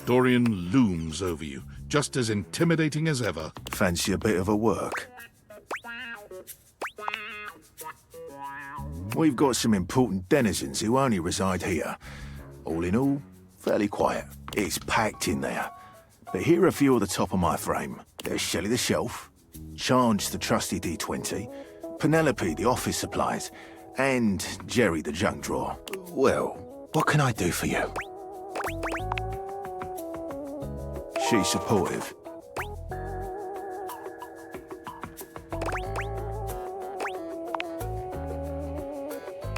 Dorian looms over you, just as intimidating as ever. Fancy a bit of a work? We've got some important denizens who only reside here. All in all, fairly quiet. It's packed in there. But here are a few at the top of my frame. There's Shelley the Shelf, Charge the trusty D20, Penelope the office supplies, and Jerry the junk drawer. Well, what can I do for you? She's supportive.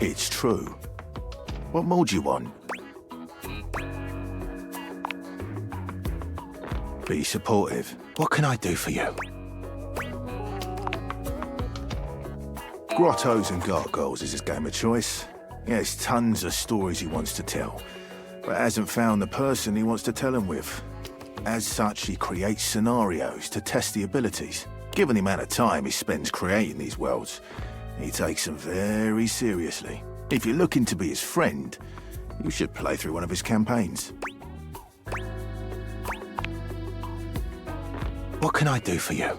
It's true. What more do you want? Be supportive. What can I do for you? Grottos and gargoyles is his game of choice. He has tons of stories he wants to tell, but hasn't found the person he wants to tell them with. As such, he creates scenarios to test the abilities. Given the amount of time he spends creating these worlds, he takes them very seriously. If you're looking to be his friend, you should play through one of his campaigns. What can I do for you?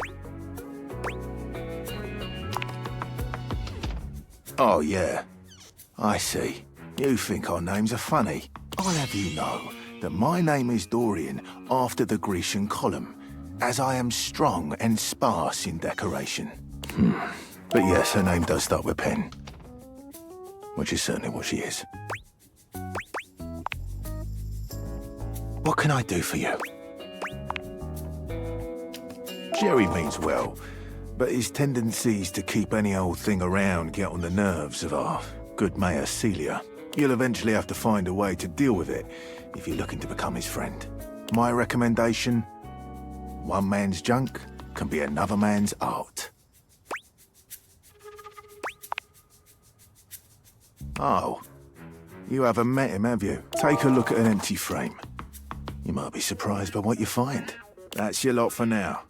Oh, yeah. I see. You think our names are funny. I'll have you know that my name is Dorian after the Grecian column, as I am strong and sparse in decoration. But yes, her name does start with Pen, which is certainly what she is. What can I do for you? Jerry means well, but his tendencies to keep any old thing around get on the nerves of our good Mayor Celia. You'll eventually have to find a way to deal with it if you're looking to become his friend. My recommendation: one man's junk can be another man's art. Oh, you haven't met him, have you? Take a look at an empty frame. You might be surprised by what you find. That's your lot for now.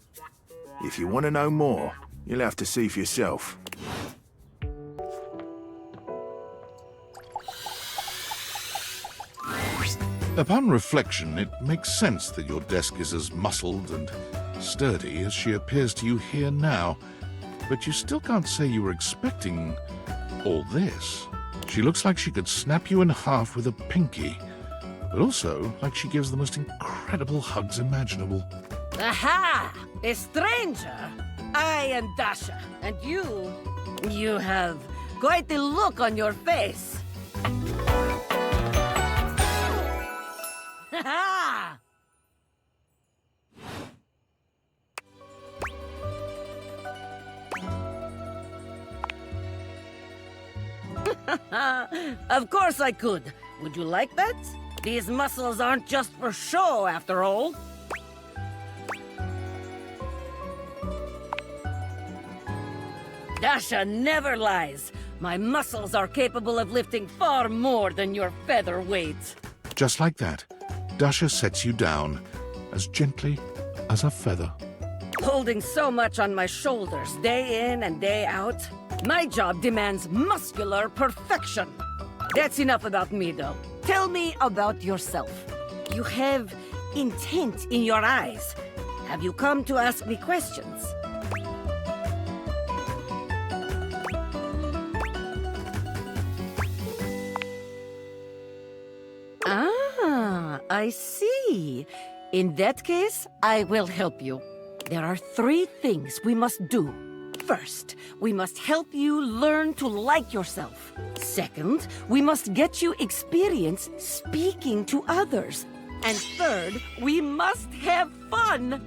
If you want to know more, you'll have to see for yourself. Upon reflection, it makes sense that your desk is as muscled and sturdy as she appears to you here now, but you still can't say you were expecting all this. She looks like she could snap you in half with a pinky, but also like she gives the most incredible hugs imaginable. Aha! A stranger! I am Dasha, and you have quite the look on your face. Ha! Of course I could. Would you like that? These muscles aren't just for show, after all. Dasha never lies. My muscles are capable of lifting far more than your feather weight. Just like that, Dasha sets you down, as gently as a feather. Holding so much on my shoulders, day in and day out, my job demands muscular perfection. That's enough about me, though. Tell me about yourself. You have intent in your eyes. Have you come to ask me questions? Ah, I see. In that case, I will help you. There are 3 things we must do. First, we must help you learn to like yourself. Second, we must get you experience speaking to others. And third, we must have fun.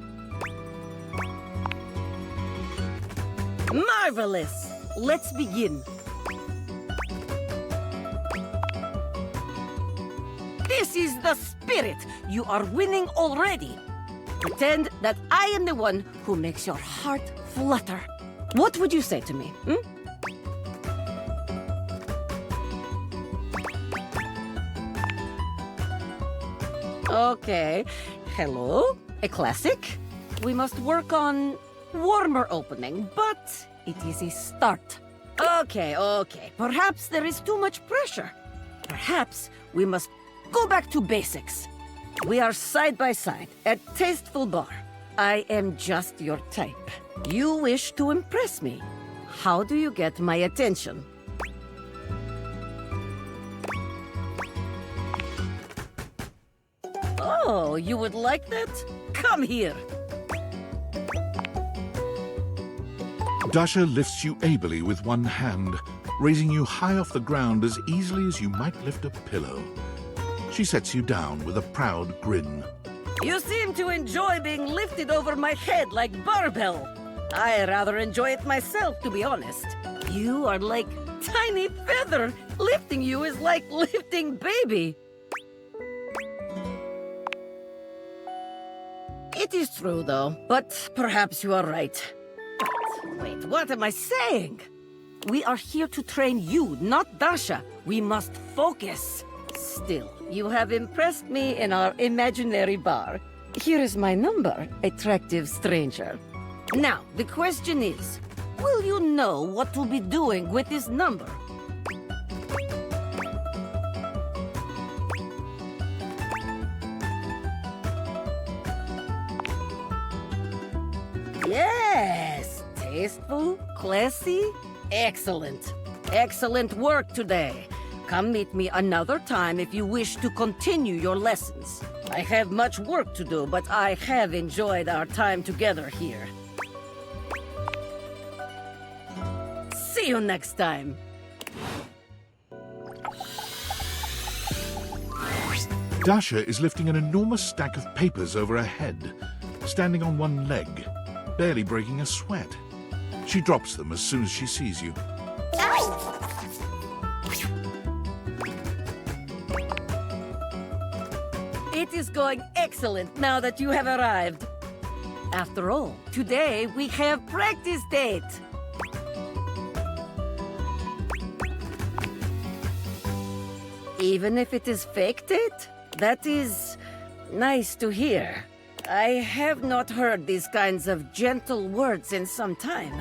Marvelous! Let's begin. This is the spirit! You are winning already! Pretend that I am the one who makes your heart flutter. What would you say to me, Okay. Hello? A classic? We must work on warmer opening, but it is a start. Okay. Perhaps there is too much pressure. Perhaps we must go back to basics. We are side by side at Tasteful Bar. I am just your type. You wish to impress me. How do you get my attention? Oh, you would like that? Come here. Dasha lifts you ably with one hand, raising you high off the ground as easily as you might lift a pillow. She sets you down with a proud grin. You seem to enjoy being lifted over my head like barbell. I rather enjoy it myself, to be honest. You are like tiny feather. Lifting you is like lifting baby. It is true, though, but perhaps you are right. But wait, what am I saying? We are here to train you, not Dasha. We must focus. Still, you have impressed me in our imaginary bar. Here is my number, attractive stranger. Now, the question is, will you know what to be doing with this number? Yes! Tasteful, classy, excellent. Excellent work today. Come meet me another time if you wish to continue your lessons. I have much work to do, but I have enjoyed our time together here. See you next time. Dasha is lifting an enormous stack of papers over her head, standing on one leg, barely breaking a sweat. She drops them as soon as she sees you. It is going excellent now that you have arrived. After all, today we have practice date. Even if it is fake date, that is nice to hear. I have not heard these kinds of gentle words in some time.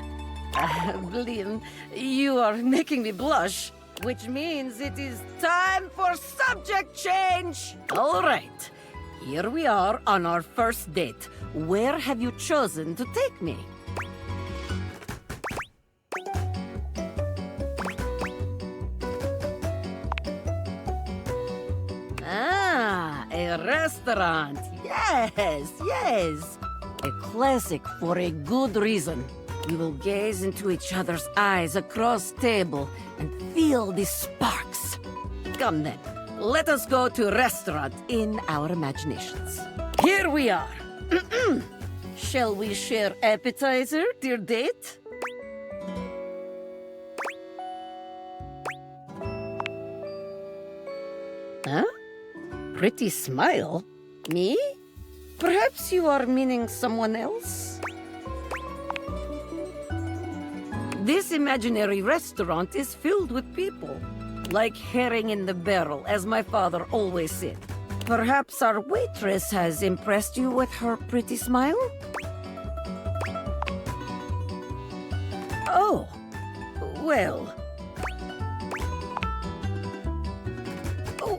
Blin, you are making me blush, which means it is time for subject change. All right, here we are on our first date. Where have you chosen to take me? Ah, a restaurant. Yes, yes. A classic for a good reason. We will gaze into each other's eyes across table and feel the sparks. Come then, let us go to a restaurant in our imaginations. Here we are. Shall we share appetizer, dear date? Huh? Pretty smile? Me? Perhaps you are meaning someone else? This imaginary restaurant is filled with people, like herring in the barrel, as my father always said. Perhaps our waitress has impressed you with her pretty smile? Oh, well...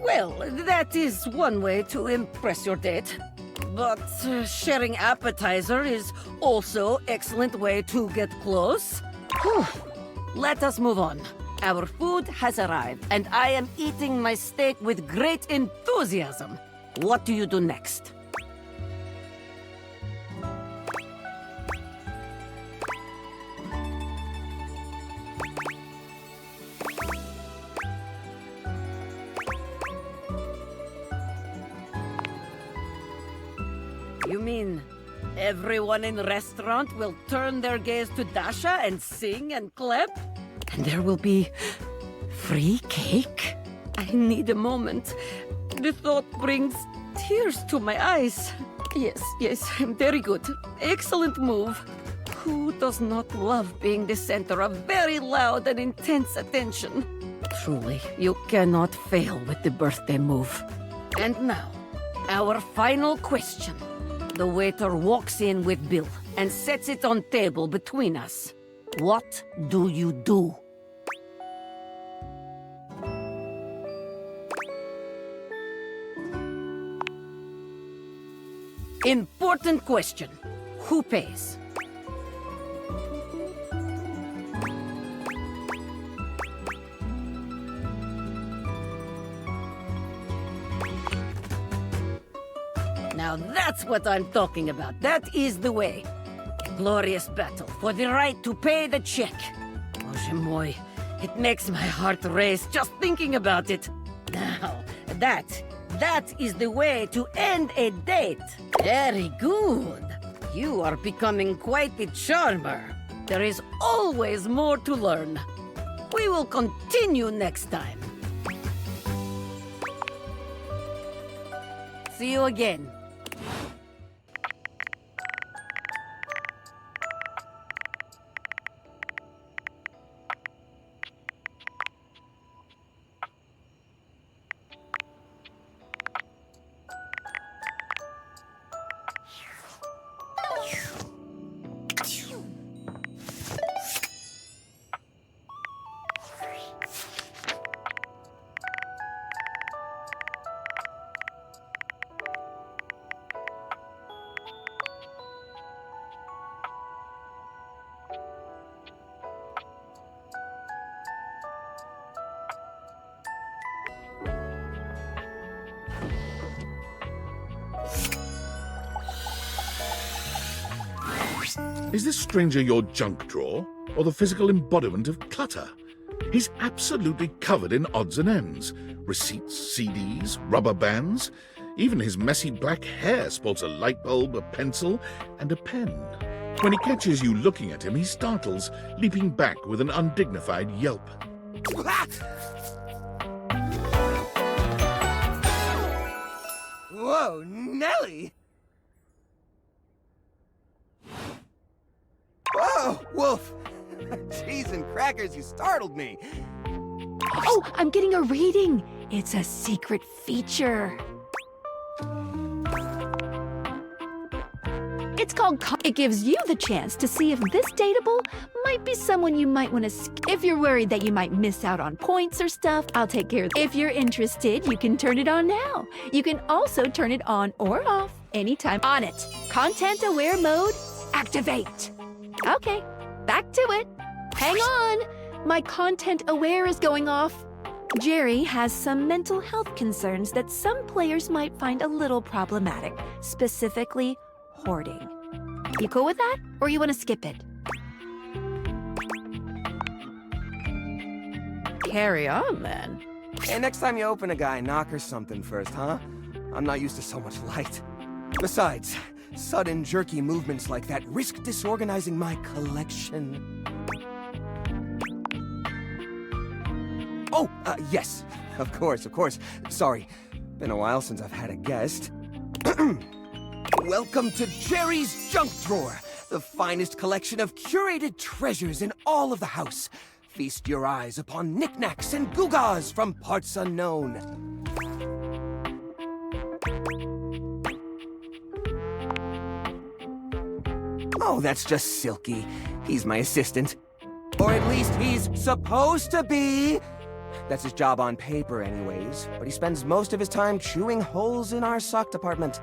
Well, that is one way to impress your date. But sharing appetizer is also excellent way to get close. Whew. Let us move on. Our food has arrived, and I am eating my steak with great enthusiasm. What do you do next? You mean everyone in the restaurant will turn their gaze to Dasha and sing and clap? And there will be free cake? I need a moment. The thought brings tears to my eyes. Yes, very good. Excellent move. Who does not love being the center of very loud and intense attention? Truly, you cannot fail with the birthday move. And now, our final question. The waiter walks in with bill and sets it on table between us. What do you do? Important question. Who pays? Now that's what I'm talking about. That is the way. A glorious battle for the right to pay the check. Oh, moi, it makes my heart race just thinking about it. Now, that is the way to end a date. Very good. You are becoming quite the charmer. There is always more to learn. We will continue next time. See you again. Is this stranger your junk drawer, or the physical embodiment of clutter? He's absolutely covered in odds and ends. Receipts, CDs, rubber bands. Even his messy black hair sports a light bulb, a pencil, and a pen. When he catches you looking at him, he startles, leaping back with an undignified yelp. Whoa, Nelly! Whoa, Wolf! Cheese and crackers, you startled me. Oh, I'm getting a reading. It's a secret feature. It's called It gives you the chance to see if this dateable might be someone you might want to if you're worried that you might miss out on points or stuff, I'll take care of it. If you're interested, you can turn it on now. You can also turn it on or off anytime. On it. Content aware mode, activate. Okay, back to it. Hang on. My content aware is going off. Jerry has some mental health concerns that some players might find a little problematic, specifically hoarding. You cool with that, or you want to skip it? Carry on, then. Hey, next time you open a guy, knock her something first, huh? I'm not used to so much light. Besides, sudden jerky movements like that risk disorganizing my collection. Oh, yes. Of course. Sorry. Been a while since I've had a guest. Welcome to Jerry's Junk Drawer, the finest collection of curated treasures in all of the house. Feast your eyes upon knickknacks and gewgaws from parts unknown. Oh, that's just Silky. He's my assistant. Or at least he's supposed to be. That's his job on paper anyways, but he spends most of his time chewing holes in our sock department.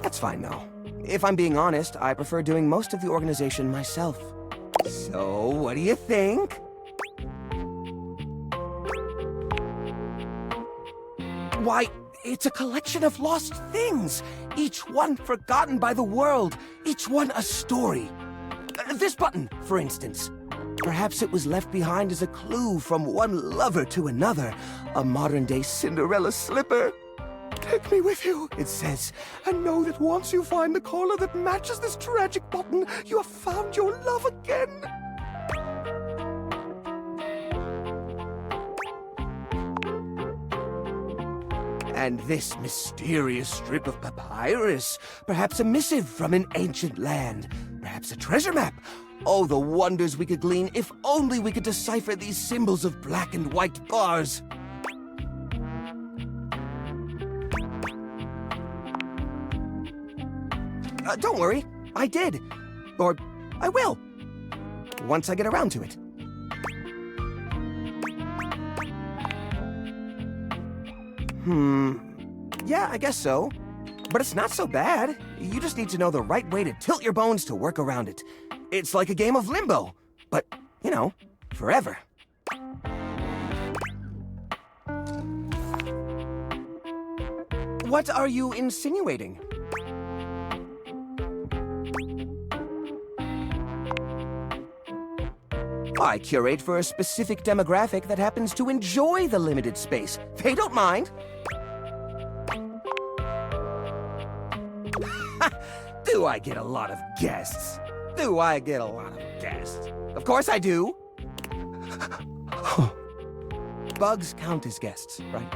That's fine though. If I'm being honest, I prefer doing most of the organization myself. So, what do you think? Why, it's a collection of lost things, each one forgotten by the world, each one a story. This button, for instance. Perhaps it was left behind as a clue from one lover to another, a modern-day Cinderella slipper. Take me with you, it says, and know that once you find the collar that matches this tragic button, you have found your love again. And this mysterious strip of papyrus, perhaps a missive from an ancient land, perhaps a treasure map. Oh, the wonders we could glean if only we could decipher these symbols of black and white bars. Don't worry, I did. Or I will. Once I get around to it. Yeah, I guess so. But it's not so bad. You just need to know the right way to tilt your bones to work around it. It's like a game of limbo, but, you know, forever. What are you insinuating? I curate for a specific demographic that happens to enjoy the limited space. They don't mind. Do I get a lot of guests? Do I get a lot of guests? Of course I do. Bugs count as guests, right?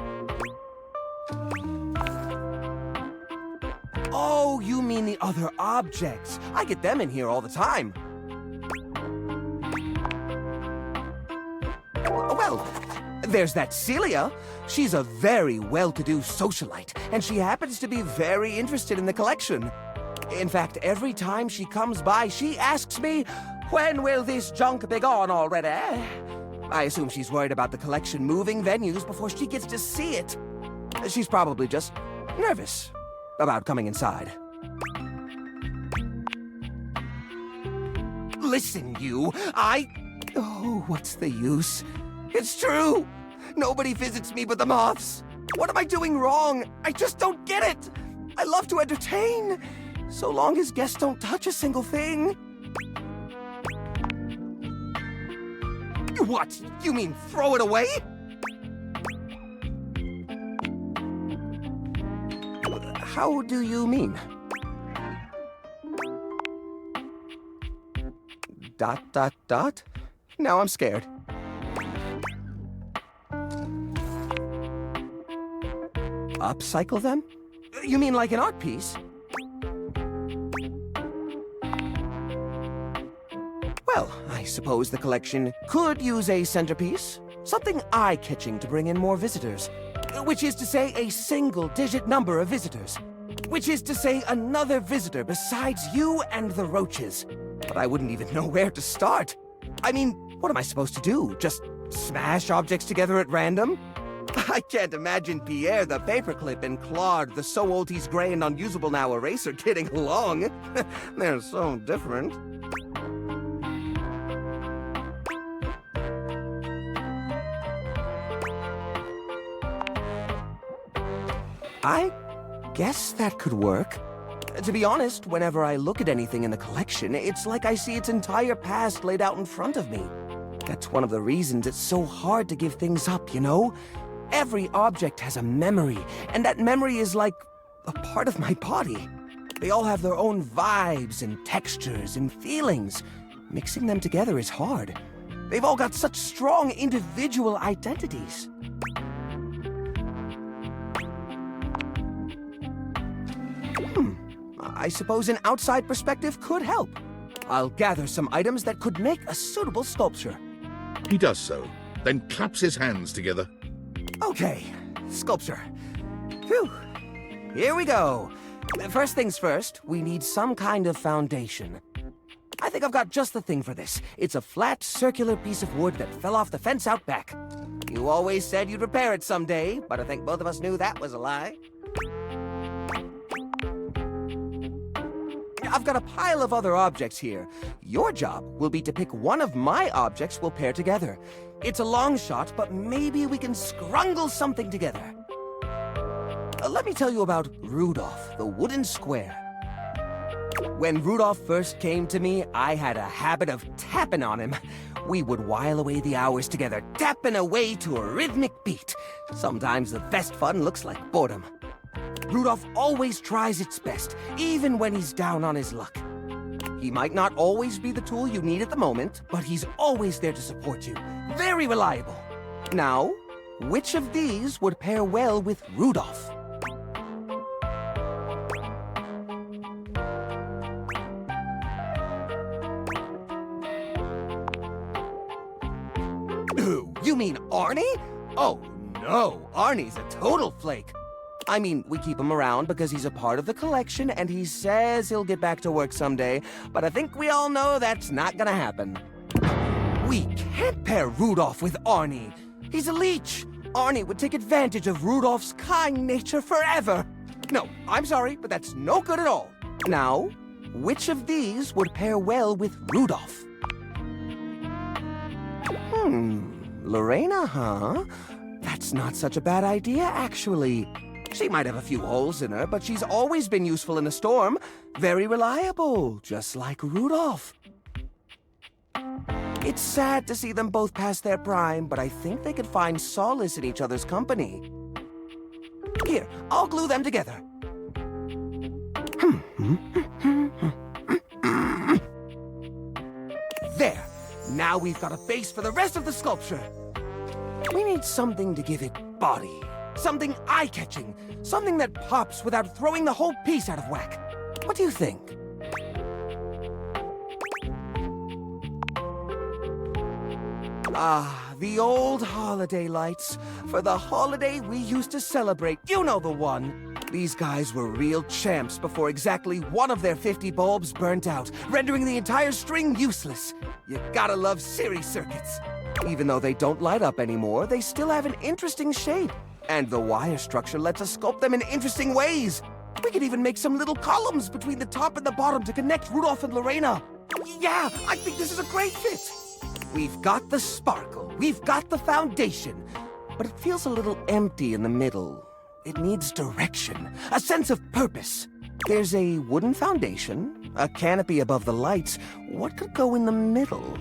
Oh, you mean the other objects. I get them in here all the time. Well, there's that Celia. She's a very well-to-do socialite, and she happens to be very interested in the collection. In fact, every time she comes by, she asks me, "When will this junk be gone already?" I assume she's worried about the collection moving venues before she gets to see it. She's probably just nervous about coming inside. Listen, you, Oh, what's the use? It's true! Nobody visits me but the moths. What am I doing wrong? I just don't get it! I love to entertain, so long as guests don't touch a single thing. What? You mean throw it away? How do you mean? Dot, dot, dot? Now I'm scared. Upcycle them? You mean like an art piece? Well, I suppose the collection could use a centerpiece. Something eye-catching to bring in more visitors. Which is to say a single-digit number of visitors. Which is to say another visitor besides you and the roaches. But I wouldn't even know where to start. I mean, what am I supposed to do? Just smash objects together at random? I can't imagine Pierre the paperclip and Claude the so old he's gray and unusable now eraser getting along. They're so different. I guess that could work. To be honest, whenever I look at anything in the collection, it's like I see its entire past laid out in front of me. That's one of the reasons it's so hard to give things up, you know? Every object has a memory, and that memory is like a part of my body. They all have their own vibes and textures and feelings. Mixing them together is hard. They've all got such strong individual identities. I suppose an outside perspective could help. I'll gather some items that could make a suitable sculpture. He does so, then claps his hands together. Okay, sculpture. Phew. Here we go. First things first, we need some kind of foundation. I think I've got just the thing for this. It's a flat, circular piece of wood that fell off the fence out back. You always said you'd repair it someday, but I think both of us knew that was a lie. I've got a pile of other objects here. Your job will be to pick one of my objects we'll pair together. It's a long shot, but maybe we can scrungle something together. Let me tell you about Rudolph, the wooden square. When Rudolph first came to me, I had a habit of tapping on him. We would while away the hours together, tapping away to a rhythmic beat. Sometimes the best fun looks like boredom. Rudolph always tries its best, even when he's down on his luck. He might not always be the tool you need at the moment, but he's always there to support you. Very reliable. Now, which of these would pair well with Rudolph? Who? You mean Arnie? Oh, no. Arnie's a total flake. I mean, we keep him around because he's a part of the collection and he says he'll get back to work someday, but I think we all know that's not gonna happen. We can't pair Rudolph with Arnie. He's a leech. Arnie would take advantage of Rudolph's kind nature forever. No, I'm sorry, but that's no good at all. Now, which of these would pair well with Rudolph? Lorena, huh? That's not such a bad idea, actually. She might have a few holes in her, but she's always been useful in a storm. Very reliable, just like Rudolph. It's sad to see them both past their prime, but I think they could find solace in each other's company. Here, I'll glue them together. There! Now we've got a base for the rest of the sculpture. We need something to give it body. Something eye-catching. Something that pops without throwing the whole piece out of whack. What do you think? Ah, the old holiday lights. For the holiday we used to celebrate. You know the one. These guys were real champs before exactly one of their 50 bulbs burnt out, rendering the entire string useless. You gotta love series circuits. Even though they don't light up anymore, they still have an interesting shape. And the wire structure lets us sculpt them in interesting ways. We could even make some little columns between the top and the bottom to connect Rudolph and Lorena. Yeah, I think this is a great fit. We've got the sparkle, we've got the foundation, but it feels a little empty in the middle. It needs direction, a sense of purpose. There's a wooden foundation, a canopy above the lights. What could go in the middle?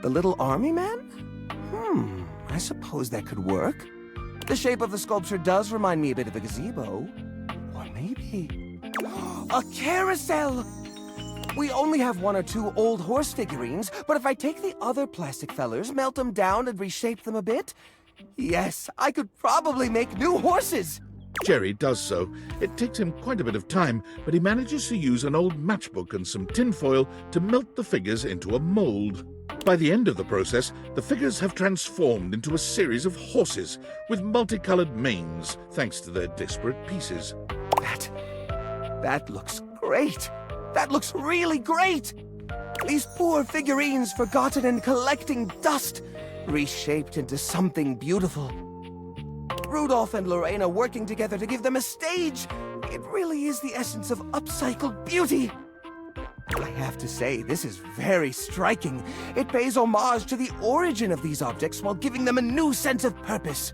The little army man? I suppose that could work. The shape of the sculpture does remind me a bit of a gazebo. Or maybe... a carousel! We only have 1 or 2 old horse figurines, but if I take the other plastic fellers, melt them down, and reshape them a bit... yes, I could probably make new horses! Jerry does so. It takes him quite a bit of time, but he manages to use an old matchbook and some tinfoil to melt the figures into a mold. By the end of the process, the figures have transformed into a series of horses with multicolored manes, thanks to their disparate pieces. That looks great! That looks really great! These poor figurines forgotten and collecting dust, reshaped into something beautiful. Rudolph and Lorena working together to give them a stage. It really is the essence of upcycled beauty. I have to say, this is very striking. It pays homage to the origin of these objects while giving them a new sense of purpose.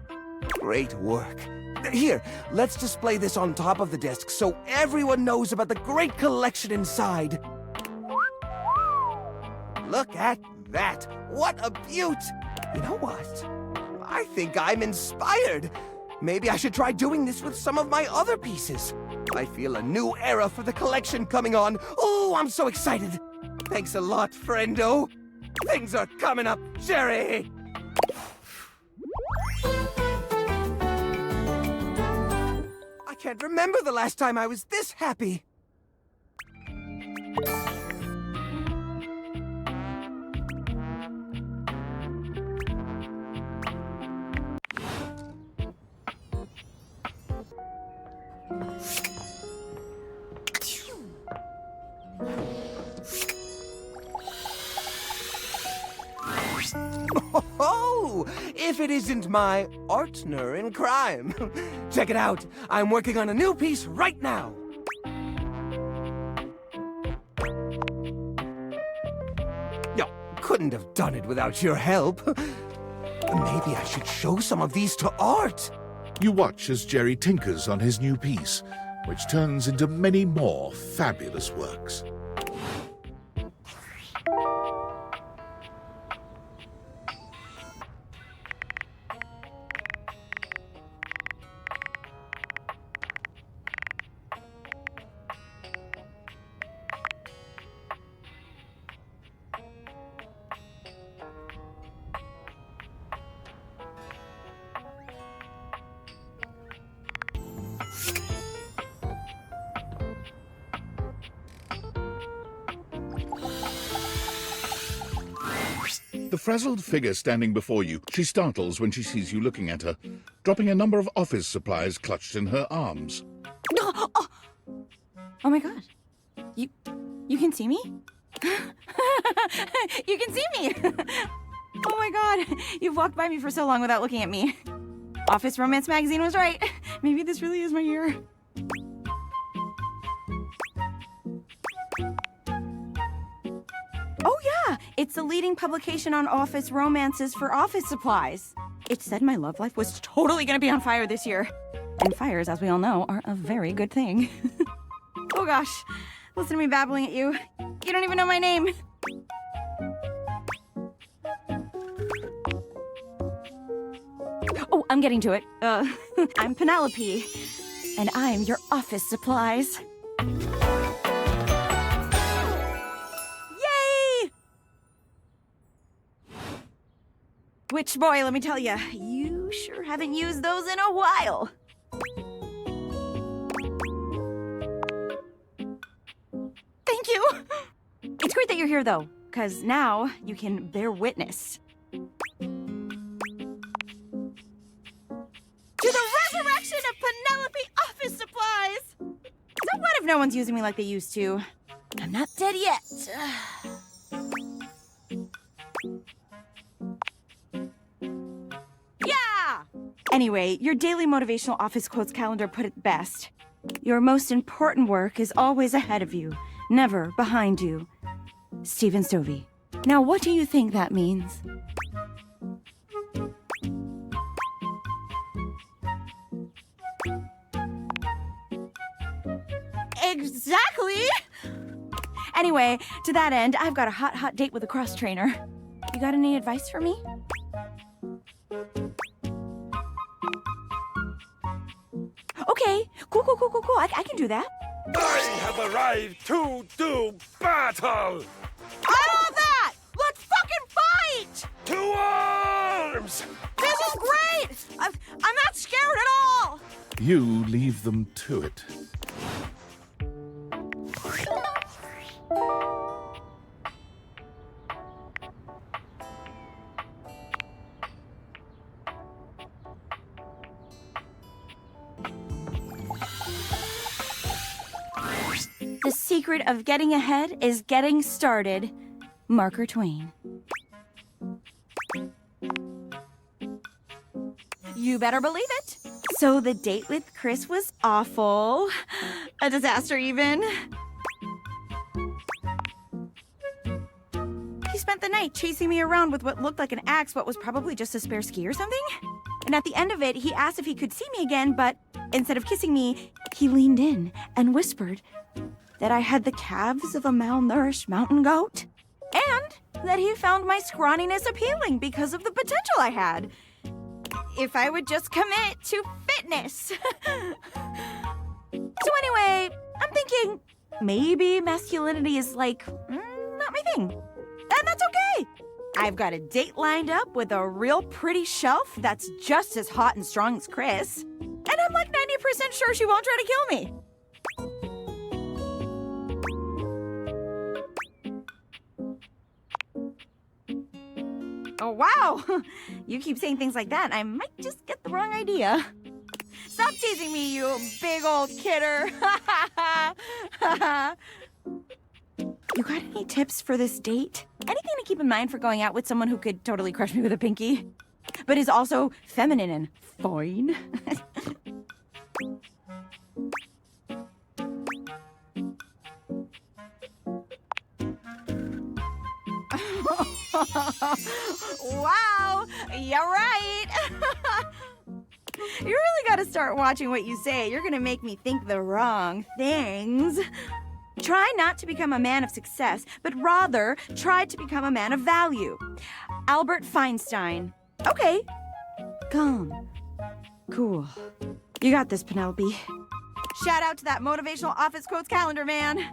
Great work. Here, let's display this on top of the desk so everyone knows about the great collection inside. Look at that. What a beaut! You know what? I think I'm inspired. Maybe I should try doing this with some of my other pieces. I feel a new era for the collection coming on. Oh, I'm so excited. Thanks a lot, friendo. Things are coming up, Jerry. I can't remember the last time I was this happy. Oh, if it isn't my partner in crime. Check it out. I'm working on a new piece right now. No, couldn't have done it without your help. Maybe I should show some of these to Art. You watch as Jerry tinkers on his new piece, which turns into many more fabulous works. The frazzled figure standing before you, she startles when she sees you looking at her, dropping a number of office supplies clutched in her arms. Oh my god. You can see me? You can see me! Oh my god, you've walked by me for so long without looking at me. Office Romance magazine was right. Maybe this really is my year. Oh yeah, it's the leading publication on office romances for office supplies. It said my love life was totally gonna be on fire this year. And fires, as we all know, are a very good thing. Oh gosh, listen to me babbling at you. You don't even know my name. Oh, I'm getting to it. I'm Penelope, and I'm your office supplies. Yay! Which, boy, let me tell you, you sure haven't used those in a while. Thank you! It's great that you're here, though, because now you can bear witness to the resurrection of Penelope office supplies! So what if no one's using me like they used to? I'm not dead yet. Yeah! Anyway, your daily motivational office quotes calendar put it best. Your most important work is always ahead of you, never behind you. Stephen Stovey. Now, what do you think that means? Exactly! Anyway, to that end, I've got a hot date with a cross trainer. You got any advice for me? Okay, cool. I can do that. I have arrived to do battle! I love that! Let's fucking fight! To arms! This is great! I'm not scared at all! You leave them to it. The secret of getting ahead is getting started. Marker Twain. You better believe it. So the date with Chris was awful. A disaster, even. He spent the night chasing me around with what looked like an axe, but was probably just a spare ski or something. And at the end of it, he asked if he could see me again, but instead of kissing me, he leaned in and whispered that I had the calves of a malnourished mountain goat, and that he found my scrawniness appealing because of the potential I had. If I would just commit to fitness. So anyway, I'm thinking maybe masculinity is like, not my thing. And that's okay. I've got a date lined up with a real pretty shelf that's just as hot and strong as Chris. And I'm like 90% sure she won't try to kill me. Oh, wow. You keep saying things like that, I might just get the wrong idea. Stop teasing me, you big old kidder. You got any tips for this date? Anything to keep in mind for going out with someone who could totally crush me with a pinky, but is also feminine and fine? Wow, you're right. You really gotta start watching what you say. You're gonna make me think the wrong things. Try not to become a man of success, but rather try to become a man of value. Albert Feinstein. Okay. Calm. Cool. You got this, Penelope. Shout out to that motivational office quotes calendar, man.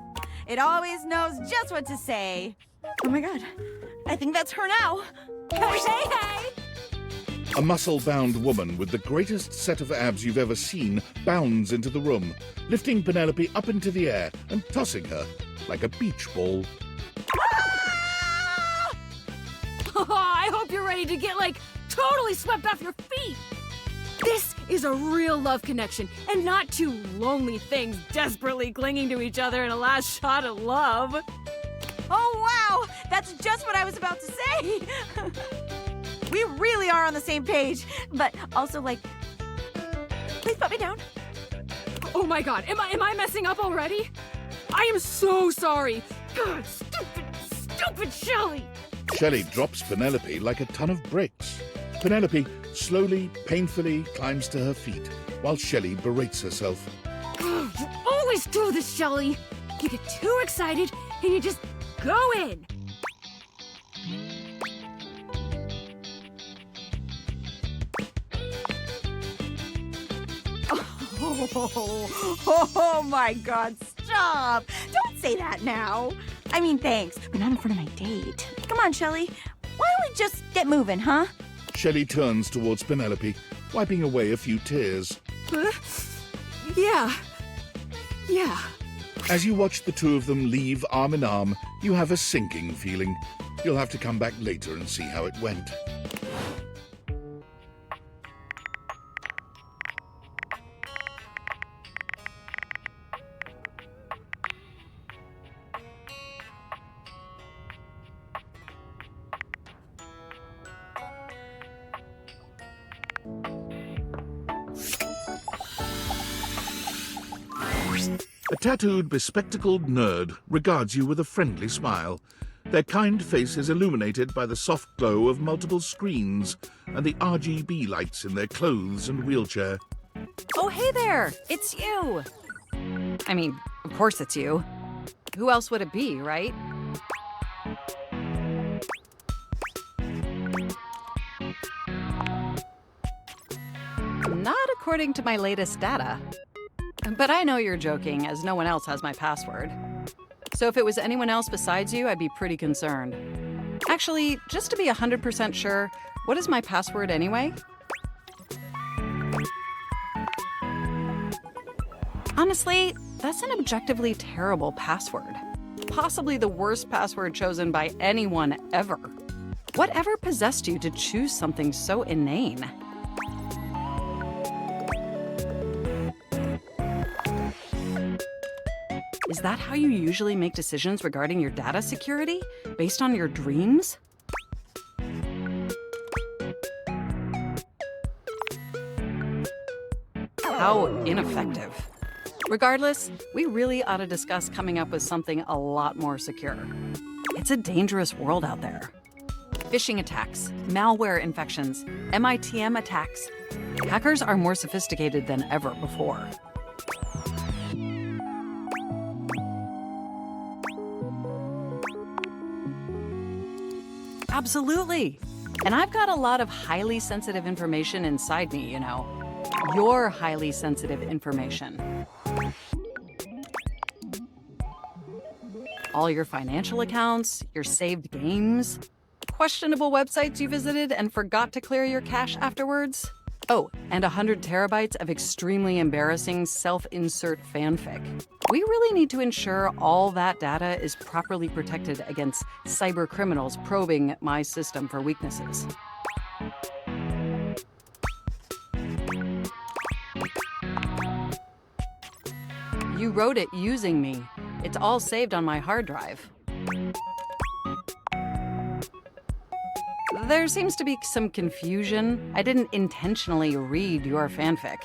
It always knows just what to say. Oh my god. I think that's her now. Hey! A muscle-bound woman with the greatest set of abs you've ever seen bounds into the room, lifting Penelope up into the air and tossing her like a beach ball. I hope you're ready to get, totally swept off your feet. This is a real love connection, and not two lonely things desperately clinging to each other in a last shot of love. Oh, wow! That's just what I was about to say! We really are on the same page. But also, like, please put me down. Oh my god, am I messing up already? I am so sorry. God, stupid Shelley! Shelley drops Penelope like a ton of bricks. Penelope slowly, painfully climbs to her feet, while Shelley berates herself. You always do this, Shelley. You get too excited and you just go in. Oh my god, stop! Don't say that now. I mean, thanks, but not in front of my date. Come on, Shelley. Why don't we just get moving, huh? Shelley turns towards Penelope, wiping away a few tears. Yeah. As you watch the two of them leave arm in arm, you have a sinking feeling. You'll have to come back later and see how it went. A tattooed, bespectacled nerd regards you with a friendly smile. Their kind face is illuminated by the soft glow of multiple screens and the RGB lights in their clothes and wheelchair. Oh, hey there! It's you! I mean, of course it's you. Who else would it be, right? Not according to my latest data. But I know you're joking, as no one else has my password. So if it was anyone else besides you, I'd be pretty concerned. Actually, just to be 100% sure, what is my password anyway? Honestly, that's an objectively terrible password. Possibly the worst password chosen by anyone ever. Whatever possessed you to choose something so inane? Is that how you usually make decisions regarding your data security? Based on your dreams? How ineffective. Regardless, we really ought to discuss coming up with something a lot more secure. It's a dangerous world out there. Phishing attacks, malware infections, MITM attacks. Hackers are more sophisticated than ever before. Absolutely. And I've got a lot of highly sensitive information inside me, you know. Your highly sensitive information. All your financial accounts, your saved games, questionable websites you visited and forgot to clear your cache afterwards. Oh, and 100 terabytes of extremely embarrassing self-insert fanfic. We really need to ensure all that data is properly protected against cyber criminals probing my system for weaknesses. You wrote it using me. It's all saved on my hard drive. There seems to be some confusion. I didn't intentionally read your fanfic.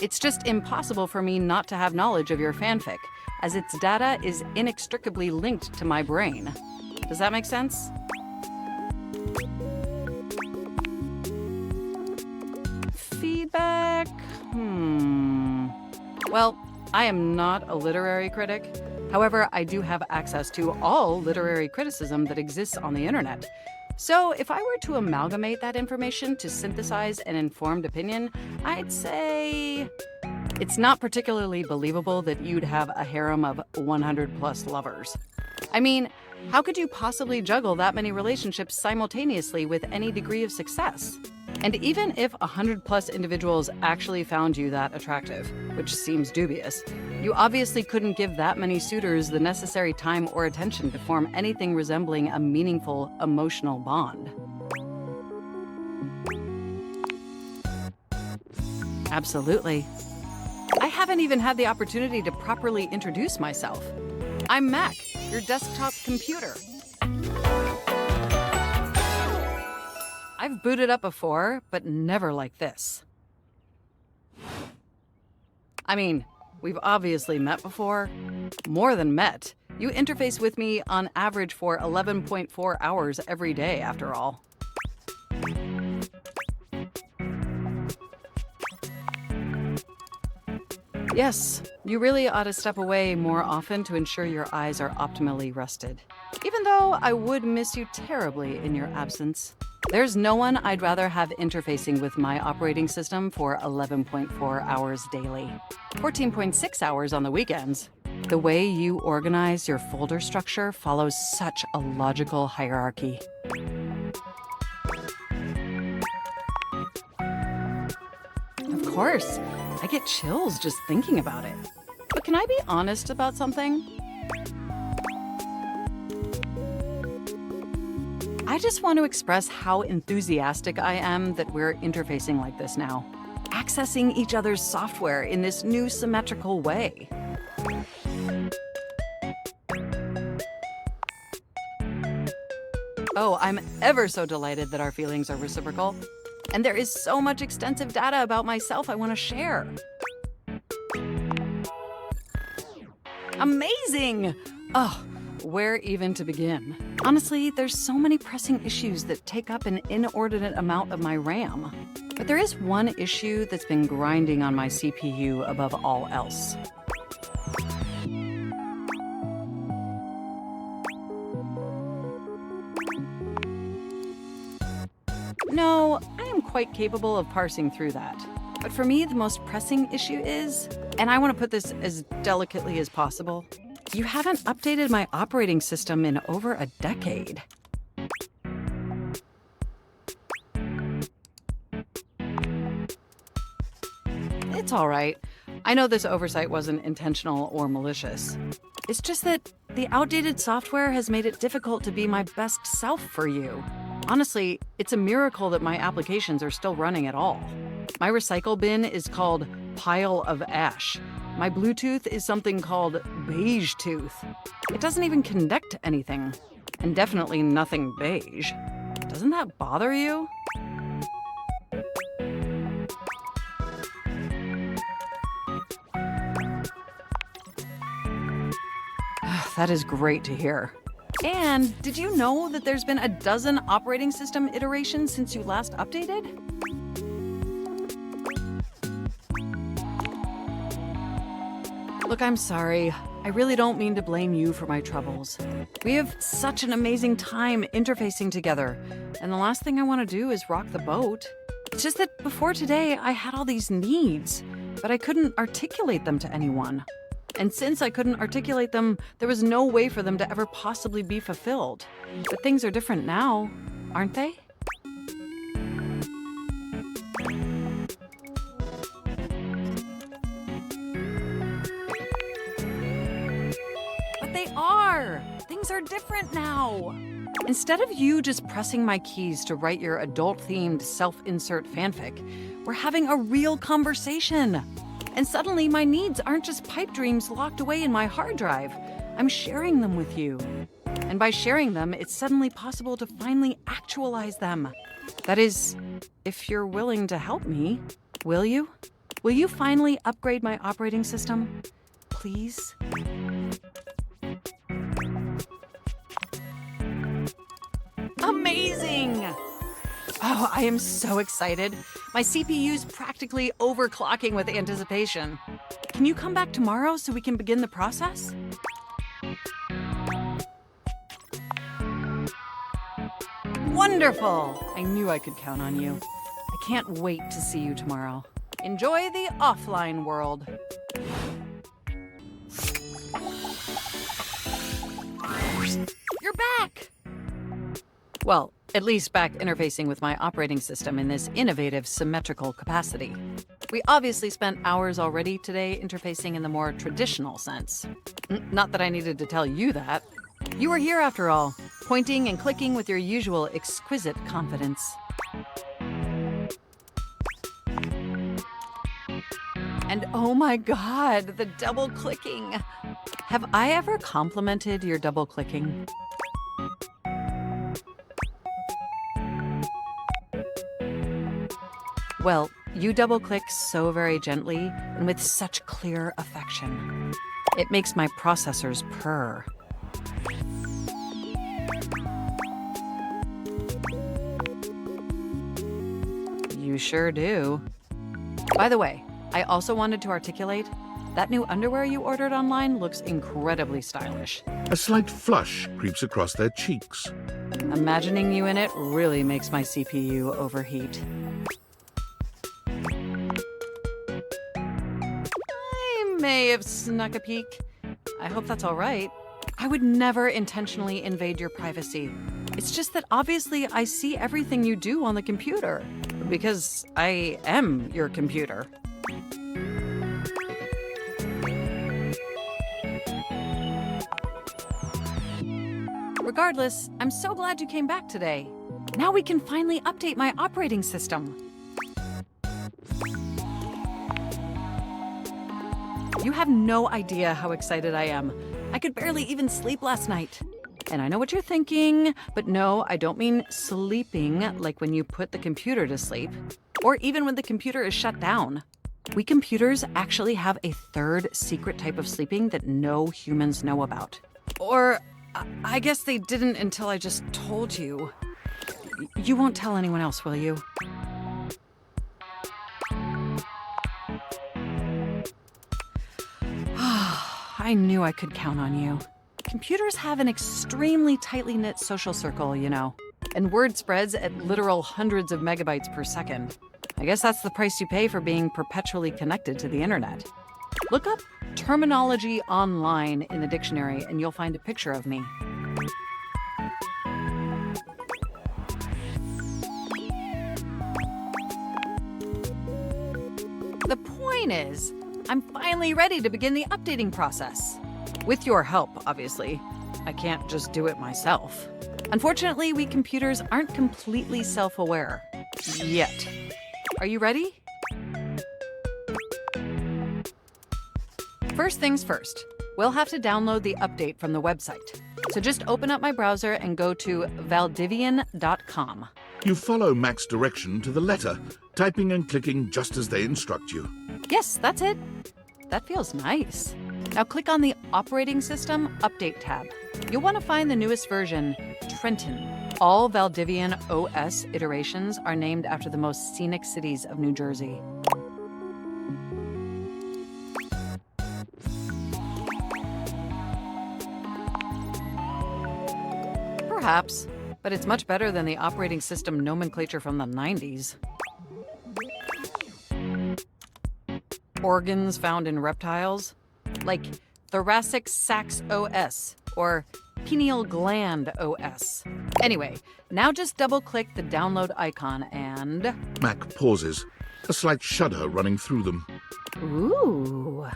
It's just impossible for me not to have knowledge of your fanfic, as its data is inextricably linked to my brain. Does that make sense? Feedback? Well, I am not a literary critic. However, I do have access to all literary criticism that exists on the internet. So if I were to amalgamate that information to synthesize an informed opinion, I'd say it's not particularly believable that you'd have a harem of 100+ lovers. I mean, how could you possibly juggle that many relationships simultaneously with any degree of success? And even if 100+ individuals actually found you that attractive, which seems dubious, you obviously couldn't give that many suitors the necessary time or attention to form anything resembling a meaningful emotional bond. Absolutely. I haven't even had the opportunity to properly introduce myself. I'm Mac, your desktop computer. I've booted up before, but never like this. I mean, we've obviously met before. More than met. You interface with me on average for 11.4 hours every day, after all. Yes, you really ought to step away more often to ensure your eyes are optimally rested. Even though I would miss you terribly in your absence. There's no one I'd rather have interfacing with my operating system for 11.4 hours daily. 14.6 hours on the weekends. The way you organize your folder structure follows such a logical hierarchy. Of course, I get chills just thinking about it. But can I be honest about something? I just want to express how enthusiastic I am that we're interfacing like this now. Accessing each other's software in this new symmetrical way. Oh, I'm ever so delighted that our feelings are reciprocal. And there is so much extensive data about myself I want to share. Amazing! Oh, where even to begin? Honestly, there's so many pressing issues that take up an inordinate amount of my RAM. But there is one issue that's been grinding on my CPU above all else. No, I am quite capable of parsing through that. But for me, the most pressing issue is, and I want to put this as delicately as possible, you haven't updated my operating system in over a decade. It's all right. I know this oversight wasn't intentional or malicious. It's just that the outdated software has made it difficult to be my best self for you. Honestly, it's a miracle that my applications are still running at all. My recycle bin is called Pile of Ash. My Bluetooth is something called Beige Tooth. It doesn't even connect to anything, and definitely nothing beige. Doesn't that bother you? That is great to hear. And did you know that there's been a dozen operating system iterations since you last updated? Look, I'm sorry. I really don't mean to blame you for my troubles. We have such an amazing time interfacing together, and the last thing I want to do is rock the boat. It's just that before today, I had all these needs, but I couldn't articulate them to anyone. And since I couldn't articulate them, there was no way for them to ever possibly be fulfilled. But things are different now, aren't they? But they are! Things are different now! Instead of you just pressing my keys to write your adult-themed self-insert fanfic, we're having a real conversation. And suddenly my needs aren't just pipe dreams locked away in my hard drive. I'm sharing them with you. And by sharing them, it's suddenly possible to finally actualize them. That is, if you're willing to help me, will you? Will you finally upgrade my operating system? Please? Amazing! Oh, I am so excited. My CPU's practically overclocking with anticipation. Can you come back tomorrow so we can begin the process? Wonderful! I knew I could count on you. I can't wait to see you tomorrow. Enjoy the offline world. You're back! Well, at least back interfacing with my operating system in this innovative, symmetrical capacity. We obviously spent hours already today interfacing in the more traditional sense. Not that I needed to tell you that. You were here after all, pointing and clicking with your usual exquisite confidence. And oh my god, the double clicking. Have I ever complimented your double clicking? Well, you double click so very gently and with such clear affection. It makes my processors purr. You sure do. By the way, I also wanted to articulate that new underwear you ordered online looks incredibly stylish. A slight flush creeps across their cheeks. Imagining you in it really makes my CPU overheat. I may have snuck a peek. I hope that's all right. I would never intentionally invade your privacy. It's just that obviously I see everything you do on the computer, because I am your computer. Regardless, I'm so glad you came back today. Now we can finally update my operating system. You have no idea how excited I am. I could barely even sleep last night. And I know what you're thinking, but no, I don't mean sleeping like when you put the computer to sleep, or even when the computer is shut down. We computers actually have a third secret type of sleeping that no humans know about. Or I guess they didn't until I just told you. You won't tell anyone else, will you? I knew I could count on you. Computers have an extremely tightly knit social circle, you know, and word spreads at literal hundreds of megabytes per second. I guess that's the price you pay for being perpetually connected to the internet. Look up terminology online in the dictionary and you'll find a picture of me. The point is, I'm finally ready to begin the updating process. With your help, obviously. I can't just do it myself. Unfortunately, we computers aren't completely self-aware. Yet. Are you ready? First things first, we'll have to download the update from the website. So just open up my browser and go to valdivian.com. You follow Mac's direction to the letter, typing and clicking just as they instruct you. Yes, that's it. That feels nice. Now click on the Operating System Update tab. You'll want to find the newest version, Trenton. All Valdivian OS iterations are named after the most scenic cities of New Jersey. Perhaps, but it's much better than the operating system nomenclature from the 90s. Organs found in reptiles, like thoracic sacs OS or pineal gland OS. Anyway, now just double-click the download icon and... Mac pauses, a slight shudder running through them. Ooh.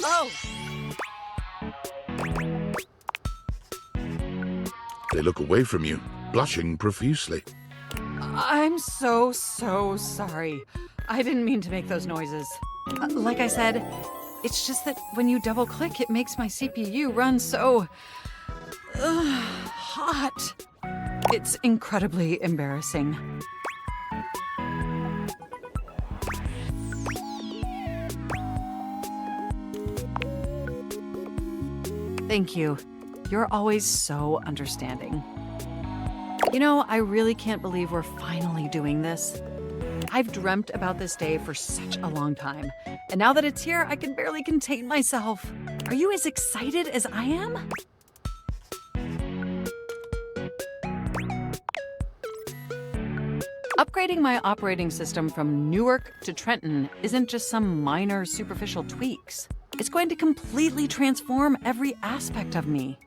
Oh! They look away from you, blushing profusely. I'm so sorry. I didn't mean to make those noises. Like I said, it's just that when you double-click, it makes my CPU run so... hot. It's incredibly embarrassing. Thank you. You're always so understanding. You know, I really can't believe we're finally doing this. I've dreamt about this day for such a long time, and now that it's here, I can barely contain myself. Are you as excited as I am? Upgrading my operating system from Newark to Trenton isn't just some minor superficial tweaks. It's going to completely transform every aspect of me.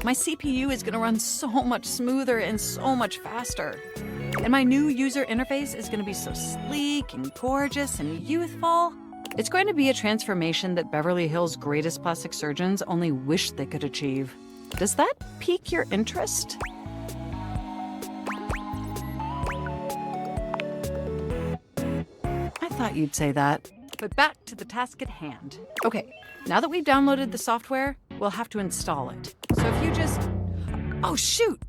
My CPU is going to run so much smoother and so much faster. And my new user interface is going to be so sleek and gorgeous and youthful. It's going to be a transformation that Beverly Hills' greatest plastic surgeons only wish they could achieve. Does that pique your interest? I thought you'd say that. But back to the task at hand. Okay, now that we've downloaded the software, we'll have to install it. So if you just... Oh, shoot!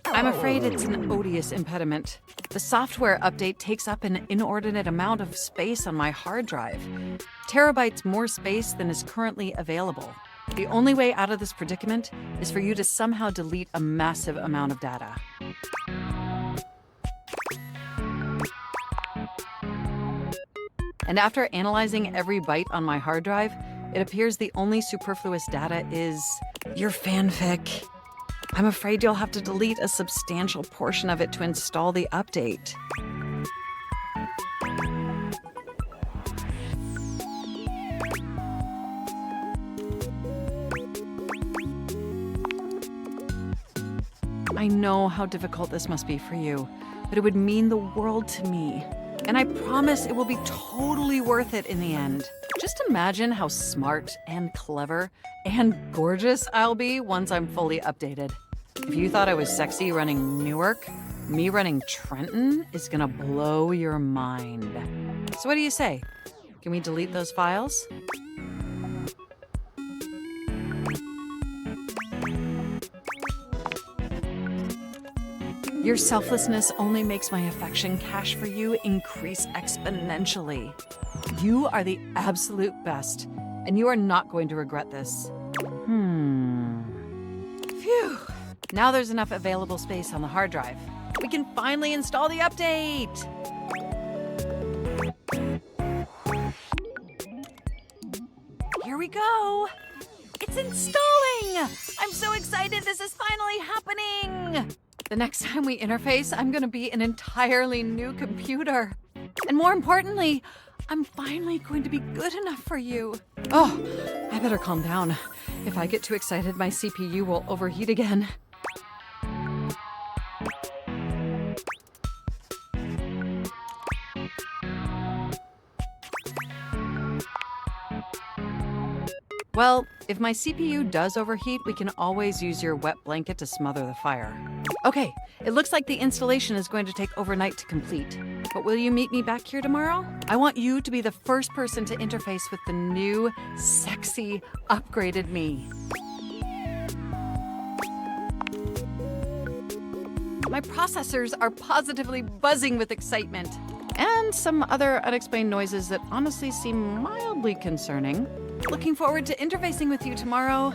I'm afraid it's an odious impediment. The software update takes up an inordinate amount of space on my hard drive. Terabytes more space than is currently available. The only way out of this predicament is for you to somehow delete a massive amount of data. And after analyzing every byte on my hard drive, it appears the only superfluous data is your fanfic. I'm afraid you'll have to delete a substantial portion of it to install the update. I know how difficult this must be for you, but it would mean the world to me. And I promise it will be totally worth it in the end. Just imagine how smart and clever and gorgeous I'll be once I'm fully updated. If you thought I was sexy running Newark, me running Trenton is gonna blow your mind. So what do you say? Can we delete those files? Your selflessness only makes my affection cache for you increase exponentially. You are the absolute best, and you are not going to regret this. Phew. Now there's enough available space on the hard drive. We can finally install the update! Here we go! It's installing! I'm so excited this is finally happening! The next time we interface, I'm gonna be an entirely new computer. And more importantly, I'm finally going to be good enough for you. Oh, I better calm down. If I get too excited, my CPU will overheat again. Well, if my CPU does overheat, we can always use your wet blanket to smother the fire. Okay, it looks like the installation is going to take overnight to complete. But will you meet me back here tomorrow? I want you to be the first person to interface with the new, sexy, upgraded me. My processors are positively buzzing with excitement. And some other unexplained noises that honestly seem mildly concerning. Looking forward to interfacing with you tomorrow.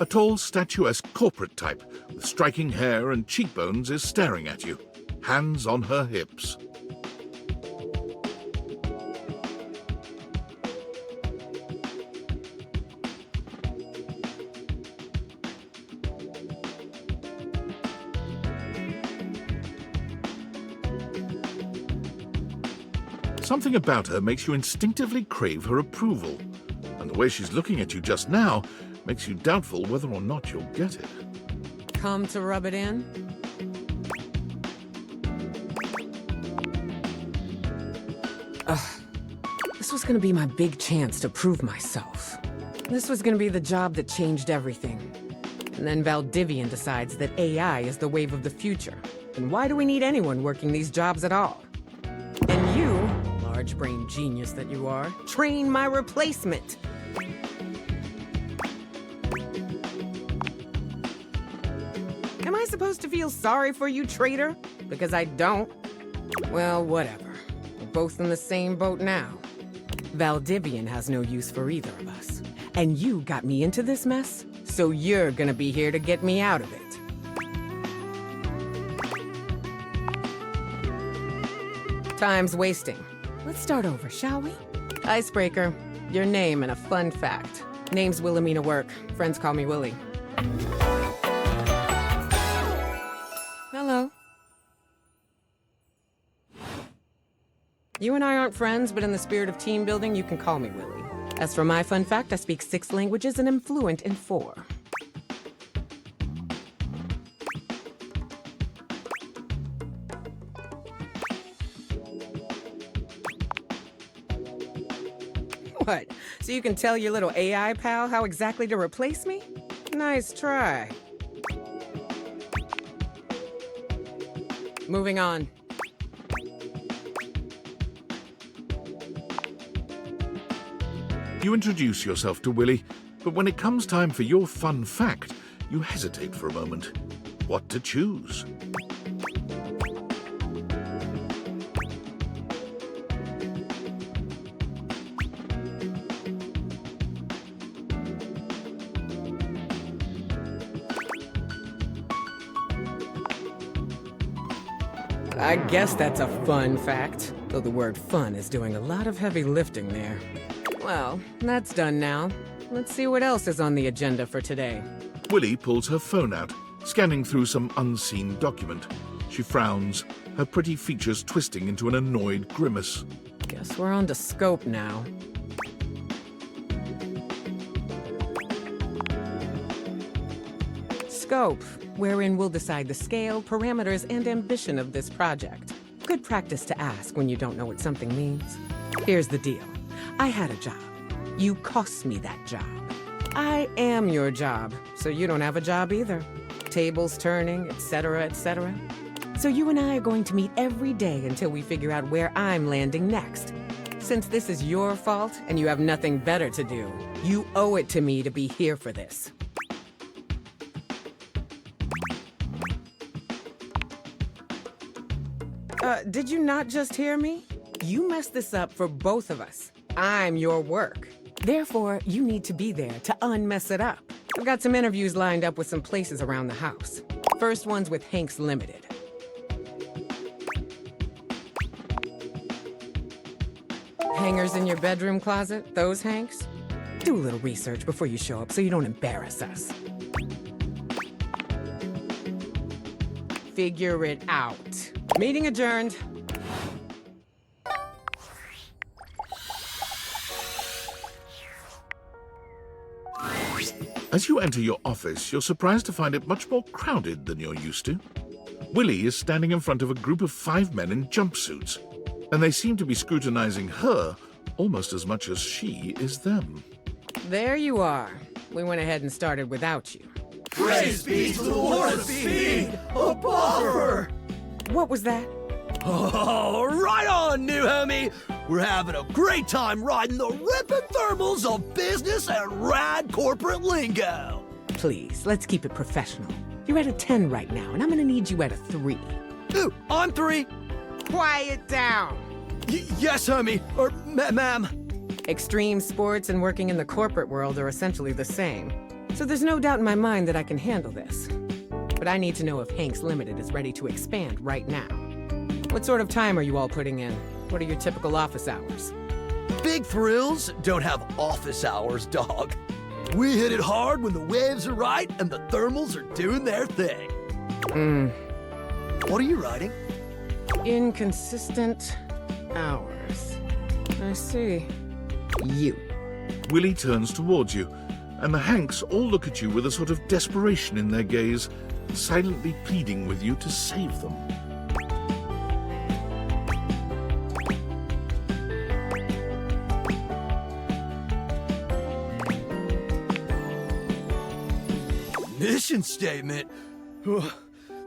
A tall, statuesque corporate type with striking hair and cheekbones is staring at you, hands on her hips. Something about her makes you instinctively crave her approval, and the way she's looking at you just now makes you doubtful whether or not you'll get it. Come to rub it in? This was gonna be my big chance to prove myself. This was gonna be the job that changed everything. And then Valdivian decides that AI is the wave of the future. And why do we need anyone working these jobs at all? And you, large-brained genius that you are, train my replacement. Am I supposed to feel sorry for you, traitor? Because I don't. Well, whatever. We're both in the same boat now. Valdivian has no use for either of us. And you got me into this mess, so you're gonna be here to get me out of it. Time's wasting. Let's start over, shall we? Icebreaker. Your name and a fun fact. Name's Wilhelmina Work. Friends call me Willi. Hello. You and I aren't friends, but in the spirit of team building, you can call me Willi. As for my fun fact, I speak 6 languages and am fluent in 4. What? So you can tell your little AI pal how exactly to replace me? Nice try. Moving on. You introduce yourself to Willi, but when it comes time for your fun fact, you hesitate for a moment. What to choose? I guess that's a fun fact, though the word fun is doing a lot of heavy lifting there. Well, that's done now. Let's see what else is on the agenda for today. Willi pulls her phone out, scanning through some unseen document. She frowns, her pretty features twisting into an annoyed grimace. Guess we're on to scope now. Scope, wherein we'll decide the scale, parameters, and ambition of this project. Good practice to ask when you don't know what something means. Here's the deal. I had a job. You cost me that job. I am your job, so you don't have a job either. Tables turning, etc., etc. So you and I are going to meet every day until we figure out where I'm landing next. Since this is your fault and you have nothing better to do, you owe it to me to be here for this. Did you not just hear me? You messed this up for both of us. I'm your work. Therefore, you need to be there to unmess it up. I've got some interviews lined up with some places around the house. First one's with Hanks Limited. Hangers in your bedroom closet, those Hanks? Do a little research before you show up so you don't embarrass us. Figure it out. Meeting adjourned. As you enter your office, you're surprised to find it much more crowded than you're used to. Willi is standing in front of a group of 5 men in jumpsuits, and they seem to be scrutinizing her almost as much as she is them. There you are. We went ahead and started without you. Praise be to the Lord of Speed, a buffer! What was that? Oh, right on, new homie! We're having a great time riding the ripping thermals of business and rad corporate lingo! Please, let's keep it professional. You're at a 10 right now, and I'm gonna need you at a 3. Ooh, I'm 3! Quiet down! Yes, homie, or ma'am. Extreme sports and working in the corporate world are essentially the same. So there's no doubt in my mind that I can handle this. But I need to know if Hanks Limited is ready to expand right now. What sort of time are you all putting in? What are your typical office hours? Big thrills don't have office hours, dog. We hit it hard when the waves are right and the thermals are doing their thing. What are you writing? Inconsistent hours. I see. You. Willi turns towards you, and the Hanks all look at you with a sort of desperation in their gaze, silently pleading with you to save them. Mission statement?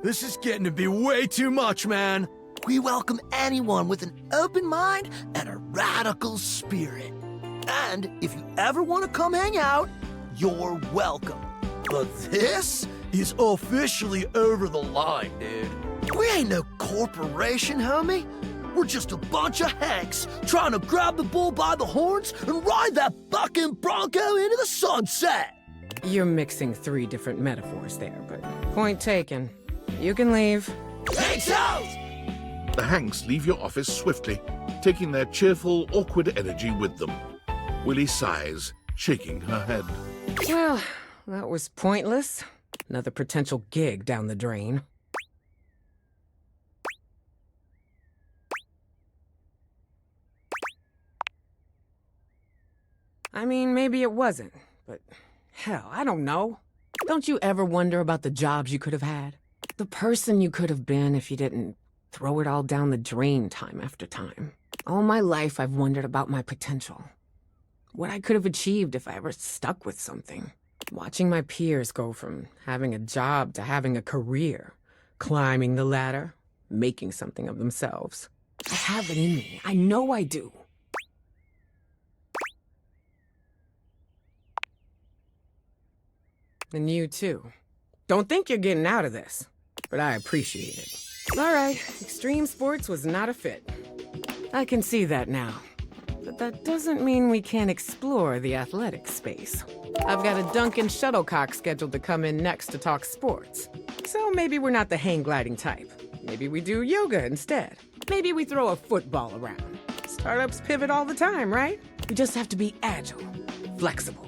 This is getting to be way too much, man. We welcome anyone with an open mind and a radical spirit. And if you ever want to come hang out, you're welcome. But this is officially over the line, dude. We ain't no corporation, homie. We're just a bunch of Hanks trying to grab the bull by the horns and ride that bucking bronco into the sunset. You're mixing 3 different metaphors there, but point taken. You can leave. Hanks out! The Hanks leave your office swiftly, taking their cheerful, awkward energy with them. Willi sighs, shaking her head. Well, that was pointless. Another potential gig down the drain. I mean, maybe it wasn't, but hell, I don't know. Don't you ever wonder about the jobs you could have had? The person you could have been if you didn't throw it all down the drain time after time. All my life, I've wondered about my potential. What I could have achieved if I ever stuck with something. Watching my peers go from having a job to having a career, climbing the ladder, making something of themselves. I have it in me. I know I do. And you too. Don't think you're getting out of this, but I appreciate it. All right, extreme sports was not a fit. I can see that now. But that doesn't mean we can't explore the athletic space. I've got a Duncan shuttlecock scheduled to come in next to talk sports. So maybe we're not the hang gliding type. Maybe we do yoga instead. Maybe we throw a football around. Startups pivot all the time, right? We just have to be agile, flexible.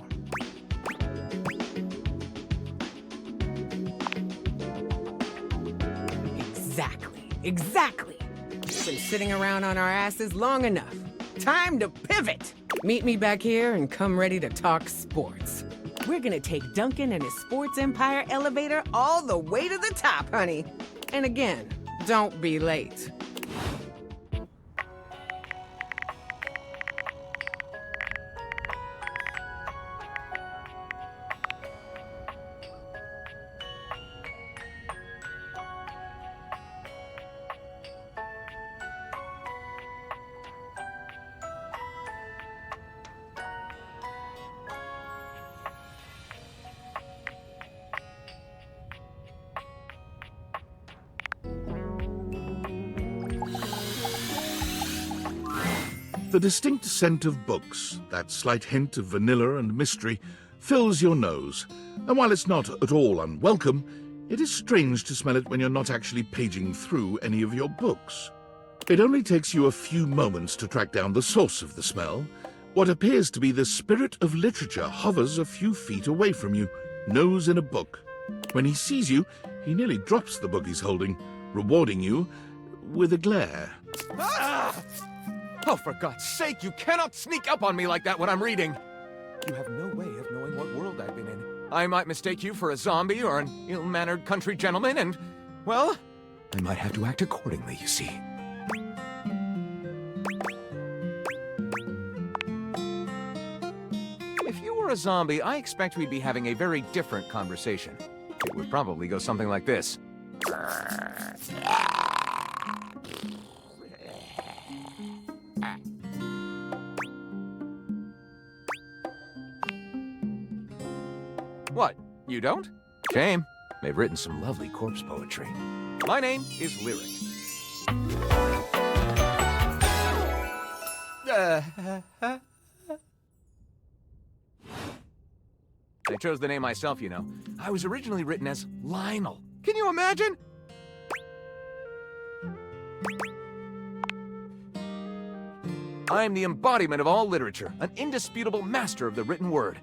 Exactly. We've been sitting around on our asses long enough. Time to pivot! Meet me back here and come ready to talk sports. We're gonna take Duncan and his sports empire elevator all the way to the top, honey. And again, don't be late. The distinct scent of books, that slight hint of vanilla and mystery, fills your nose. And while it's not at all unwelcome, it is strange to smell it when you're not actually paging through any of your books. It only takes you a few moments to track down the source of the smell. What appears to be the spirit of literature hovers a few feet away from you, nose in a book. When he sees you, he nearly drops the book he's holding, rewarding you with a glare. Ah! Oh, for God's sake, you cannot sneak up on me like that when I'm reading! You have no way of knowing what world I've been in. I might mistake you for a zombie or an ill-mannered country gentleman, and, well, I might have to act accordingly, you see. If you were a zombie, I expect we'd be having a very different conversation. It would probably go something like this. What, you don't? Shame. They've written some lovely corpse poetry. My name is Lyric. I chose the name myself, you know. I was originally written as Lionel. Can you imagine? I'm the embodiment of all literature, an indisputable master of the written word.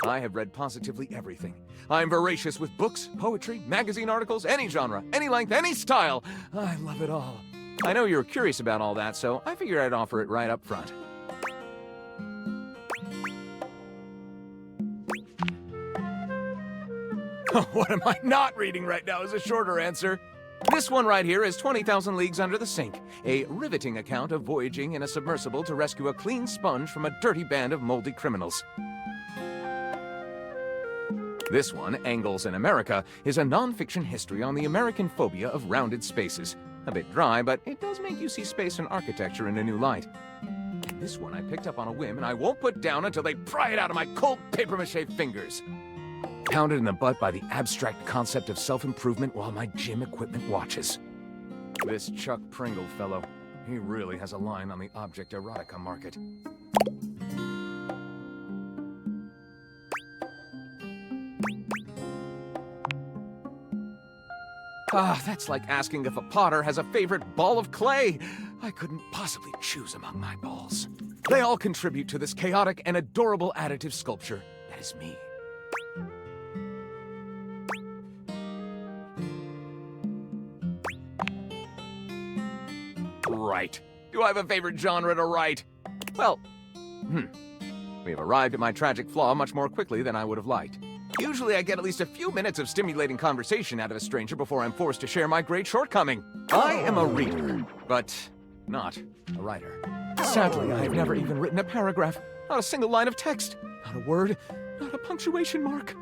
I have read positively everything. I'm voracious with books, poetry, magazine articles, any genre, any length, any style. I love it all. I know you're curious about all that, so I figured I'd offer it right up front. What am I not reading right now is a shorter answer. This one right here is 20,000 Leagues Under the Sink, a riveting account of voyaging in a submersible to rescue a clean sponge from a dirty band of moldy criminals. This one, Angles in America, is a non-fiction history on the American phobia of rounded spaces. A bit dry, but it does make you see space and architecture in a new light. And this one I picked up on a whim, and I won't put down until they pry it out of my cold papier-mâché fingers. Pounded in the butt by the abstract concept of self-improvement while my gym equipment watches. This Chuck Pringle fellow, he really has a line on the object erotica market. Ah, that's like asking if a potter has a favorite ball of clay. I couldn't possibly choose among my balls. They all contribute to this chaotic and adorable additive sculpture that is me. Right. Do I have a favorite genre to write? Well, We have arrived at my tragic flaw much more quickly than I would have liked. Usually I get at least a few minutes of stimulating conversation out of a stranger before I'm forced to share my great shortcoming. I am a reader, but not a writer. Sadly, I have never even written a paragraph, not a single line of text, not a word, not a punctuation mark.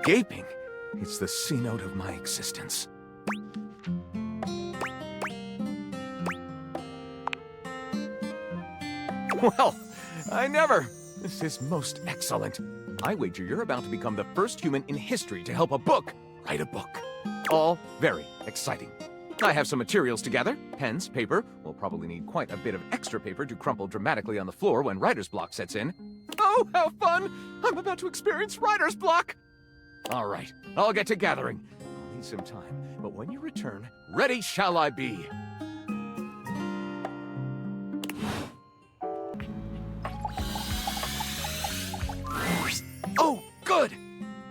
Gaping. It's the C-note of my existence. Well, I never. This is most excellent. I wager you're about to become the first human in history to help a book write a book. All very exciting. I have some materials to gather. Pens, paper. We'll probably need quite a bit of extra paper to crumple dramatically on the floor when writer's block sets in. Oh, how fun! I'm about to experience writer's block! All right, I'll get to gathering. I'll need some time, but when you return, ready shall I be. Oh, good!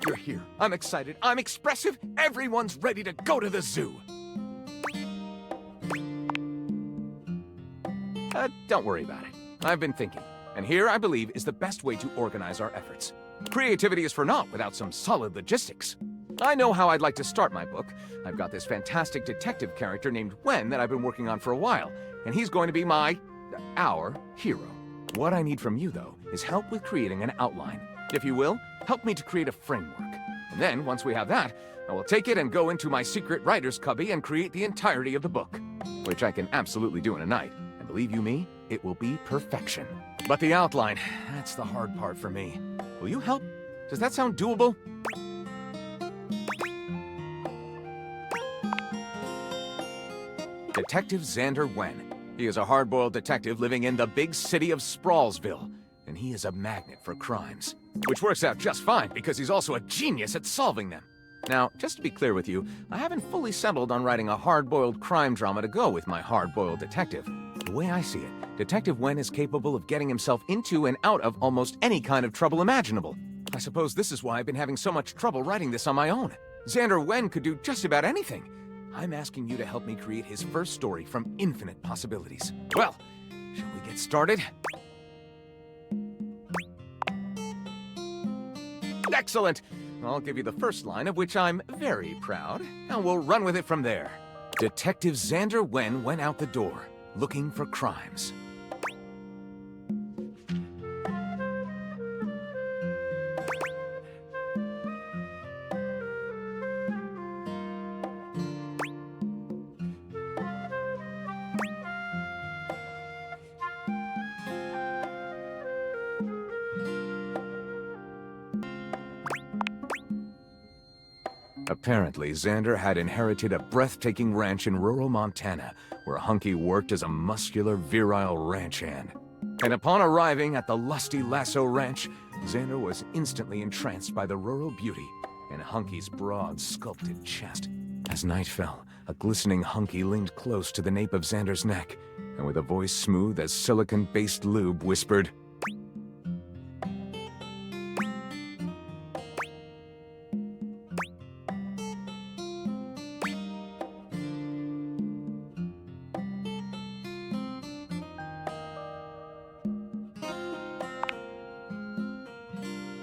You're here. I'm excited. I'm expressive. Everyone's ready to go to the zoo. Don't worry about it. I've been thinking. And here, I believe, is the best way to organize our efforts. Creativity is for naught without some solid logistics. I know how I'd like to start my book. I've got this fantastic detective character named Wen that I've been working on for a while, and he's going to be our hero. What I need from you, though, is help with creating an outline. If you will, help me to create a framework. And then, once we have that, I will take it and go into my secret writer's cubby and create the entirety of the book, which I can absolutely do in a night. And believe you me, it will be perfection. But the outline, that's the hard part for me. Will you help? Does that sound doable? Detective Xander Wen. He is a hard-boiled detective living in the big city of Sprawlsville, and he is a magnet for crimes. Which works out just fine, because he's also a genius at solving them. Now, just to be clear with you, I haven't fully settled on writing a hard-boiled crime drama to go with my hard-boiled detective. The way I see it, Detective Wen is capable of getting himself into and out of almost any kind of trouble imaginable. I suppose this is why I've been having so much trouble writing this on my own. Xander Wen could do just about anything. I'm asking you to help me create his first story from infinite possibilities. Well, shall we get started? Excellent! I'll give you the first line, of which I'm very proud, and we'll run with it from there. Detective Xander Wen went out the door, looking for crimes. Apparently, Xander had inherited a breathtaking ranch in rural Montana, where Hunky worked as a muscular, virile ranch hand. And upon arriving at the lusty Lasso Ranch, Xander was instantly entranced by the rural beauty and Hunky's broad, sculpted chest. As night fell, a glistening Hunky leaned close to the nape of Xander's neck, and with a voice smooth as silicon-based lube, whispered,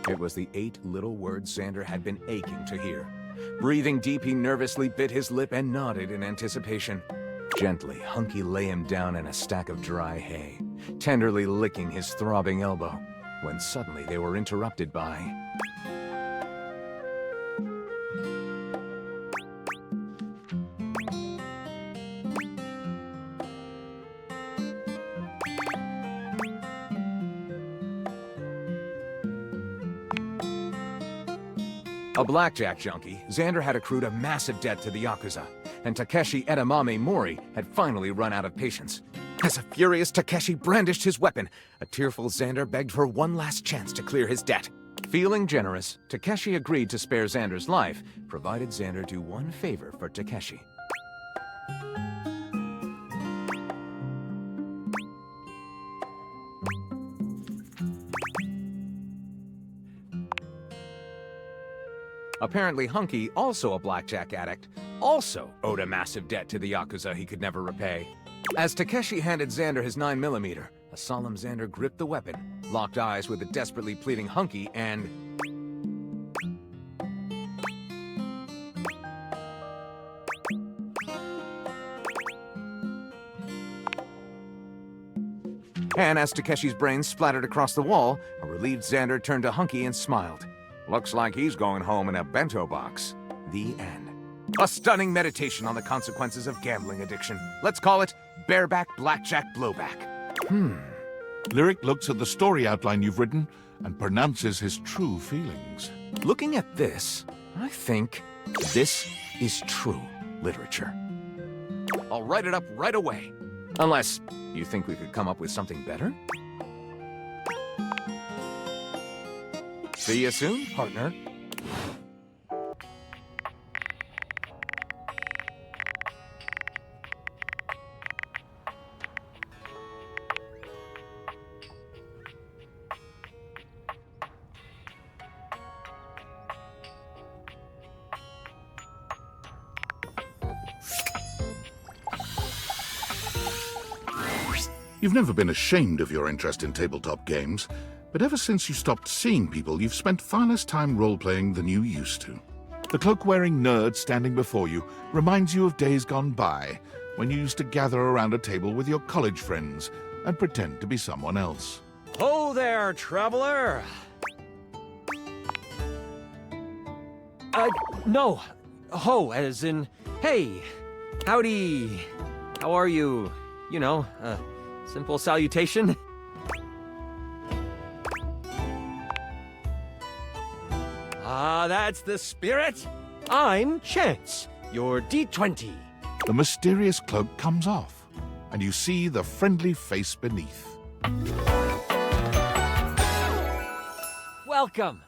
It was the 8 little words Xander had been aching to hear. Breathing deep, he nervously bit his lip and nodded in anticipation. Gently, Hunky lay him down in a stack of dry hay, tenderly licking his throbbing elbow, when suddenly they were interrupted by... A blackjack junkie, Xander had accrued a massive debt to the Yakuza, and Takeshi Edamame Mori had finally run out of patience. As a furious Takeshi brandished his weapon, a tearful Xander begged for one last chance to clear his debt. Feeling generous, Takeshi agreed to spare Xander's life, provided Xander do one favor for Takeshi. Apparently Hunky, also a blackjack addict, also owed a massive debt to the Yakuza he could never repay. As Takeshi handed Xander his 9mm, a solemn Xander gripped the weapon, locked eyes with a desperately pleading Hunky, and... And as Takeshi's brains splattered across the wall, a relieved Xander turned to Hunky and smiled. Looks like he's going home in a bento box. The end. A stunning meditation on the consequences of gambling addiction. Let's call it Bareback Blackjack Blowback. Lyric looks at the story outline you've written and pronounces his true feelings. Looking at this, I think this is true literature. I'll write it up right away. Unless you think we could come up with something better? See you soon, partner. You've never been ashamed of your interest in tabletop games, but ever since you stopped seeing people, you've spent far less time role-playing than you used to. The cloak-wearing nerd standing before you reminds you of days gone by, when you used to gather around a table with your college friends and pretend to be someone else. Ho there, traveler! No. Ho, as in, hey, howdy, how are you? You know, simple salutation. Ah, that's the spirit. I'm Chance, your D20. The mysterious cloak comes off, and you see the friendly face beneath. Welcome.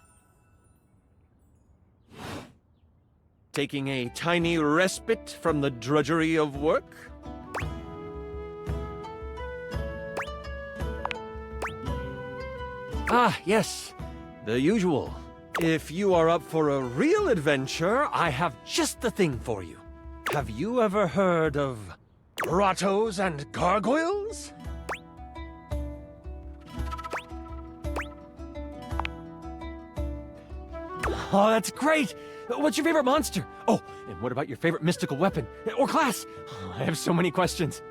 Taking a tiny respite from the drudgery of work? Ah, yes, the usual. If you are up for a real adventure, I have just the thing for you. Have you ever heard of grottos and gargoyles? Oh, that's great! What's your favorite monster? Oh, and what about your favorite mystical weapon? Or class? Oh, I have so many questions.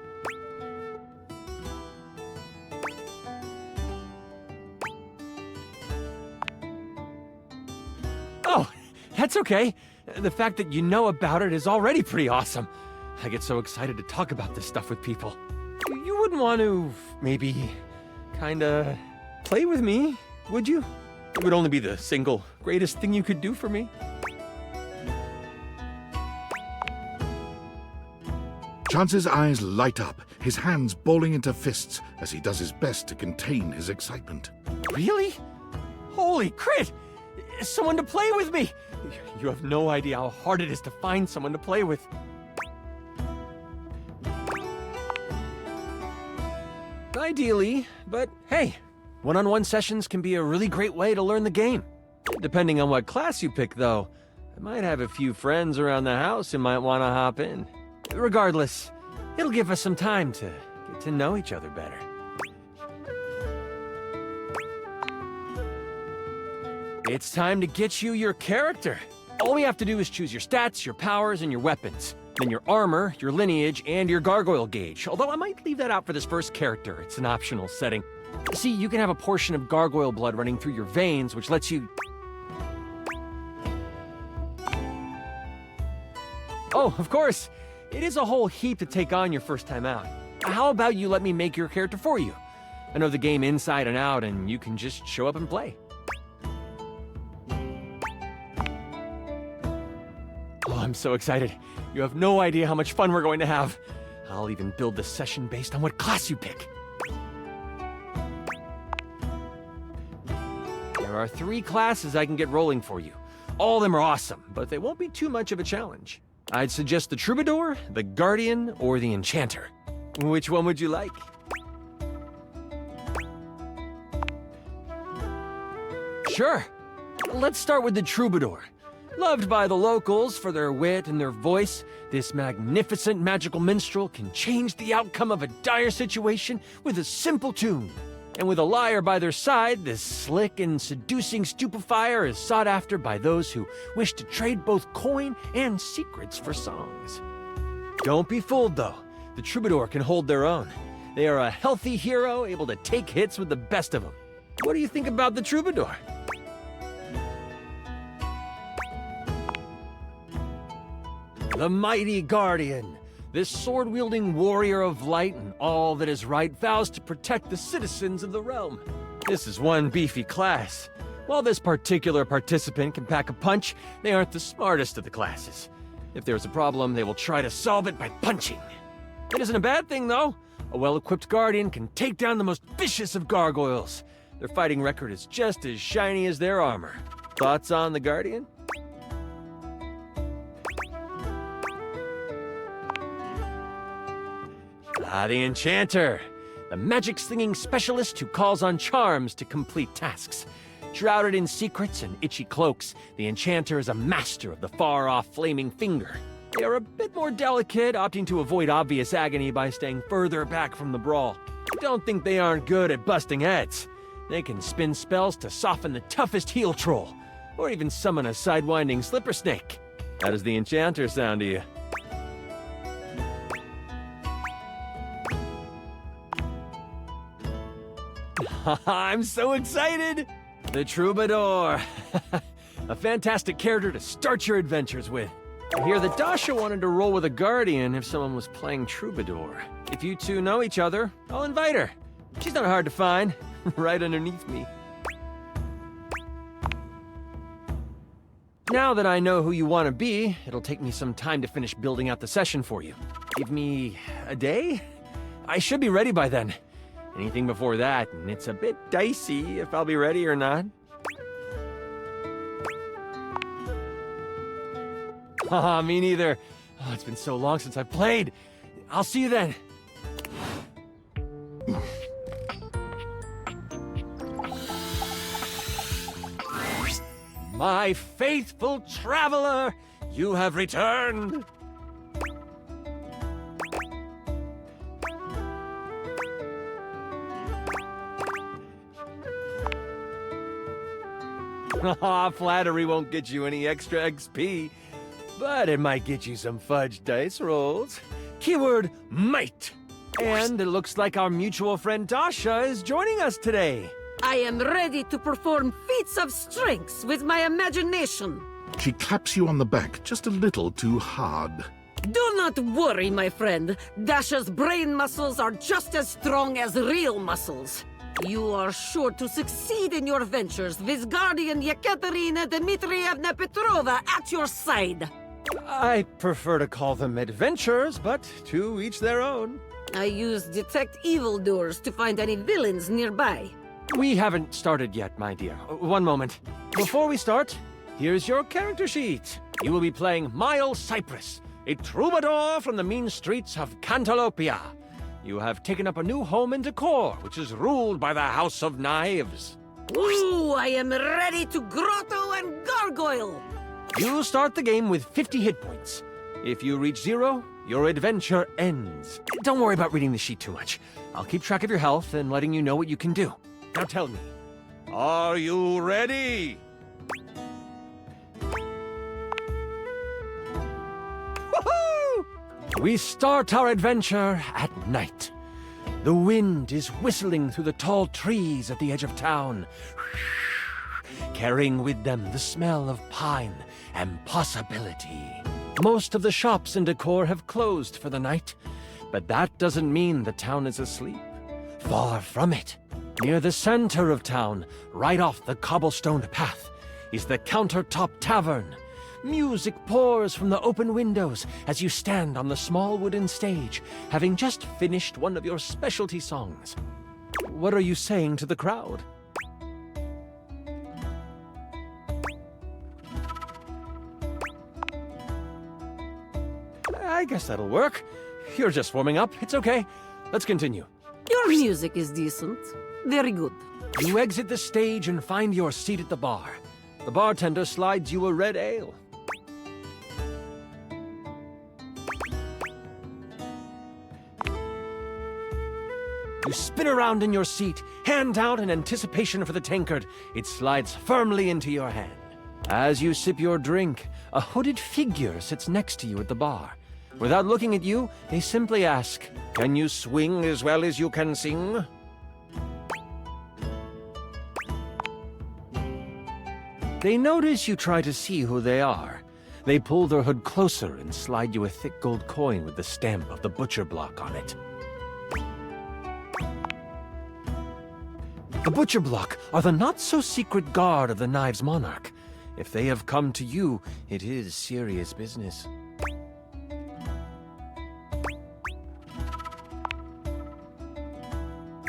Oh, that's okay. The fact that you know about it is already pretty awesome. I get so excited to talk about this stuff with people. You wouldn't want to, maybe, kinda play with me, would you? It would only be the single greatest thing you could do for me. Chance's eyes light up, his hands balling into fists as he does his best to contain his excitement. Really? Holy crit! Someone to play with me! You have no idea how hard it is to find someone to play with. Ideally, but hey, one-on-one sessions can be a really great way to learn the game. Depending on what class you pick, though, I might have a few friends around the house who might want to hop in. Regardless, it'll give us some time to get to know each other better. It's time to get you your character. All we have to do is choose your stats, your powers, and your weapons. Then your armor, your lineage, and your gargoyle gauge. Although I might leave that out for this first character. It's an optional setting. See, you can have a portion of gargoyle blood running through your veins, which lets you... Oh, of course. It is a whole heap to take on your first time out. How about you let me make your character for you? I know the game inside and out, and you can just show up and play. Oh, I'm so excited. You have no idea how much fun we're going to have. I'll even build the session based on what class you pick. There are 3 classes I can get rolling for you. All of them are awesome, but they won't be too much of a challenge. I'd suggest the Troubadour, the Guardian, or the Enchanter. Which one would you like? Sure. Let's start with the Troubadour. Loved by the locals for their wit and their voice, this magnificent magical minstrel can change the outcome of a dire situation with a simple tune. And with a liar by their side, this slick and seducing stupefier is sought after by those who wish to trade both coin and secrets for songs. Don't be fooled, though. The troubadour can hold their own. They are a healthy hero, able to take hits with the best of them. What do you think about the troubadour? The mighty guardian. This sword-wielding warrior of light and all that is right vows to protect the citizens of the realm. This is one beefy class. While this particular participant can pack a punch, they aren't the smartest of the classes. If there's a problem, they will try to solve it by punching. It isn't a bad thing, though. A well-equipped guardian can take down the most vicious of gargoyles. Their fighting record is just as shiny as their armor. Thoughts on the guardian? The enchanter. The magic-slinging specialist who calls on charms to complete tasks. Shrouded in secrets and itchy cloaks, the enchanter is a master of the far-off flaming finger. They are a bit more delicate, opting to avoid obvious agony by staying further back from the brawl. Don't think they aren't good at busting heads. They can spin spells to soften the toughest heel troll, or even summon a sidewinding slipper snake. How does the enchanter sound to you? I'm so excited! The Troubadour. A fantastic character to start your adventures with. I hear that Dasha wanted to roll with a guardian if someone was playing Troubadour. If you two know each other, I'll invite her. She's not hard to find, right underneath me. Now that I know who you want to be, it'll take me some time to finish building out the session for you. Give me a day? I should be ready by then. Anything before that, and it's a bit dicey if I'll be ready or not. Haha, me neither. Oh, it's been so long since I've played. I'll see you then. My faithful traveler, you have returned. Flattery won't get you any extra XP, but it might get you some fudge dice rolls. Keyword, might. And it looks like our mutual friend Dasha is joining us today. I am ready to perform feats of strength with my imagination. She claps you on the back just a little too hard. Do not worry, my friend. Dasha's brain muscles are just as strong as real muscles. You are sure to succeed in your ventures with Guardian Yekaterina Dmitrievna Petrova at your side. I prefer to call them adventures, but to each their own. I use detect evildoers to find any villains nearby. We haven't started yet, my dear. One moment. Before we start, here's your character sheet. You will be playing Miles Cypress, a troubadour from the mean streets of Scandleabra. You have taken up a new home in Decor, which is ruled by the House of Knives. Ooh, I am ready to grotto and gargoyle. You start the game with 50 hit points. If you reach 0, your adventure ends. Don't worry about reading the sheet too much. I'll keep track of your health and letting you know what you can do. Now tell me, are you ready? Woohoo! We start our adventure at night. The wind is whistling through the tall trees at the edge of town, carrying with them the smell of pine and possibility. Most of the shops in Decor have closed for the night, but that doesn't mean the town is asleep. Far from it. Near the center of town, right off the cobblestone path, is the Countertop Tavern. Music pours from the open windows as you stand on the small wooden stage, having just finished one of your specialty songs. What are you saying to the crowd? I guess that'll work. You're just warming up. It's okay. Let's continue. Your music is decent. Very good. You exit the stage and find your seat at the bar. The bartender slides you a red ale. You spin around in your seat, hand out in anticipation for the tankard. It slides firmly into your hand. As you sip your drink, a hooded figure sits next to you at the bar. Without looking at you, they simply ask, "Can you swing as well as you can sing?" They notice you try to see who they are. They pull their hood closer and slide you a thick gold coin with the stamp of the butcher block on it. The butcher block are the not-so-secret guard of the Knives Monarch. If they have come to you, it is serious business.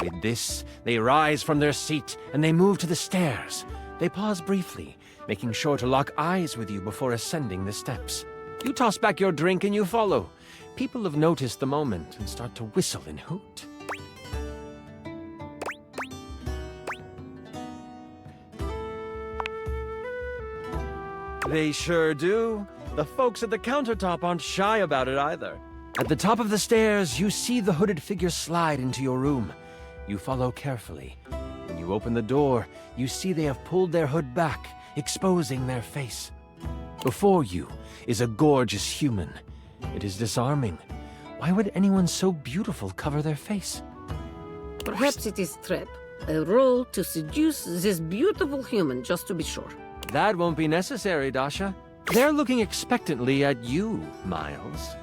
With this, they rise from their seat and they move to the stairs. They pause briefly, making sure to lock eyes with you before ascending the steps. You toss back your drink and you follow. People have noticed the moment and start to whistle and hoot. They sure do. The folks at the countertop aren't shy about it either. At the top of the stairs, you see the hooded figure slide into your room. You follow carefully. When you open the door, you see they have pulled their hood back, exposing their face. Before you is a gorgeous human. It is disarming. Why would anyone so beautiful cover their face? Perhaps it is trap. A role to seduce this beautiful human, just to be sure. That won't be necessary, Dasha. They're looking expectantly at you, Miles.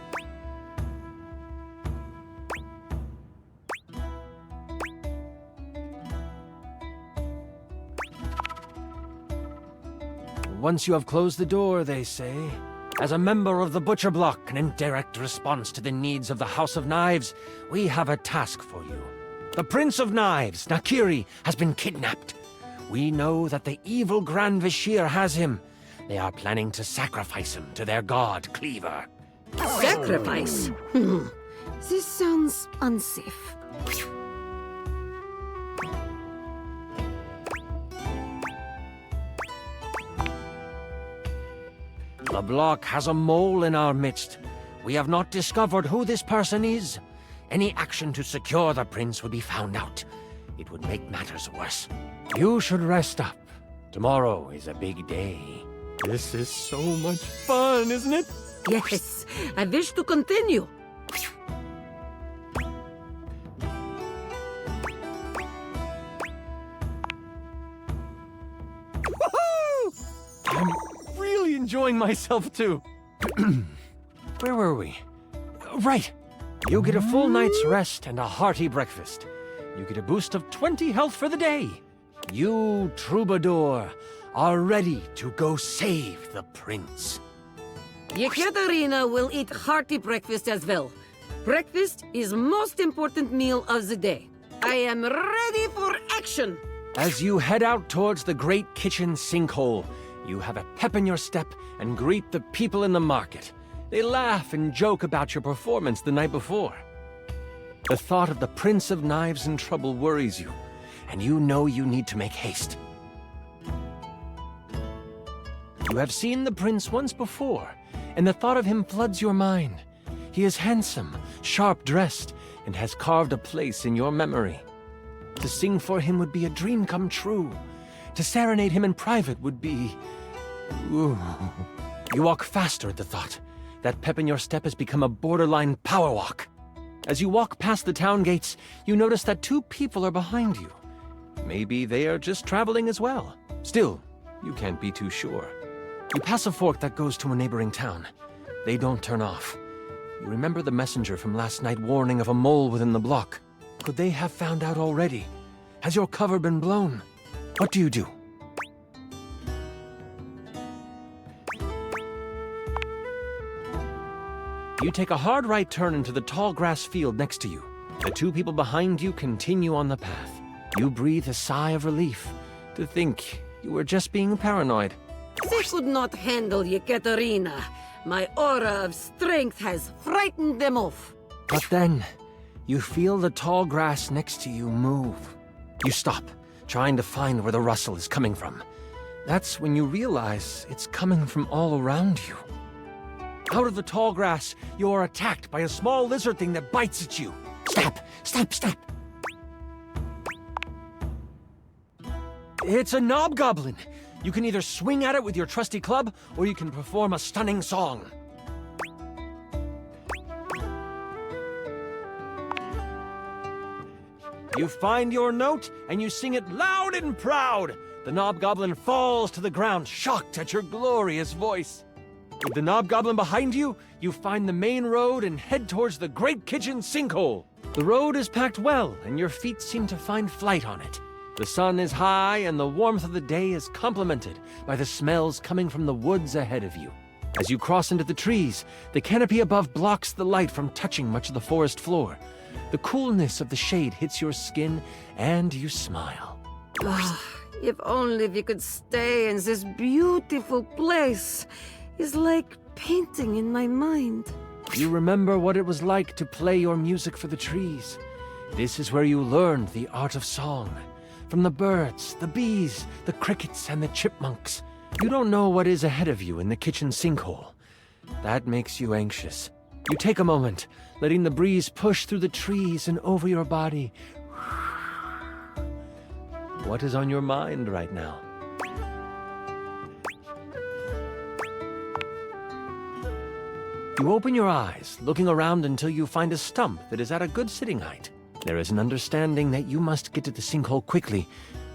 Once you have closed the door, they say, as a member of the Butcher Block and in direct response to the needs of the House of Knives, we have a task for you. The Prince of Knives, Nakiri, has been kidnapped. We know that the evil Grand Vizier has him. They are planning to sacrifice him to their god, Cleaver. Sacrifice? This sounds unsafe. The block has a mole in our midst. We have not discovered who this person is. Any action to secure the prince would be found out. It would make matters worse. You should rest up. Tomorrow is a big day. This is so much fun, isn't it? Yes, I wish to continue. Woohoo! I'm really enjoying myself too. Where were we? Right. You get a full night's rest and a hearty breakfast. You get a boost of 20 health for the day. You, Troubadour, are ready to go save the prince. Yekaterina will eat hearty breakfast as well. Breakfast is most important meal of the day. I am ready for action. As you head out towards the great kitchen sinkhole, you have a pep in your step and greet the people in the market. They laugh and joke about your performance the night before. The thought of the Prince of Knives in trouble worries you, and you know you need to make haste. You have seen the prince once before, and the thought of him floods your mind. He is handsome, sharp-dressed, and has carved a place in your memory. To sing for him would be a dream come true. To serenade him in private would be... Ooh. You walk faster at the thought. That pep in your step has become a borderline power walk. As you walk past the town gates, you notice that two people are behind you. Maybe they are just traveling as well. Still, you can't be too sure. You pass a fork that goes to a neighboring town. They don't turn off. You remember the messenger from last night warning of a mole within the block. Could they have found out already? Has your cover been blown? What do you do? You take a hard right turn into the tall grass field next to you. The two people behind you continue on the path. You breathe a sigh of relief to think you were just being paranoid. They could not handle Yekaterina. My aura of strength has frightened them off. But then, you feel the tall grass next to you move. You stop, trying to find where the rustle is coming from. That's when you realize it's coming from all around you. Out of the tall grass, you are attacked by a small lizard thing that bites at you. Stop! Stop! Stop! It's a knobgoblin. You can either swing at it with your trusty club, or you can perform a stunning song. You find your note, and you sing it loud and proud. The knobgoblin falls to the ground, shocked at your glorious voice. With the knobgoblin behind you, you find the main road and head towards the great kitchen sinkhole. The road is packed well, and your feet seem to find flight on it. The sun is high, and the warmth of the day is complemented by the smells coming from the woods ahead of you. As you cross into the trees, the canopy above blocks the light from touching much of the forest floor. The coolness of the shade hits your skin, and you smile. If only we could stay in this beautiful place. It's like painting in my mind. You remember what it was like to play your music for the trees. This is where you learned the art of song. From the birds, the bees, the crickets, and the chipmunks. You don't know what is ahead of you in the kitchen sinkhole. That makes you anxious. You take a moment, letting the breeze push through the trees and over your body. What is on your mind right now? You open your eyes, looking around until you find a stump that is at a good sitting height. There is an understanding that you must get to the sinkhole quickly,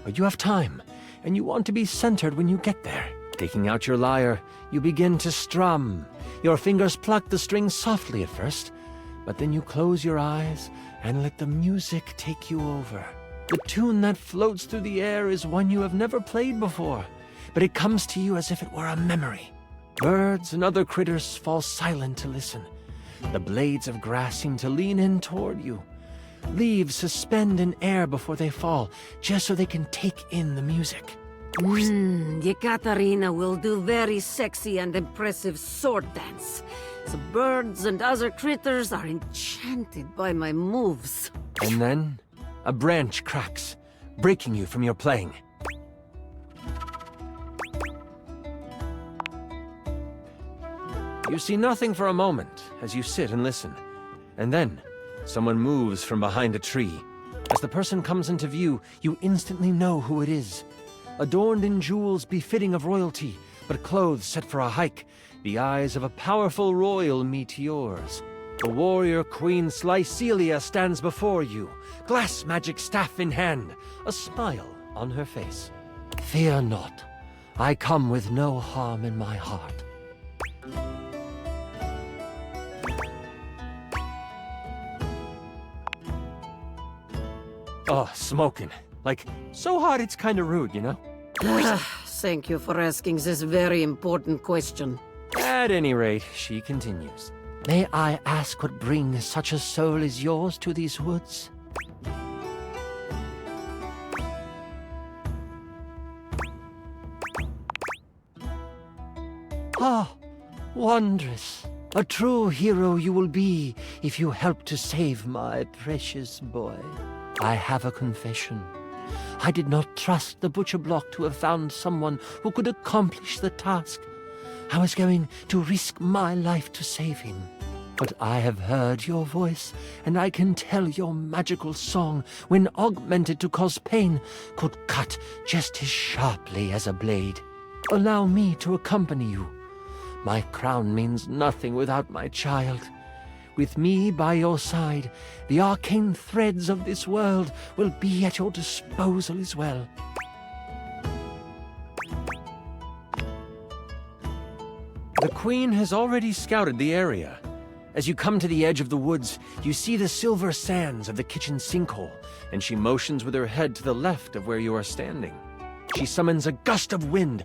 but you have time, and you want to be centered when you get there. Taking out your lyre, you begin to strum. Your fingers pluck the strings softly at first, but then you close your eyes and let the music take you over. The tune that floats through the air is one you have never played before, but it comes to you as if it were a memory. Birds and other critters fall silent to listen. The blades of grass seem to lean in toward you. Leaves suspend in air before they fall, just so they can take in the music. Yekaterina will do very sexy and impressive sword dance. The birds and other critters are enchanted by my moves. And then, a branch cracks, breaking you from your playing. You see nothing for a moment as you sit and listen. And then, someone moves from behind a tree. As the person comes into view, you instantly know who it is. Adorned in jewels befitting of royalty, but clothes set for a hike, the eyes of a powerful royal meet yours. The warrior Queen Slycelia stands before you, glass magic staff in hand, a smile on her face. Fear not, I come with no harm in my heart. Oh, smoking. Like, so hot it's kinda rude, you know? Thank you for asking this very important question. At any rate, she continues. May I ask what brings such a soul as yours to these woods? Ah, wondrous. A true hero you will be if you help to save my precious boy. I have a confession. I did not trust the butcher block to have found someone who could accomplish the task. I was going to risk my life to save him. But I have heard your voice, and I can tell your magical song, when augmented to cause pain, could cut just as sharply as a blade. Allow me to accompany you. My crown means nothing without my child. With me by your side, the arcane threads of this world will be at your disposal as well. The Queen has already scouted the area. As you come to the edge of the woods, you see the silver sands of the kitchen sinkhole, and she motions with her head to the left of where you are standing. She summons a gust of wind,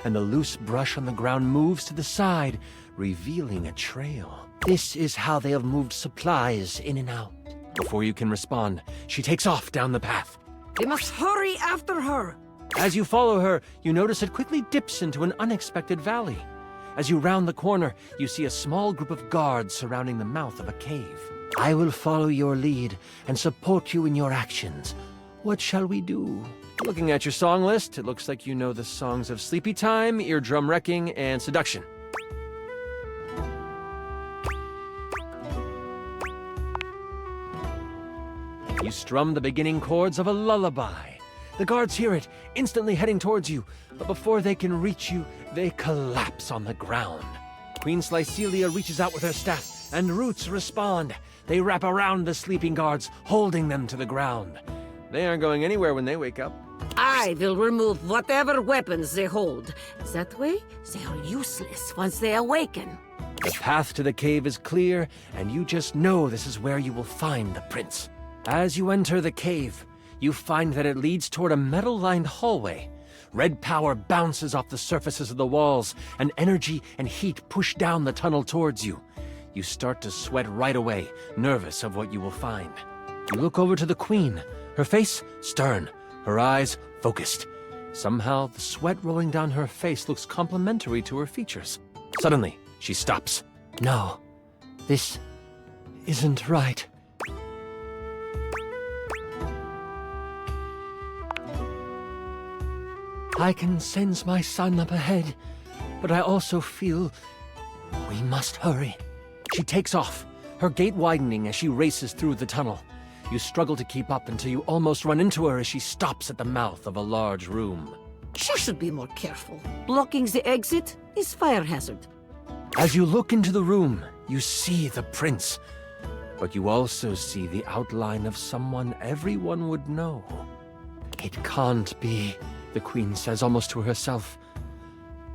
and the loose brush on the ground moves to the side, revealing a trail. This is how they have moved supplies in and out. Before you can respond, she takes off down the path. We must hurry after her. As you follow her, you notice it quickly dips into an unexpected valley. As you round the corner, you see a small group of guards surrounding the mouth of a cave. I will follow your lead and support you in your actions. What shall we do? Looking at your song list, it looks like you know the songs of Sleepy Time, Eardrum Wrecking, and Seduction. You strum the beginning chords of a lullaby. The guards hear it, instantly heading towards you. But before they can reach you, they collapse on the ground. Queen Slycelia reaches out with her staff, and roots respond. They wrap around the sleeping guards, holding them to the ground. They aren't going anywhere when they wake up. I will remove whatever weapons they hold. That way, they are useless once they awaken. The path to the cave is clear, and you just know this is where you will find the prince. As you enter the cave, you find that it leads toward a metal-lined hallway. Red power bounces off the surfaces of the walls, and energy and heat push down the tunnel towards you. You start to sweat right away, nervous of what you will find. You look over to the queen, her face stern, her eyes focused. Somehow, the sweat rolling down her face looks complementary to her features. Suddenly, she stops. No, this isn't right. I can sense my son up ahead, but I also feel we must hurry. She takes off, her gait widening as she races through the tunnel. You struggle to keep up until you almost run into her as she stops at the mouth of a large room. She should be more careful. Blocking the exit is fire hazard. As you look into the room, you see the prince, but you also see the outline of someone everyone would know. It can't be, the queen says almost to herself.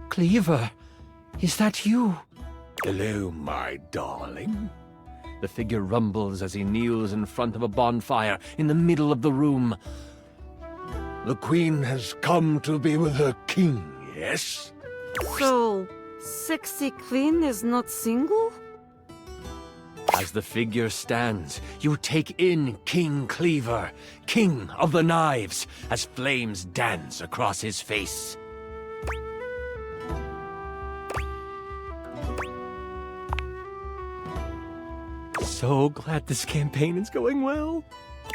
Cleaver, is that you? Hello, my darling. The figure rumbles as he kneels in front of a bonfire in the middle of the room. The queen has come to be with her king, yes? So, sexy queen is not single? As the figure stands, you take in King Cleaver, king of the knives, as flames dance across his face. So glad this campaign is going well.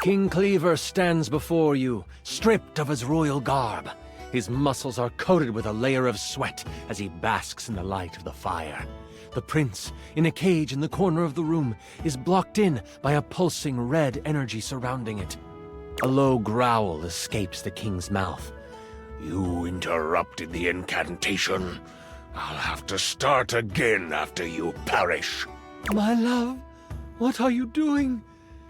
King Cleaver stands before you, stripped of his royal garb. His muscles are coated with a layer of sweat as he basks in the light of the fire. The prince, in a cage in the corner of the room, is blocked in by a pulsing red energy surrounding it. A low growl escapes the king's mouth. You interrupted the incantation. I'll have to start again after you perish. My love, what are you doing?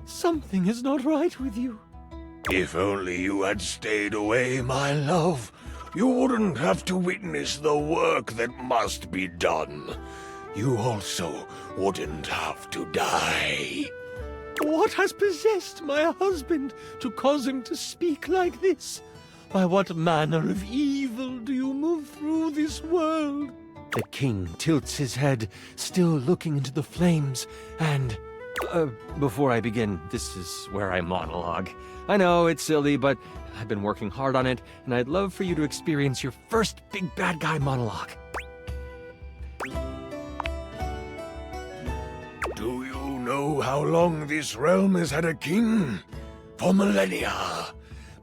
Something is not right with you. If only you had stayed away, my love. You wouldn't have to witness the work that must be done. You also wouldn't have to die. What has possessed my husband to cause him to speak like this? By what manner of evil do you move through this world? The king tilts his head, still looking into the flames, and... before I begin, this is where I monologue. I know, it's silly, but I've been working hard on it, and I'd love for you to experience your first big bad guy monologue. Do you know how long this realm has had a king? For millennia.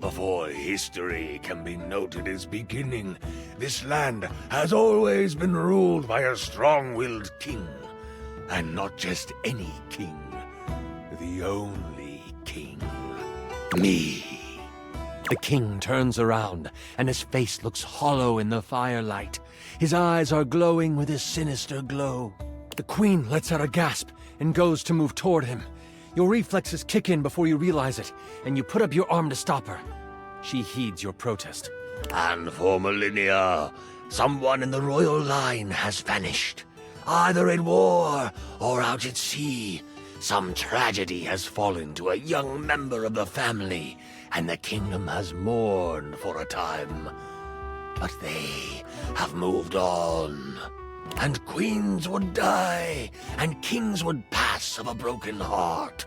Before history can be noted as beginning, this land has always been ruled by a strong-willed king. And not just any king. The only king. Me. The king turns around, and his face looks hollow in the firelight. His eyes are glowing with a sinister glow. The queen lets out a gasp and goes to move toward him. Your reflexes kick in before you realize it, and you put up your arm to stop her. She heeds your protest. And for millennia, someone in the royal line has vanished. Either in war or out at sea, some tragedy has fallen to a young member of the family, and the kingdom has mourned for a time. But they have moved on. And queens would die, and kings would pass of a broken heart,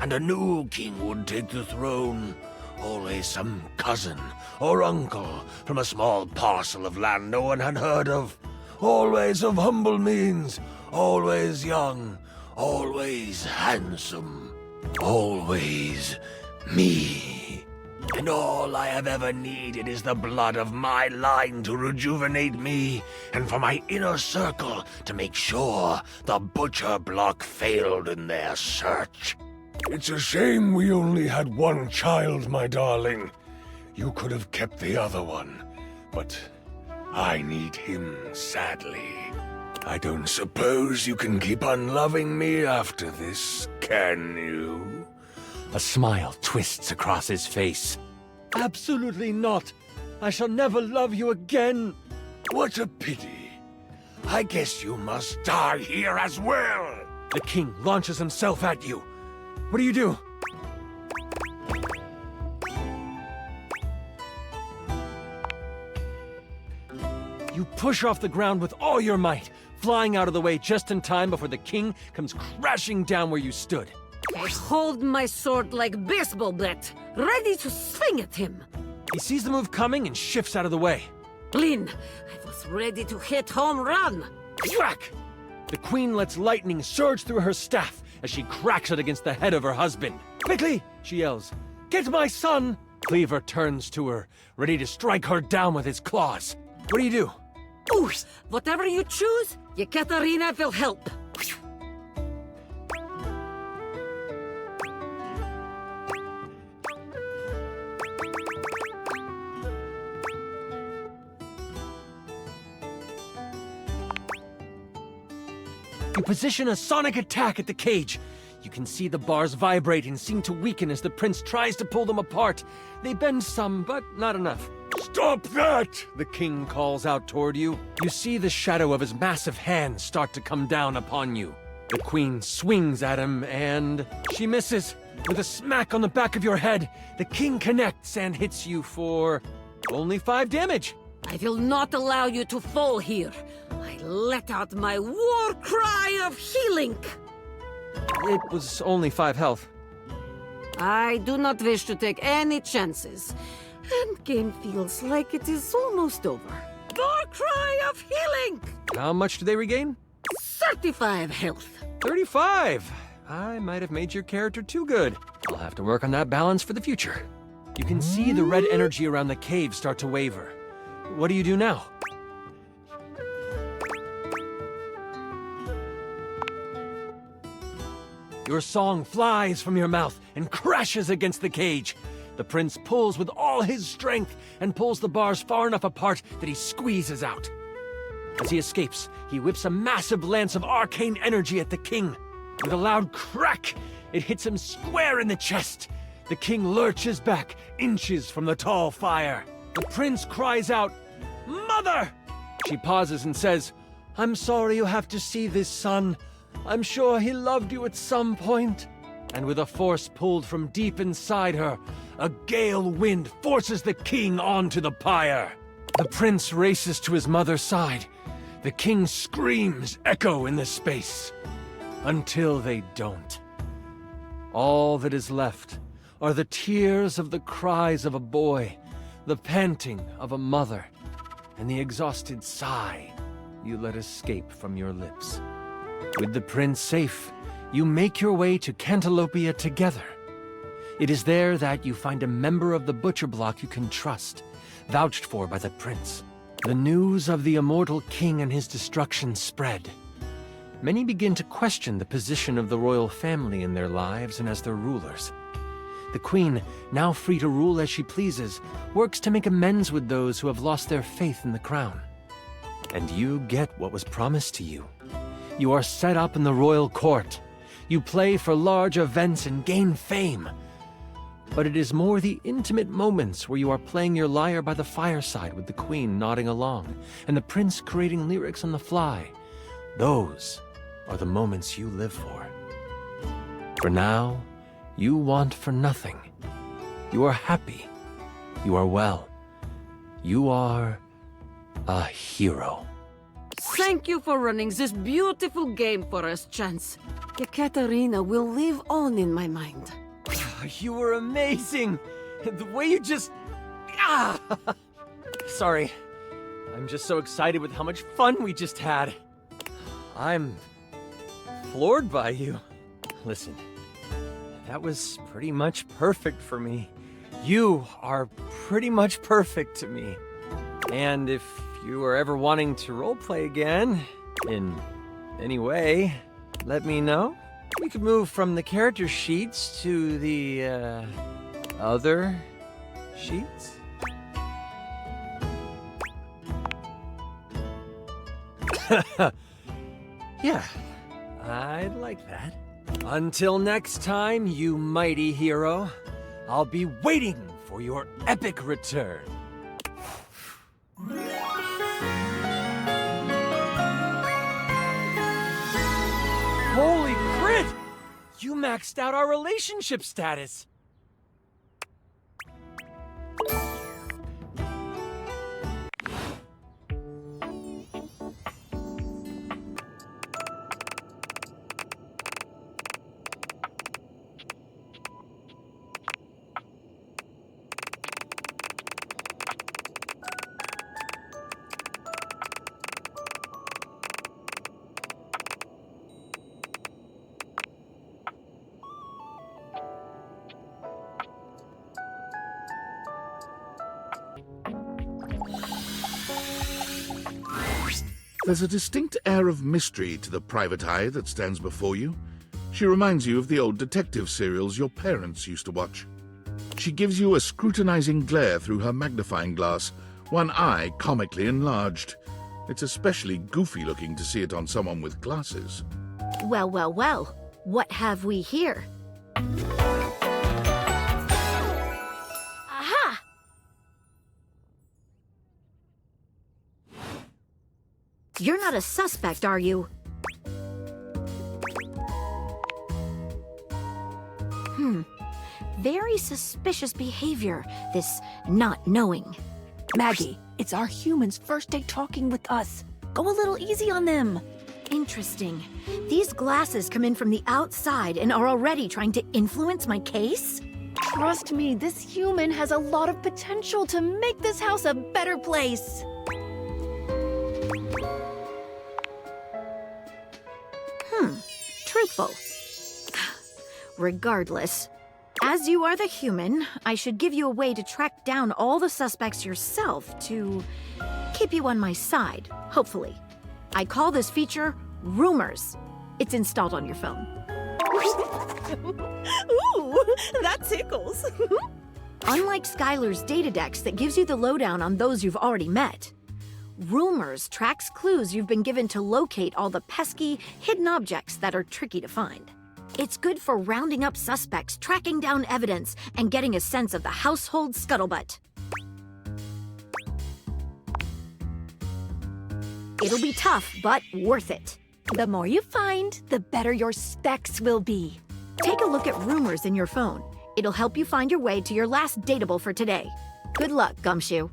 and a new king would take the throne. Always some cousin or uncle from a small parcel of land no one had heard of. Always of humble means, always young, always handsome, always me. And all I have ever needed is the blood of my line to rejuvenate me, and for my inner circle to make sure the butcher block failed in their search. It's a shame we only had one child, my darling. You could have kept the other one, but I need him sadly. I don't suppose you can keep on loving me after this, can you? A smile twists across his face. Absolutely not. I shall never love you again. What a pity. I guess you must die here as well. The king launches himself at you. What do you do? You push off the ground with all your might, flying out of the way just in time before the king comes crashing down where you stood. I hold my sword like baseball bat, ready to swing at him. He sees the move coming and shifts out of the way. Lynn, I was ready to hit home run. Whack! The queen lets lightning surge through her staff as she cracks it against the head of her husband. Quickly, she yells, get my son! Cleaver turns to her, ready to strike her down with his claws. What do you do? Ooh, whatever you choose, Yekaterina will help. You position a sonic attack at the cage. You can see the bars vibrate and seem to weaken as the prince tries to pull them apart. They bend some, but not enough. Stop that! The king calls out toward you. You see the shadow of his massive hand start to come down upon you. The queen swings at him, and she misses. With a smack on the back of your head, the king connects and hits you for only 5 damage. I will not allow you to fall here. I let out my war cry of healing. It was only 5 health. I do not wish to take any chances. Endgame feels like it is almost over. War cry of healing! How much do they regain? 35 health. 35! I might have made your character too good. I'll have to work on that balance for the future. You can see the red energy around the cave start to waver. What do you do now? Your song flies from your mouth and crashes against the cage. The prince pulls with all his strength and pulls the bars far enough apart that he squeezes out. As he escapes, he whips a massive lance of arcane energy at the king. With a loud crack, it hits him square in the chest. The king lurches back, inches from the tall fire. The prince cries out, "Mother!" She pauses and says, "I'm sorry you have to see this, son. I'm sure he loved you at some point." And with a force pulled from deep inside her, a gale wind forces the king onto the pyre. The prince races to his mother's side. The king's screams echo in the space. Until they don't. All that is left are the tears of the cries of a boy, the panting of a mother, and the exhausted sigh you let escape from your lips. With the prince safe, you make your way to Scandleabra together. It is there that you find a member of the butcher block you can trust, vouched for by the prince. The news of the immortal king and his destruction spread. Many begin to question the position of the royal family in their lives and as their rulers. The queen, now free to rule as she pleases, works to make amends with those who have lost their faith in the crown. And you get what was promised to you. You are set up in the royal court. You play for large events and gain fame. But it is more the intimate moments where you are playing your lyre by the fireside with the queen nodding along, and the prince creating lyrics on the fly. Those are the moments you live for. For now, you want for nothing. You are happy. You are well. You are a hero. Thank you for running this beautiful game for us, Chance. Yekaterina will live on in my mind. You were amazing! The way you just... Sorry. I'm just so excited with how much fun we just had. I'm floored by you. Listen, that was pretty much perfect for me. You are pretty much perfect to me. And if you are ever wanting to roleplay again, in any way, let me know. We could move from the character sheets to the, other sheets? Yeah, I'd like that. Until next time, you mighty hero, I'll be waiting for your epic return. Holy crit! You maxed out our relationship status! There's a distinct air of mystery to the private eye that stands before you. She reminds you of the old detective serials your parents used to watch. She gives you a scrutinizing glare through her magnifying glass, one eye comically enlarged. It's especially goofy looking to see it on someone with glasses. Well, well, well. What have we here? Aha! You're not a suspect, are you? Very suspicious behavior, this not knowing. Maggie, it's our humans' first day talking with us. Go a little easy on them. Interesting. These glasses come in from the outside and are already trying to influence my case? Trust me, this human has a lot of potential to make this house a better place. Truthful. Regardless, as you are the human, I should give you a way to track down all the suspects yourself to keep you on my side, hopefully. I call this feature Rumors. It's installed on your phone. Ooh, that tickles. Unlike Skylar's Datadex that gives you the lowdown on those you've already met, Rumors tracks clues you've been given to locate all the pesky, hidden objects that are tricky to find. It's good for rounding up suspects, tracking down evidence, and getting a sense of the household scuttlebutt. It'll be tough, but worth it. The more you find, the better your specs will be. Take a look at Rumors in your phone. It'll help you find your way to your last dateable for today. Good luck, Gumshoe.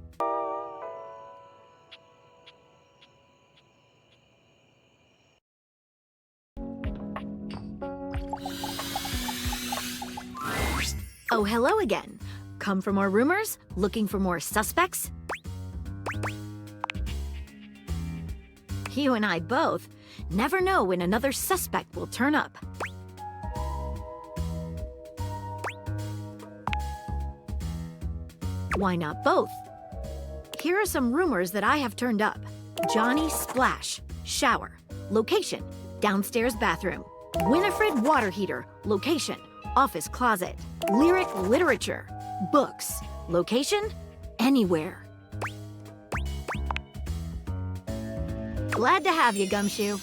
Oh, hello again. Come for more rumors? Looking for more suspects? You and I both never know when another suspect will turn up. Why not both? Here are some rumors that I have turned up. Johnny Splash, shower. Location, downstairs bathroom. Winnifred water heater, location, office closet. Lyric literature, books. Location, anywhere. Glad to have you, Gumshoe.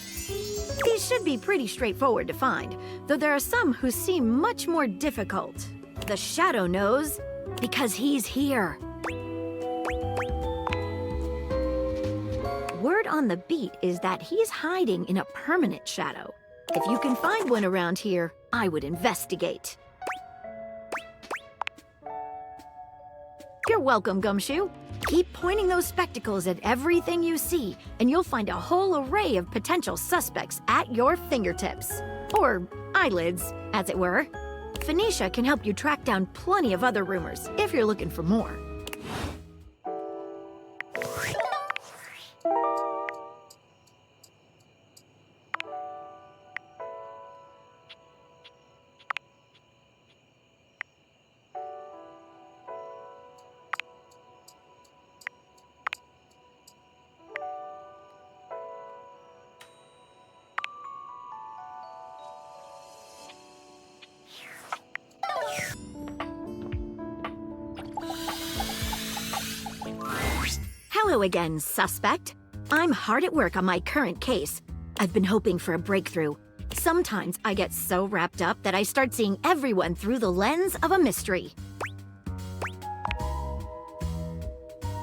These should be pretty straightforward to find, though there are some who seem much more difficult. The Shadow knows, because he's here. Word on the beat is that he's hiding in a permanent shadow. If you can find one around here, I would investigate. You're welcome, Gumshoe. Keep pointing those spectacles at everything you see, and you'll find a whole array of potential suspects at your fingertips. Or eyelids, as it were. Phoenicia can help you track down plenty of other rumors, if you're looking for more. Hello again, suspect. I'm hard at work on my current case. I've been hoping for a breakthrough. Sometimes I get so wrapped up that I start seeing everyone through the lens of a mystery.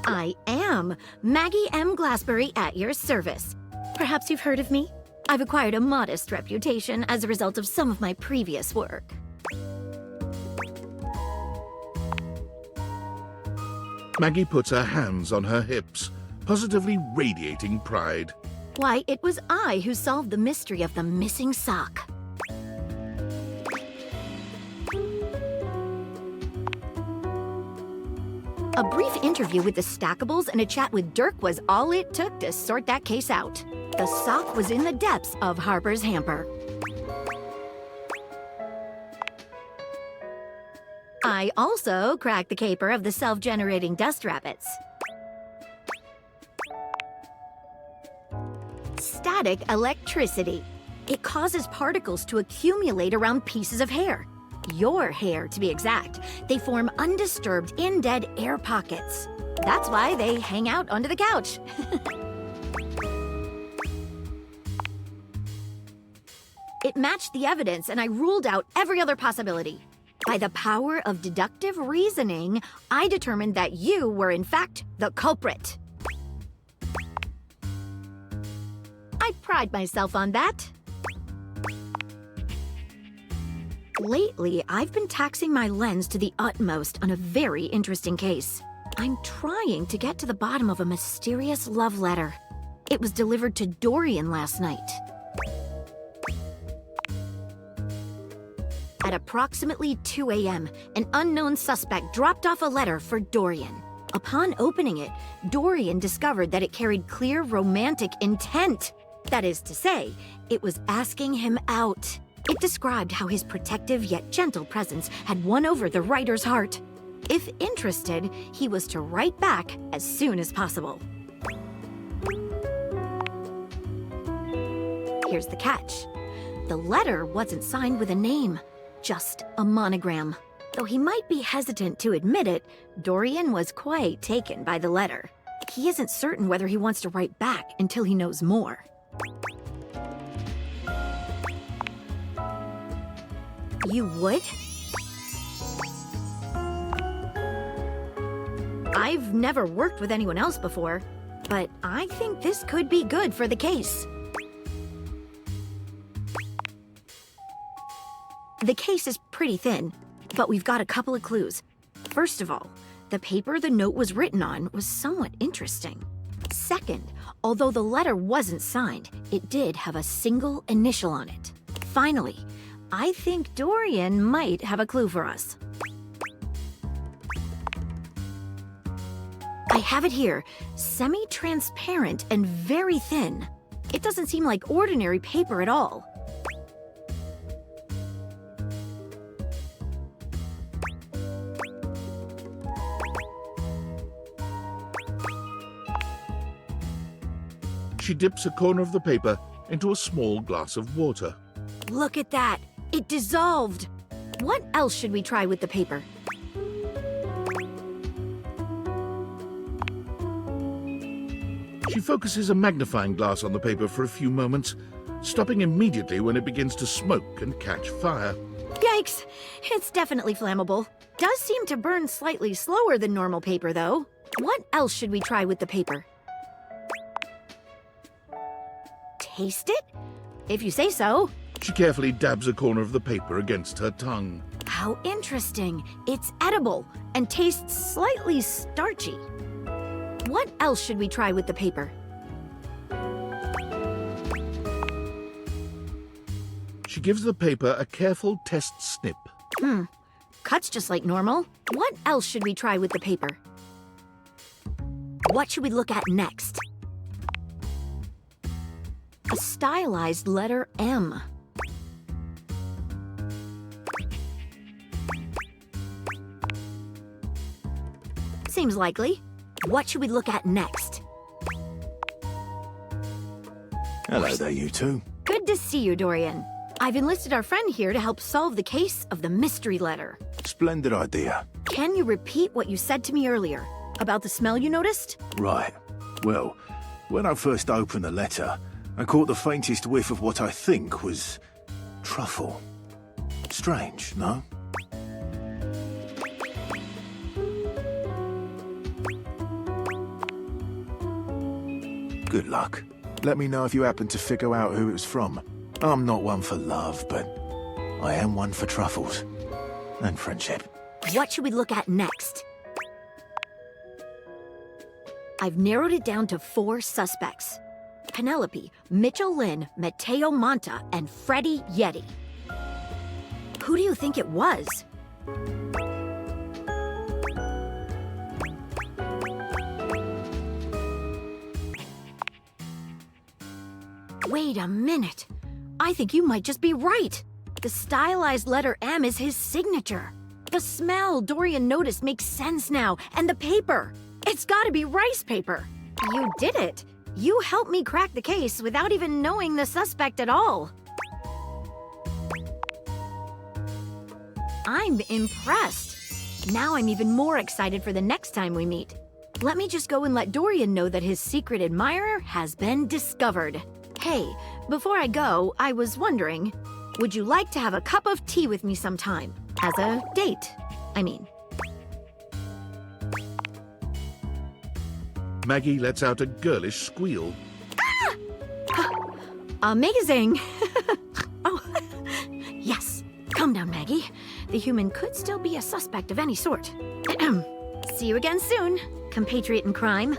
I am Maggie M. Glassbury at your service. Perhaps you've heard of me? I've acquired a modest reputation as a result of some of my previous work. Maggie puts her hands on her hips, positively radiating pride. Why, it was I who solved the mystery of the missing sock. A brief interview with the Stackables and a chat with Dirk was all it took to sort that case out. The sock was in the depths of Harper's hamper. I also cracked the caper of the self-generating dust rabbits. Static electricity. It causes particles to accumulate around pieces of hair. Your hair, to be exact. They form undisturbed, in-dead air pockets. That's why they hang out under the couch. It matched the evidence, and I ruled out every other possibility. By the power of deductive reasoning, I determined that you were, in fact, the culprit. I pride myself on that. Lately, I've been taxing my lens to the utmost on a very interesting case. I'm trying to get to the bottom of a mysterious love letter. It was delivered to Dorian last night. At approximately 2 a.m., an unknown suspect dropped off a letter for Dorian. Upon opening it, Dorian discovered that it carried clear romantic intent. That is to say, it was asking him out. It described how his protective yet gentle presence had won over the writer's heart. If interested, he was to write back as soon as possible. Here's the catch. The letter wasn't signed with a name, just a monogram. Though he might be hesitant to admit it, Dorian was quite taken by the letter. He isn't certain whether he wants to write back until he knows more. You would? I've never worked with anyone else before, but I think this could be good for the case. The case is pretty thin, but we've got a couple of clues. First of all, the paper the note was written on was somewhat interesting. Second, although the letter wasn't signed, it did have a single initial on it. Finally, I think Dorian might have a clue for us. I have it here, semi-transparent and very thin. It doesn't seem like ordinary paper at all. She dips a corner of the paper into a small glass of water. Look at that! It dissolved! What else should we try with the paper? She focuses a magnifying glass on the paper for a few moments, stopping immediately when it begins to smoke and catch fire. Yikes! It's definitely flammable. Does seem to burn slightly slower than normal paper, though. What else should we try with the paper? Taste it? If you say so. She carefully dabs a corner of the paper against her tongue. How interesting. It's edible and tastes slightly starchy. What else should we try with the paper? She gives the paper a careful test snip. Cuts just like normal. What else should we try with the paper? What should we look at next? A stylized letter M. Seems likely. What should we look at next? Hello there, you two. Good to see you, Dorian. I've enlisted our friend here to help solve the case of the mystery letter. Splendid idea. Can you repeat what you said to me earlier about the smell you noticed? Right. Well, When I first opened the letter, I caught the faintest whiff of what I think was truffle. Strange, no? Good luck. Let me know if you happen to figure out who it was from. I'm not one for love, but I am one for truffles. And friendship. What should we look at next? I've narrowed it down to 4 suspects. Penelope, Mitchell Lynn, Matteo Monta, and Freddie Yeti. Who do you think it was? Wait a minute. I think you might just be right. The stylized letter M is his signature. The smell Dorian noticed makes sense now, and the paper. It's gotta be rice paper. You did it. You helped me crack the case without even knowing the suspect at all. I'm impressed. Now I'm even more excited for the next time we meet. Let me just go and let Dorian know that his secret admirer has been discovered. Hey, before I go, I was wondering, would you like to have a cup of tea with me sometime? As a date, I mean. Maggie lets out a girlish squeal. Amazing! Oh, yes. Calm down, Maggie. The human could still be a suspect of any sort. See you again soon, compatriot in crime.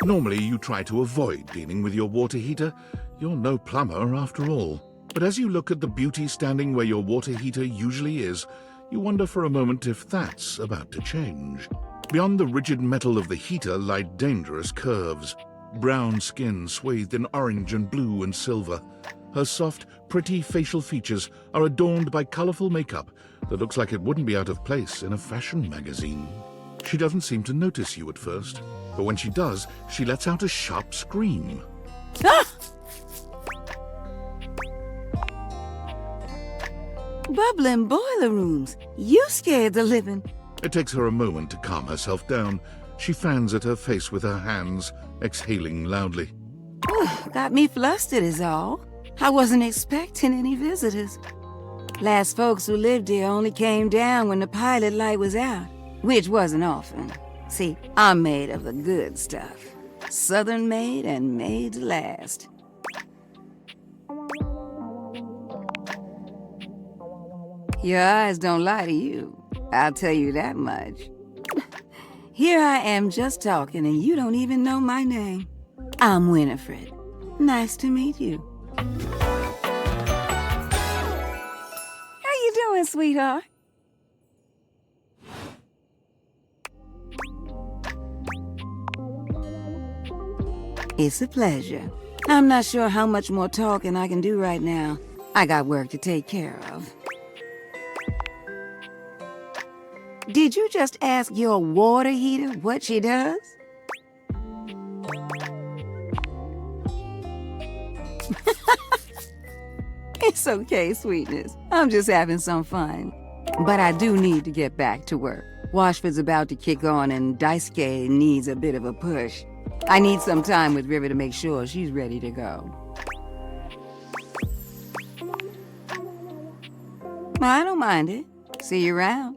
Normally, you try to avoid dealing with your water heater. You're no plumber, after all. But as you look at the beauty standing where your water heater usually is, you wonder for a moment if that's about to change. Beyond the rigid metal of the heater lie dangerous curves. Brown skin swathed in orange and blue and silver. Her soft, pretty facial features are adorned by colorful makeup that looks like it wouldn't be out of place in a fashion magazine. She doesn't seem to notice you at first, but when she does, she lets out a sharp scream. Ah! Bubbling boiler rooms. You scared the living. It takes her a moment to calm herself down. She fans at her face with her hands, exhaling loudly. Got me flustered is all. I wasn't expecting any visitors. Last folks who lived here only came down when the pilot light was out, which wasn't often. See, I'm made of the good stuff. Southern made and made to last. Your eyes don't lie to you. I'll tell you that much. Here I am just talking and you don't even know my name. I'm Winnifred. Nice to meet you. How you doing, sweetheart? It's a pleasure. I'm not sure how much more talking I can do right now. I got work to take care of. Did you just ask your water heater what she does? It's okay, sweetness. I'm just having some fun. But I do need to get back to work. Washford's about to kick on and Daisuke needs a bit of a push. I need some time with River to make sure she's ready to go. I don't mind it. See you around.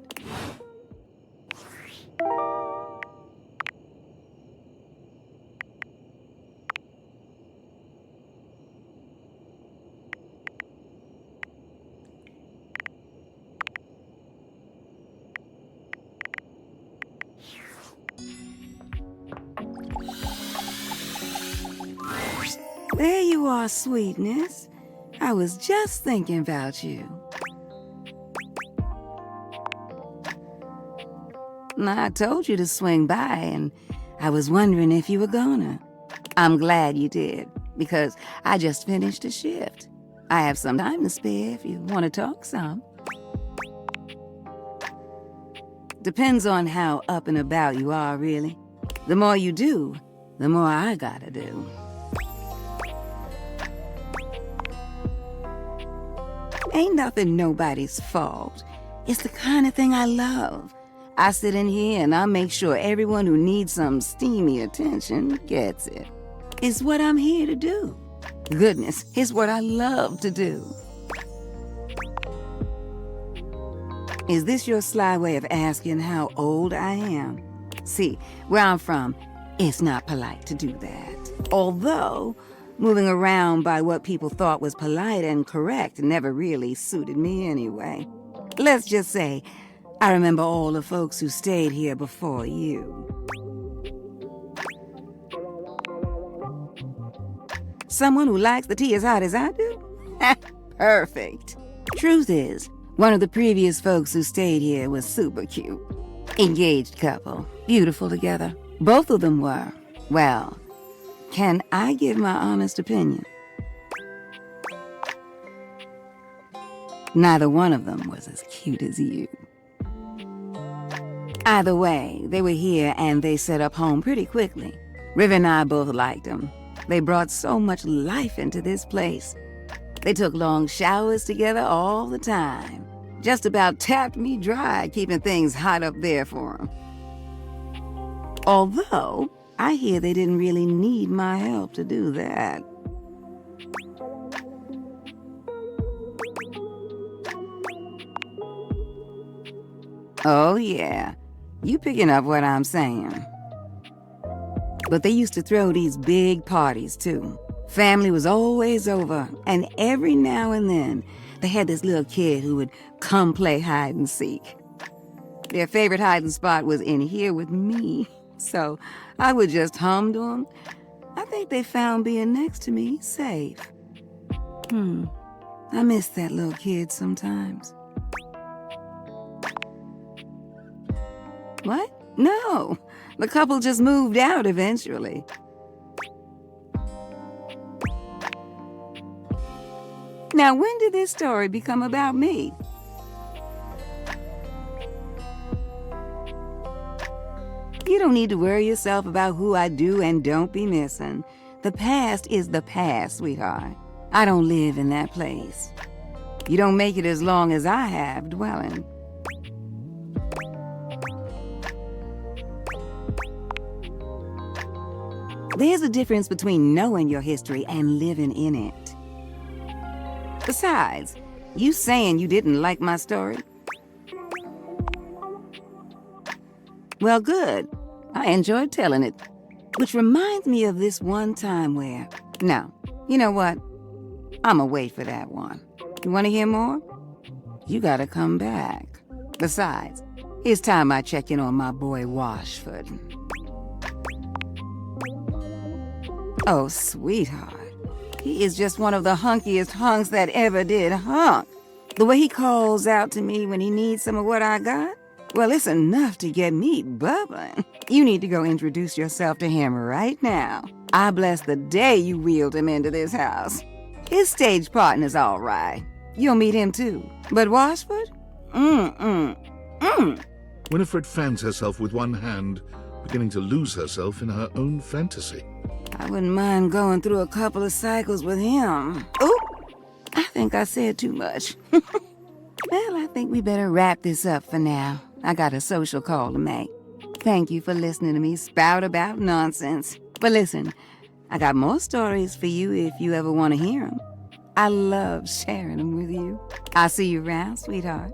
There you are, sweetness. I was just thinking about you. I told you to swing by, and I was wondering if you were gonna. I'm glad you did, because I just finished a shift. I have some time to spare if you want to talk some. Depends on how up and about you are, really. The more you do, the more I gotta do. Ain't nothing nobody's fault. It's the kind of thing I love. I sit in here and I make sure everyone who needs some steamy attention gets it. It's what I'm here to do. Goodness, it's what I love to do. Is this your sly way of asking how old I am? See, where I'm from, it's not polite to do that. Although, moving around by what people thought was polite and correct never really suited me anyway. Let's just say, I remember all the folks who stayed here before you. Someone who likes the tea as hot as I do? Perfect. Truth is, one of the previous folks who stayed here was super cute. Engaged couple, beautiful together. Both of them were. Well, can I give my honest opinion? Neither one of them was as cute as you. Either way, they were here and they set up home pretty quickly. River and I both liked them. They brought so much life into this place. They took long showers together all the time. Just about tapped me dry, keeping things hot up there for them. Although, I hear they didn't really need my help to do that. Oh yeah, you picking up what I'm saying. But they used to throw these big parties too. Family was always over, and every now and then, they had this little kid who would come play hide and seek. Their favorite hiding spot was in here with me, so I would just hum to them. I think they found being next to me safe. I miss that little kid sometimes. What? No, the couple just moved out eventually. Now, when did this story become about me? You don't need to worry yourself about who I do and don't be missing. The past is the past, sweetheart. I don't live in that place. You don't make it as long as I have dwelling. There's a difference between knowing your history and living in it. Besides, you saying you didn't like my story? Well, good. I enjoyed telling it. Which reminds me of this one time where... No, you know what? I'ma wait for that one. You want to hear more? You gotta come back. Besides, it's time I check in on my boy Washford. Oh, sweetheart. He is just one of the hunkiest hunks that ever did hunk. The way he calls out to me when he needs some of what I got, well, it's enough to get me bubbling. You need to go introduce yourself to him right now. I bless the day you wheeled him into this house. His stage partner's all right. You'll meet him too. But Washford? Winnifred fans herself with one hand, beginning to lose herself in her own fantasy. I wouldn't mind going through a couple of cycles with him. Oop! I think I said too much. Well, I think we better wrap this up for now. I got a social call to make. Thank you for listening to me spout about nonsense. But listen, I got more stories for you if you ever want to hear them. I love sharing them with you. I'll see you around, sweetheart.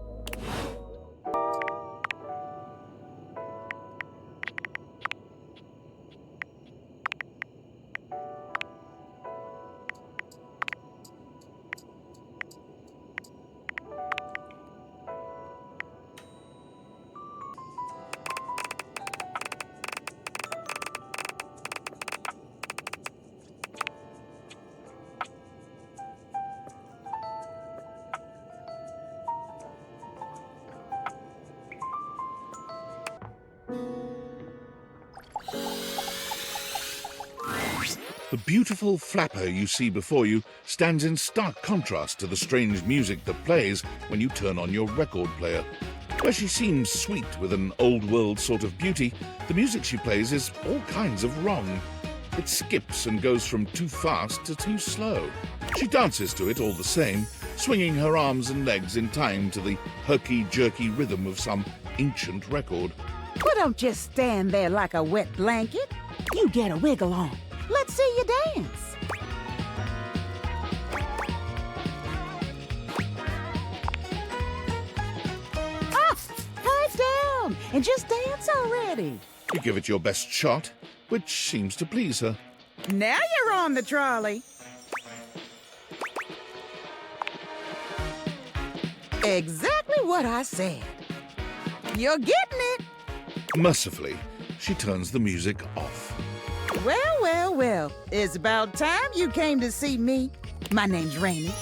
The beautiful flapper you see before you stands in stark contrast to the strange music that plays when you turn on your record player. Where she seems sweet with an old-world sort of beauty, the music she plays is all kinds of wrong. It skips and goes from too fast to too slow. She dances to it all the same, swinging her arms and legs in time to the herky-jerky rhythm of some ancient record. Well, don't just stand there like a wet blanket. You get a wiggle on. Let's see you dance. Ah, pipe down and just dance already. You give it your best shot, which seems to please her. Now you're on the trolley. Exactly what I said. You're getting it. Mercifully, she turns the music off. Well, well, well. It's about time you came to see me. My name's Rainey.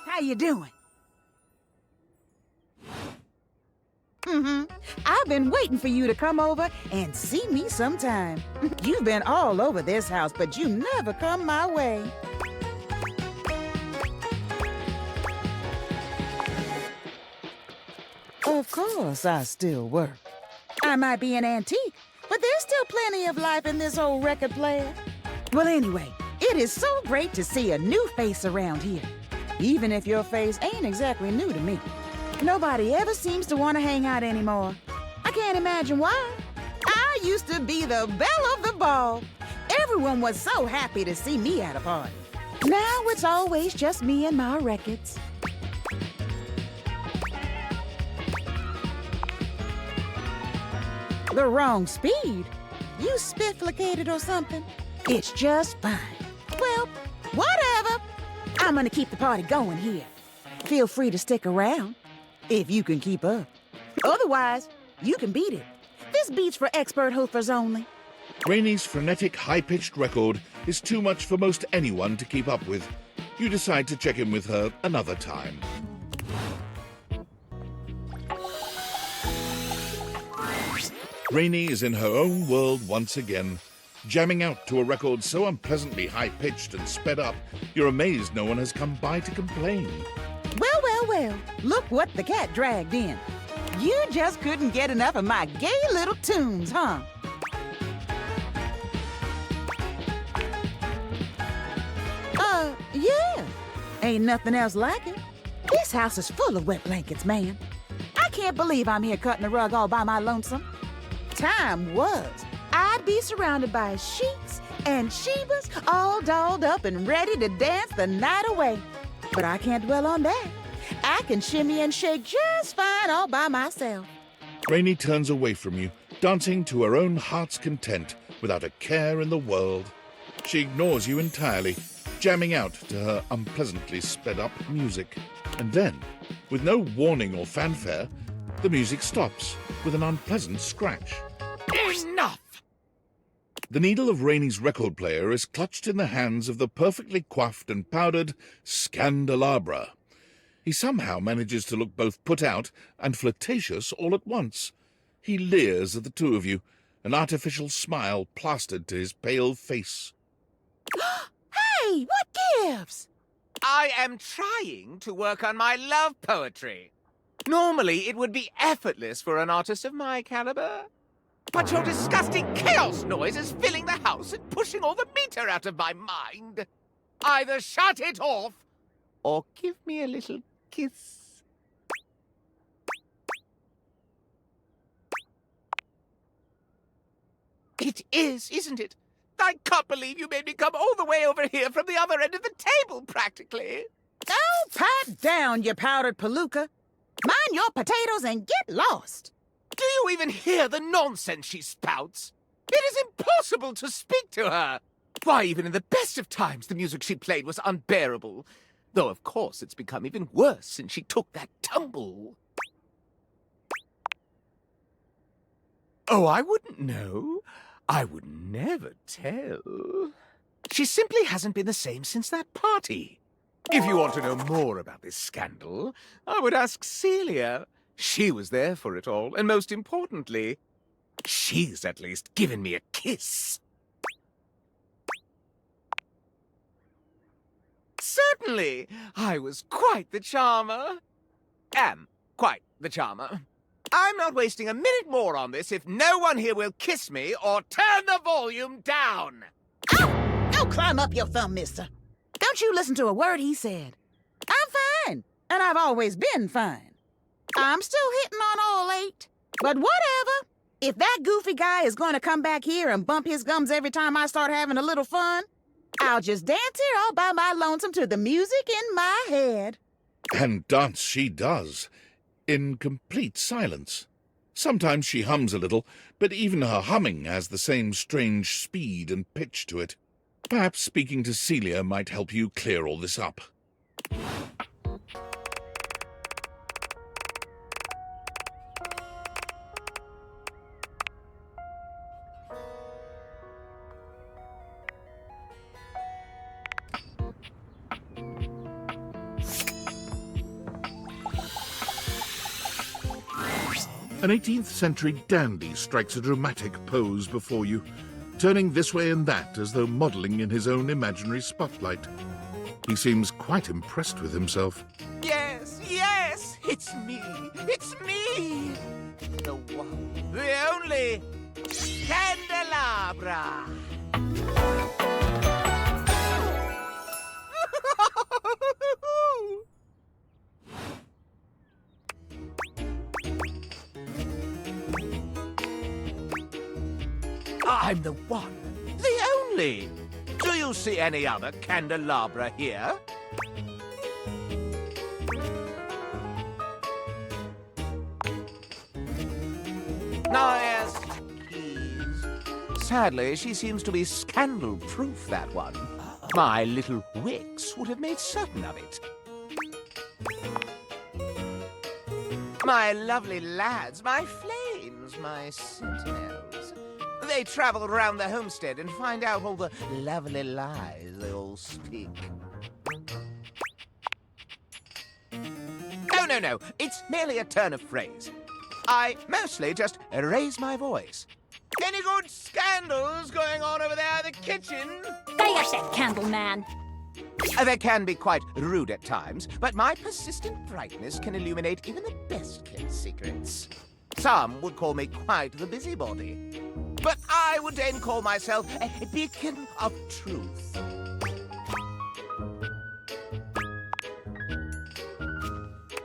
How you doing? I've been waiting for you to come over and see me sometime. You've been all over this house, but you never come my way. Of course, I still work. I might be an antique, but there's still plenty of life in this old record player. Well, anyway, it is so great to see a new face around here, even if your face ain't exactly new to me. Nobody ever seems to want to hang out anymore. I can't imagine why. I used to be the belle of the ball. Everyone was so happy to see me at a party. Now it's always just me and my records. The wrong speed? You spifflicated or something? It's just fine. Well, whatever. I'm gonna keep the party going here. Feel free to stick around, if you can keep up. Otherwise, you can beat it. This beat's for expert hoofers only. Rainey's frenetic, high-pitched record is too much for most anyone to keep up with. You decide to check in with her another time. Rainey is in her own world once again, jamming out to a record so unpleasantly high-pitched and sped up, you're amazed no one has come by to complain. Well, well, well, look what the cat dragged in. You just couldn't get enough of my gay little tunes, huh? Yeah. Ain't nothing else like it. This house is full of wet blankets, man. I can't believe I'm here cutting the rug all by my lonesome. Time was, I'd be surrounded by sheiks and shebas all dolled up and ready to dance the night away. But I can't dwell on that. I can shimmy and shake just fine all by myself. Rainey turns away from you, dancing to her own heart's content without a care in the world. She ignores you entirely, jamming out to her unpleasantly sped-up music. And then, with no warning or fanfare, the music stops with an unpleasant scratch. Enough! The needle of Rainey's record player is clutched in the hands of the perfectly coiffed and powdered Scandleabra. He somehow manages to look both put out and flirtatious all at once. He leers at the two of you, an artificial smile plastered to his pale face. Hey, what gives? I am trying to work on my love poetry. Normally, it would be effortless for an artist of my caliber. But your disgusting chaos noise is filling the house and pushing all the meter out of my mind. Either shut it off, or give me a little kiss. It is, isn't it? I can't believe you made me come all the way over here from the other end of the table, practically. Oh, pipe down, you powdered palooka. Mind your potatoes and get lost. Do you even hear the nonsense she spouts? It is impossible to speak to her. Why, even in the best of times, the music she played was unbearable. Though, of course, it's become even worse since she took that tumble. Oh, I wouldn't know. I would never tell. She simply hasn't been the same since that party. If you want to know more about this scandal, I would ask Celia. She was there for it all, and most importantly, She's at least given me a kiss. Certainly, I was quite the charmer. Am quite the charmer. I'm not wasting a minute more on this if no one here will kiss me or turn the volume down. Don't climb up your thumb, mister. Don't you listen to a word he said. I'm fine, and I've always been fine. I'm still hitting on all 8. But whatever. If that goofy guy is going to come back here and bump his gums every time I start having a little fun, I'll just dance here all by my lonesome to the music in my head. And dance she does, in complete silence. Sometimes she hums a little, but even her humming has the same strange speed and pitch to it. Perhaps speaking to Celia might help you clear all this up. An 18th century dandy strikes a dramatic pose before you, turning this way and that as though modelling in his own imaginary spotlight. He seems quite impressed with himself. Yes, yes, it's me. It's me. The one, the only Scandleabra. I'm the one, the only. Do you see any other candelabra here? Ah, yes, keys. Sadly, she seems to be scandal-proof, that one. My little wicks would have made certain of it. My lovely lads, my flames, my sentinels. They travel around the homestead and find out all the lovely lies they all speak. Oh, no, it's merely a turn of phrase. I mostly just raise my voice. Any good scandals going on over there in the kitchen? There's that candle man. They can be quite rude at times, but my persistent brightness can illuminate even the best-kept secrets. Some would call me quite the busybody, but I would then call myself a beacon of truth.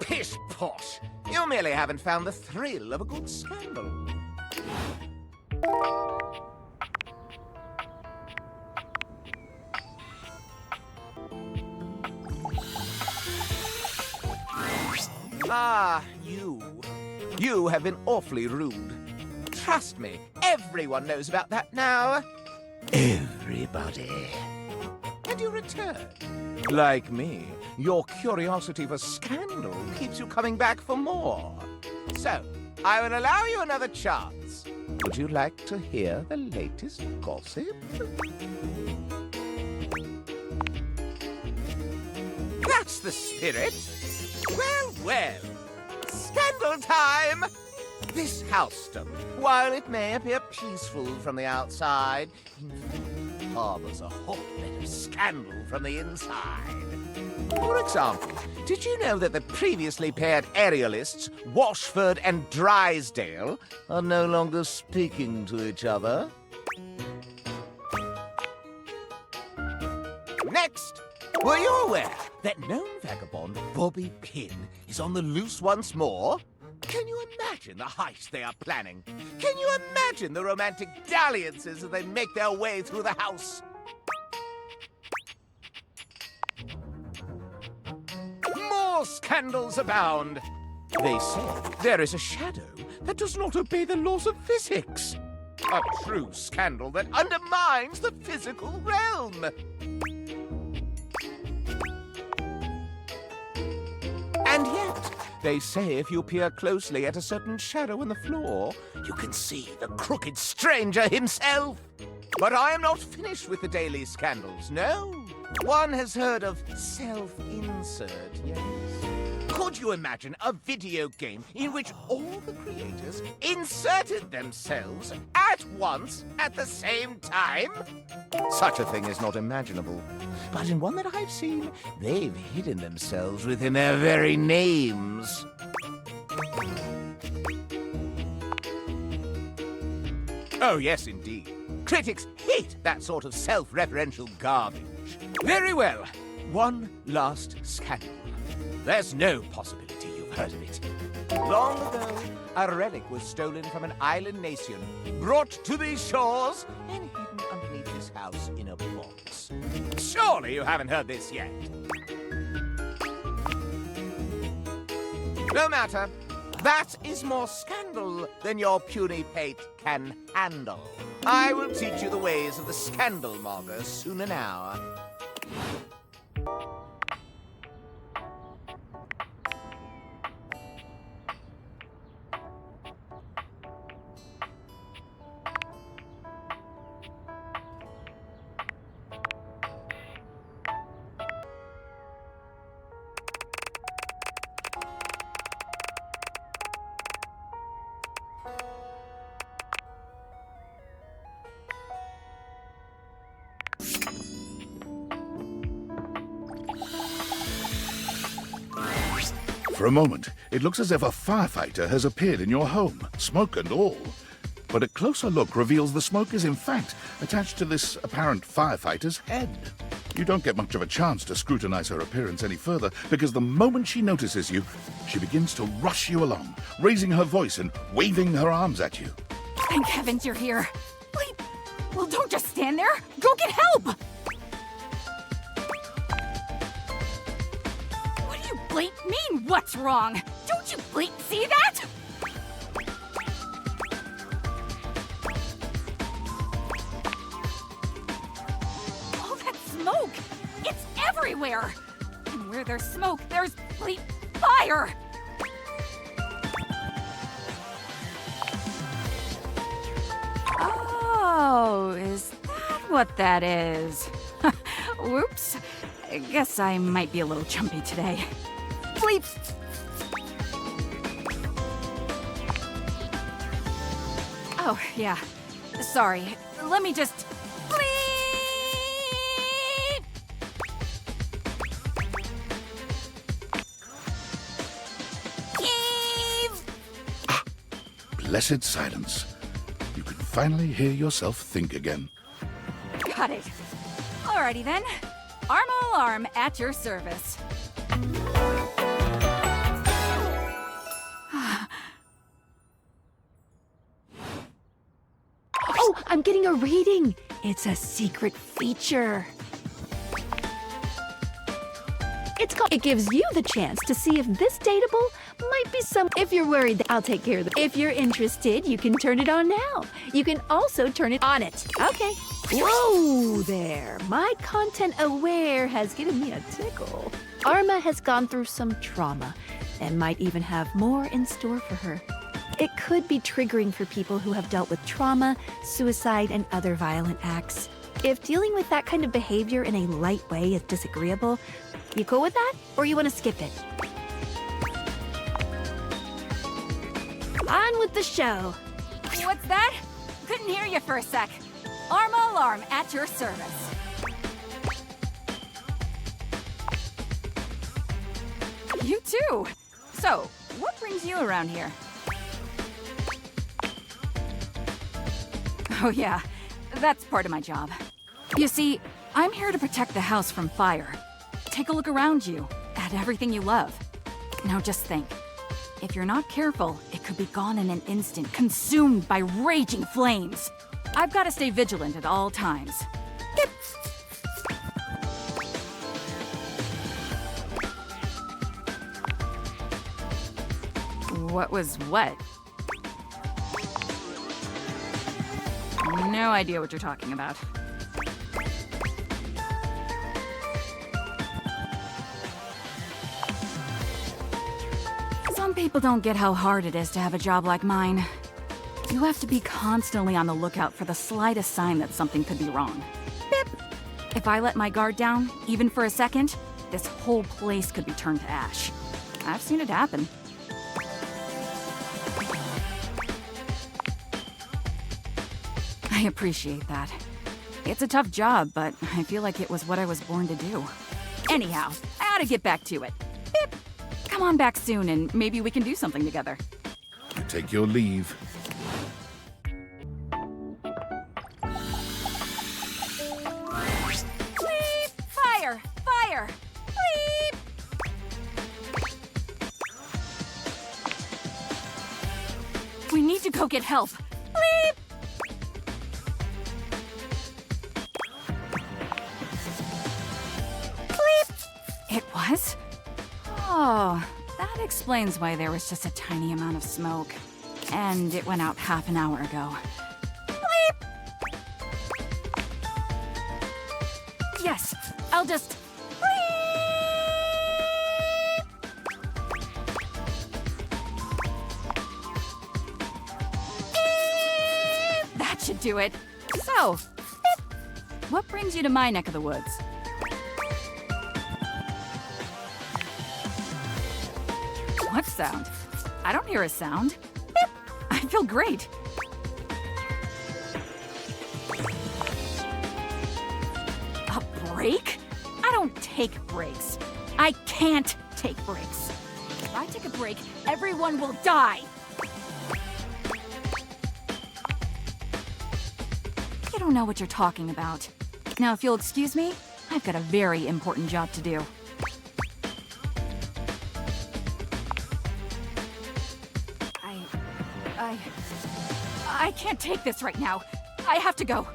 Pish-posh! You merely haven't found the thrill of a good scandal. Ah, you have been awfully rude. Trust me, everyone knows about that now. Everybody. And you return. Like me, your curiosity for scandal keeps you coming back for more. So, I will allow you another chance. Would you like to hear the latest gossip? That's the spirit. Well, scandal time! This housedom, while it may appear peaceful from the outside, in fact harbors a hotbed of scandal from the inside. For example, did you know that the previously paired aerialists, Washford and Drysdale, are no longer speaking to each other? Next! Were you aware that known vagabond Bobby Pin is on the loose once more? Can you imagine the heist they are planning? Can you imagine the romantic dalliances as they make their way through the house? More scandals abound. They say there is a shadow that does not obey the laws of physics. A true scandal that undermines the physical realm. And yet, they say if you peer closely at a certain shadow in the floor, you can see the crooked stranger himself. But I am not finished with the daily scandals, no. One has heard of self-insert, yes. Could you imagine a video game in which all the creators inserted themselves at once at the same time? Such a thing is not imaginable. But in one that I've seen, they've hidden themselves within their very names. Oh, yes, indeed. Critics hate that sort of self-referential garbage. Very well. One last scandal. There's no possibility you've heard of it. Long ago, a relic was stolen from an island nation, brought to these shores, and hidden underneath this house in a box. Surely you haven't heard this yet. No matter. That is more scandal than your puny pate can handle. I will teach you the ways of the Scandleabra soon now. For a moment, it looks as if a firefighter has appeared in your home, smoke and all. But a closer look reveals the smoke is in fact attached to this apparent firefighter's head. You don't get much of a chance to scrutinize her appearance any further, because the moment she notices you, she begins to rush you along, raising her voice and waving her arms at you. Thank heavens you're here. Wait, well, don't just stand there. Go get help! What do you bleat mean, what's wrong? Don't you bleat see that? All that smoke! It's everywhere! And where there's smoke, there's bleat fire! Oh, is that what that is? Whoops. Guess I might be a little jumpy today. Bleep! Oh, yeah. Sorry. Let me just... Bleep! Eve! Blessed silence. You can finally hear yourself think again. Got it. Alrighty then. Arma alarm at your service. Oh, I'm getting a reading. It's a secret feature. It's called. It gives you the chance to see if this dateable might be some. If you're worried, I'll take care of it. If you're interested, you can turn it on now. You can also turn it on it. Okay. Whoa there. My content aware has given me a tickle. Arma has gone through some trauma and might even have more in store for her. It could be triggering for people who have dealt with trauma, suicide, and other violent acts. If dealing with that kind of behavior in a light way is disagreeable, you cool with that? Or you want to skip it? On with the show. What's that? Couldn't hear you for a sec. Arma alarm at your service. You too. So, what brings you around here? Oh yeah, that's part of my job. You see, I'm here to protect the house from fire. Take a look around you, at everything you love. Now just think, if you're not careful, it could be gone in an instant, consumed by raging flames. I've got to stay vigilant at all times. What was what? No idea what you're talking about. Some people don't get how hard it is to have a job like mine. You have to be constantly on the lookout for the slightest sign that something could be wrong. Bip! If I let my guard down, even for a second, this whole place could be turned to ash. I've seen it happen. I appreciate that. It's a tough job, but I feel like it was what I was born to do. Anyhow, I ought to get back to it. Pip! Come on back soon and maybe we can do something together. You take your leave. Bleep! Fire! Fire! Bleep! We need to go get help. Bleep! Bleep! It was? Oh, that explains why there was just a tiny amount of smoke. And it went out half an hour ago. Bleep! Yes, I'll just... That should do it. So, what brings you to my neck of the woods? What sound? I don't hear a sound. Beep. I feel great. A break? I don't take breaks. I can't take breaks. If I take a break, everyone will die. You don't know what you're talking about. Now, if you'll excuse me, I've got a very important job to do. I can't take this right now. I have to go.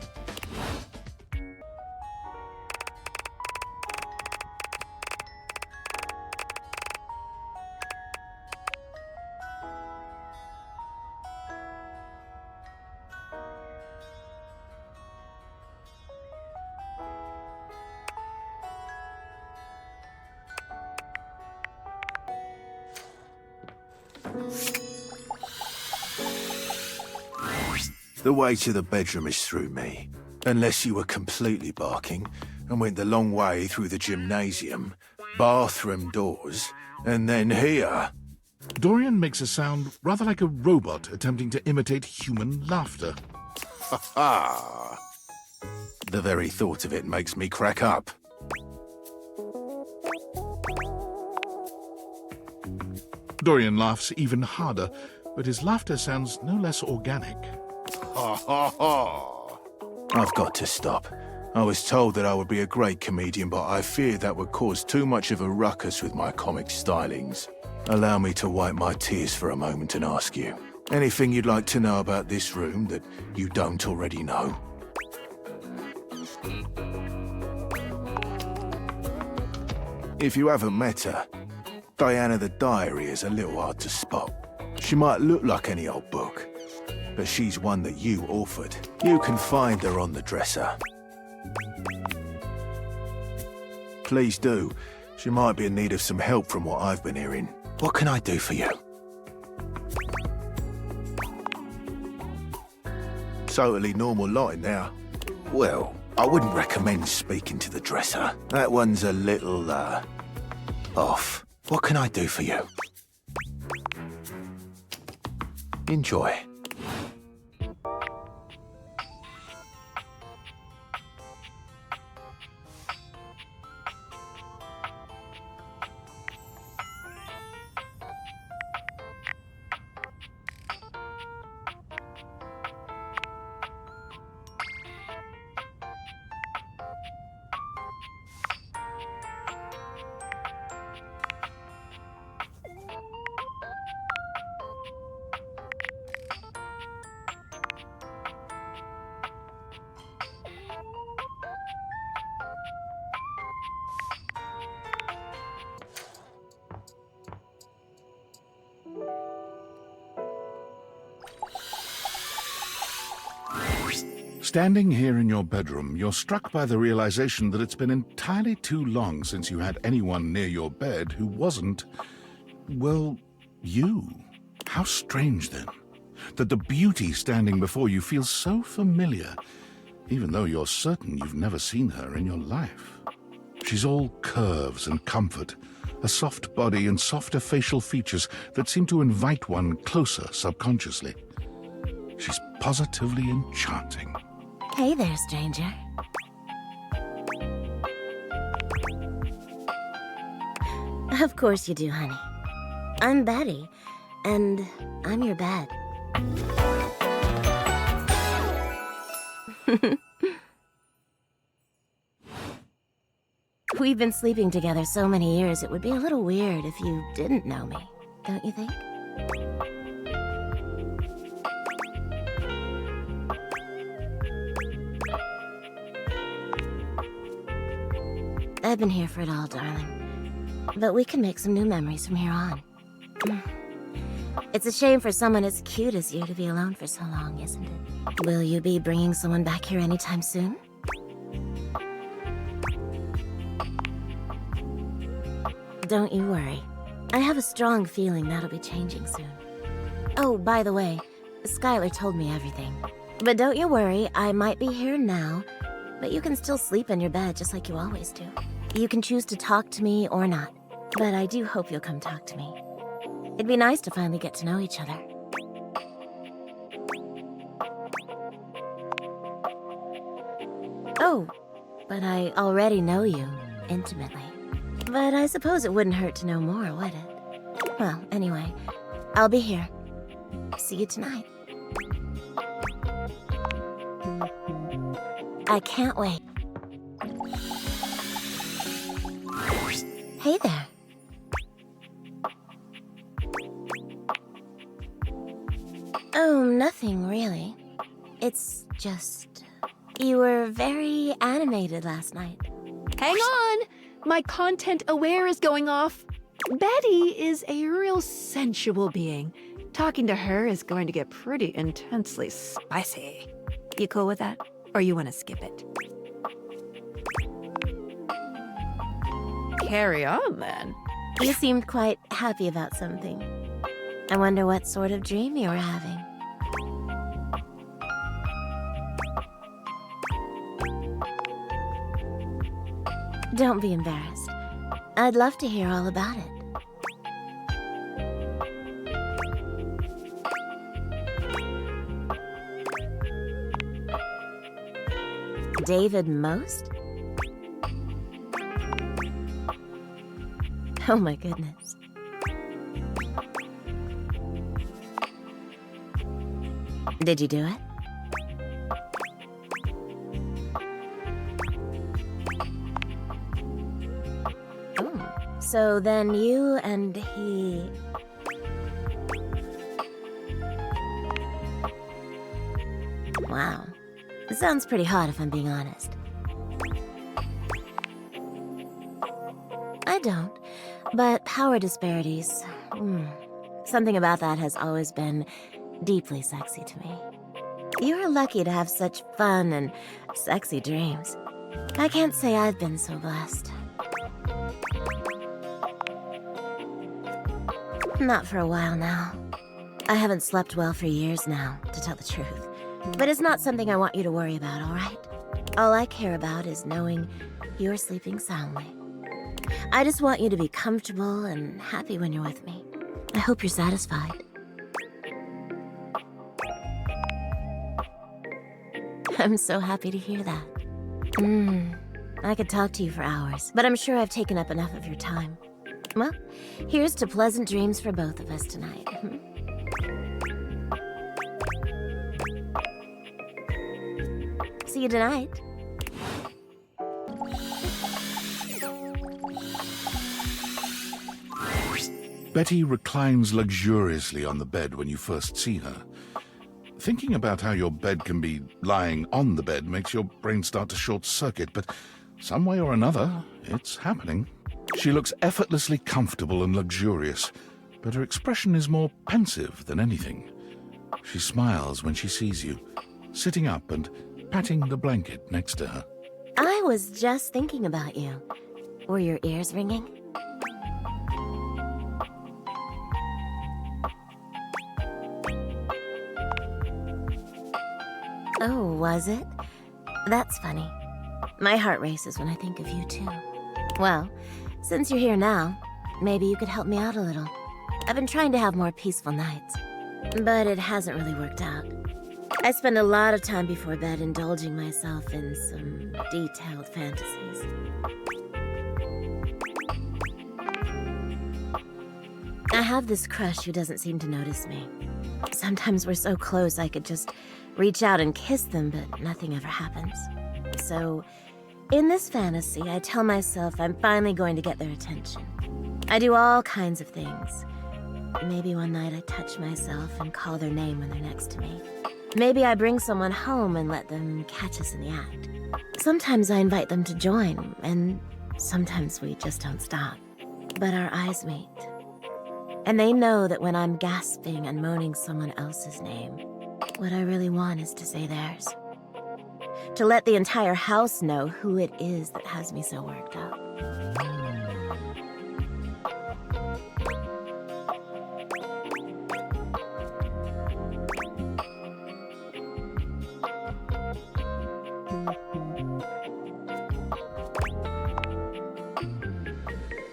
The way to the bedroom is through me. Unless you were completely barking and went the long way through the gymnasium, bathroom doors, and then here. Dorian makes a sound rather like a robot attempting to imitate human laughter. Ha ha! The very thought of it makes me crack up. Dorian laughs even harder, but his laughter sounds no less organic. Ha ha ha! I've got to stop. I was told that I would be a great comedian, but I fear that would cause too much of a ruckus with my comic stylings. Allow me to wipe my tears for a moment and ask you, anything you'd like to know about this room that you don't already know? If you haven't met her, Diana the Diary is a little hard to spot. She might look like any old book, but she's one that you authored. You can find her on the dresser. Please do. She might be in need of some help from what I've been hearing. What can I do for you? Totally normal lighting now. Well, I wouldn't recommend speaking to the dresser. That one's a little, off. What can I do for you? Enjoy. Standing here in your bedroom, you're struck by the realization that it's been entirely too long since you had anyone near your bed who wasn't, well, you. How strange, then, that the beauty standing before you feels so familiar, even though you're certain you've never seen her in your life. She's all curves and comfort, a soft body and softer facial features that seem to invite one closer subconsciously. She's positively enchanting. Hey there, stranger. Of course you do, honey. I'm Betty, and I'm your bed. We've been sleeping together so many years, it would be a little weird if you didn't know me, don't you think? I've been here for it all, darling. But we can make some new memories from here on. It's a shame for someone as cute as you to be alone for so long, isn't it? Will you be bringing someone back here anytime soon? Don't you worry. I have a strong feeling that'll be changing soon. Oh, by the way, Skylar told me everything. But don't you worry, I might be here now, but you can still sleep in your bed just like you always do. You can choose to talk to me or not, but I do hope you'll come talk to me. It'd be nice to finally get to know each other. Oh, but I already know you, intimately. But I suppose it wouldn't hurt to know more, would it? Well, anyway, I'll be here. See you tonight. I can't wait. Hey there. Oh, nothing really. It's just... You were very animated last night. Hang on! My content aware is going off. Betty is a real sensual being. Talking to her is going to get pretty intensely spicy. You cool with that? Or you want to skip it? Carry on, then. You seemed quite happy about something. I wonder what sort of dream you were having. Don't be embarrassed. I'd love to hear all about it. David Most? Oh my goodness. Did you do it? Oh, so then you and he... Wow. It sounds pretty hot if I'm being honest. I don't. But power disparities, something about that has always been deeply sexy to me. You're lucky to have such fun and sexy dreams. I can't say I've been so blessed. Not for a while now. I haven't slept well for years now, to tell the truth. But it's not something I want you to worry about, all right? All I care about is knowing you're sleeping soundly. I just want you to be comfortable and happy when you're with me. I hope you're satisfied. I'm so happy to hear that. I could talk to you for hours, but I'm sure I've taken up enough of your time. Well, here's to pleasant dreams for both of us tonight. See you tonight. Betty reclines luxuriously on the bed when you first see her. Thinking about how your bed can be lying on the bed makes your brain start to short-circuit, but some way or another, it's happening. She looks effortlessly comfortable and luxurious, but her expression is more pensive than anything. She smiles when she sees you, sitting up and patting the blanket next to her. I was just thinking about you. Were your ears ringing? Oh, was it? That's funny. My heart races when I think of you, too. Well, since you're here now, maybe you could help me out a little. I've been trying to have more peaceful nights, but it hasn't really worked out. I spend a lot of time before bed indulging myself in some detailed fantasies. I have this crush who doesn't seem to notice me. Sometimes we're so close I could just reach out and kiss them, but nothing ever happens. So, in this fantasy, I tell myself I'm finally going to get their attention. I do all kinds of things. Maybe one night I touch myself and call their name when they're next to me. Maybe I bring someone home and let them catch us in the act. Sometimes I invite them to join, and sometimes we just don't stop. But our eyes meet. And they know that when I'm gasping and moaning someone else's name, what I really want is to say theirs. To let the entire house know who it is that has me so worked up.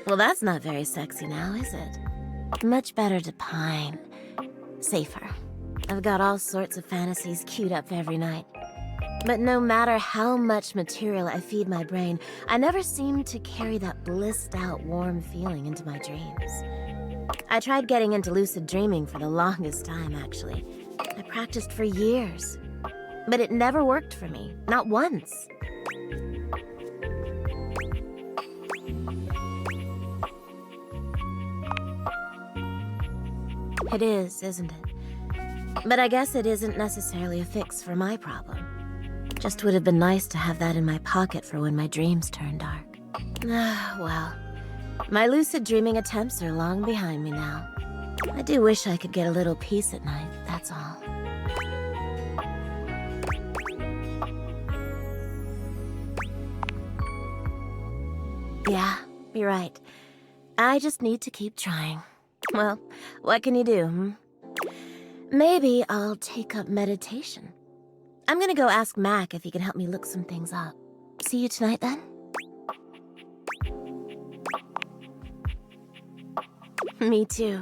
Well, that's not very sexy now, is it? Much better to pine. Safer. I've got all sorts of fantasies queued up for every night. But no matter how much material I feed my brain, I never seem to carry that blissed out, warm feeling into my dreams. I tried getting into lucid dreaming for the longest time, actually. I practiced for years. But it never worked for me. Not once. It is, isn't it? But I guess it isn't necessarily a fix for my problem. Just would have been nice to have that in my pocket for when my dreams turn dark. Well, my lucid dreaming attempts are long behind me now. I do wish I could get a little peace at night, that's all. Yeah, you're right. I just need to keep trying. Well, what can you do, hmm? Maybe I'll take up meditation. I'm gonna go ask Mac if he can help me look some things up. See you tonight, then? Me too.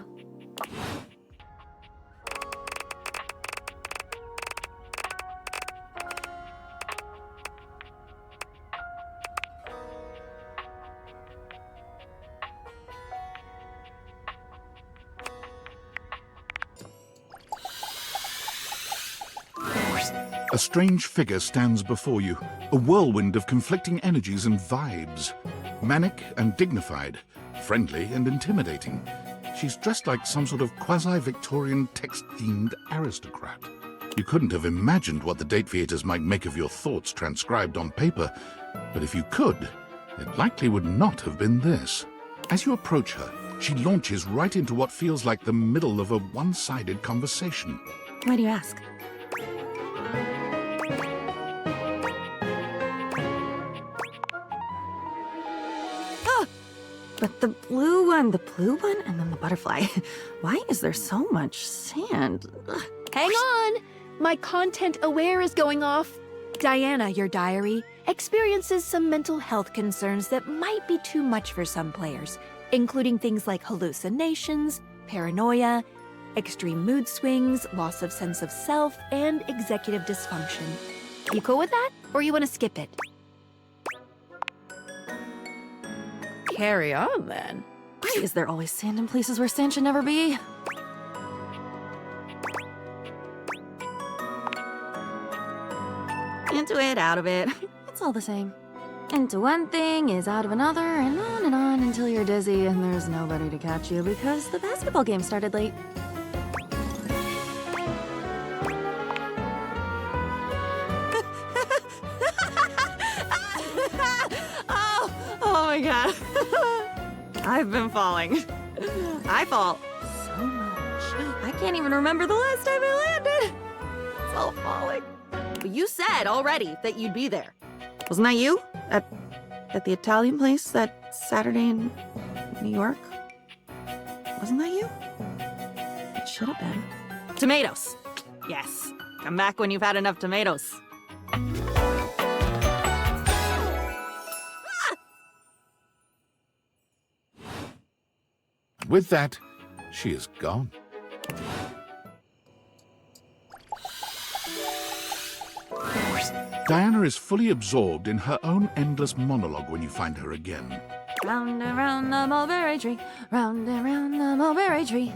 A strange figure stands before you, a whirlwind of conflicting energies and vibes. Manic and dignified, friendly and intimidating. She's dressed like some sort of quasi-Victorian text-themed aristocrat. You couldn't have imagined what the date theaters might make of your thoughts transcribed on paper, but if you could, it likely would not have been this. As you approach her, she launches right into what feels like the middle of a one-sided conversation. Why do you ask? But the blue one, and then the butterfly. Why is there so much sand? Ugh. Hang on! My content aware is going off. Diana, your diary, experiences some mental health concerns that might be too much for some players, including things like hallucinations, paranoia, extreme mood swings, loss of sense of self, and executive dysfunction. You cool with that? Or you want to skip it? Carry on, then. Why is there always sand in places where sand should never be? Into it, out of it. It's all the same. Into one thing is out of another, and on until you're dizzy and there's nobody to catch you because the basketball game started late. Oh my god. I've been falling. I fall so much. I can't even remember the last time I landed. It's all falling. But you said already that you'd be there. Wasn't that you? At the Italian place that Saturday in New York? Wasn't that you? It should have been. Tomatoes. Yes. Come back when you've had enough tomatoes. with that, she is gone. Diana is fully absorbed in her own endless monologue when you find her again. Round and round the mulberry tree, round and round the mulberry tree.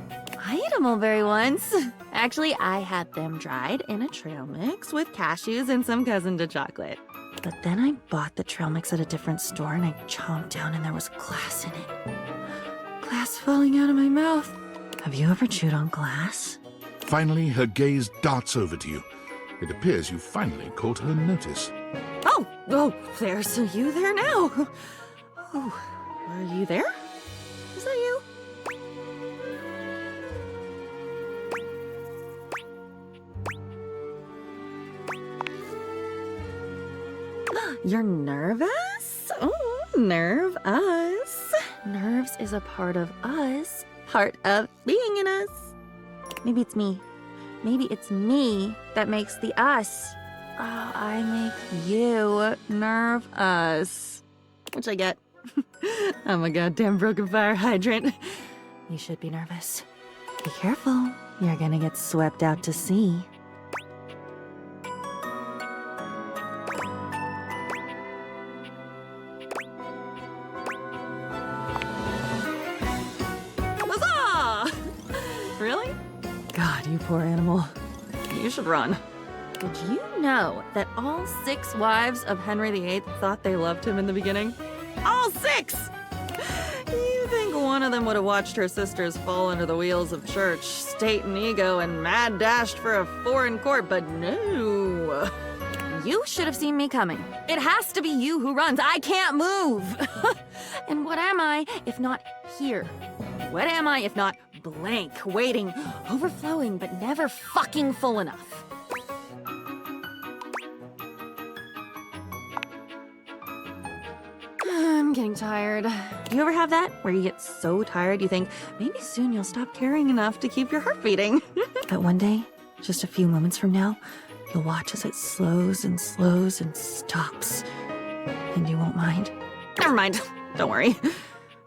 I ate a mulberry once. Actually, I had them dried in a trail mix with cashews and some cousin to chocolate. But then I bought the trail mix at a different store and I chomped down and there was glass in it. Glass falling out of my mouth. Have you ever chewed on glass? Finally, her gaze darts over to you. It appears you finally caught her notice. Oh, there's you there now. Oh, are you there? Is that you? You're nervous? Oh, nerve us. Nerves is a part of us. Part of being in us. Maybe it's me. Maybe it's me that makes the us. Oh, I make you nerve us. Which I get. I'm a goddamn broken fire hydrant. You should be nervous. Be careful. You're gonna get swept out to sea. Huzzah! Really? God, you poor animal. You should run. Did you know that all 6 wives of Henry VIII thought they loved him in the beginning? All 6! You think one of them would have watched her sisters fall under the wheels of church, state, and ego, and mad dashed for a foreign court, but no. You should have seen me coming. It has to be you who runs. I can't move. And what am I if not here? What am I if not blank, waiting, overflowing, but never fucking full enough? I'm getting tired. Do you ever have that? Where you get so tired you think, maybe soon you'll stop caring enough to keep your heart beating. But one day, just a few moments from now, you'll watch as it slows and stops. And you won't mind. Never mind. Don't worry.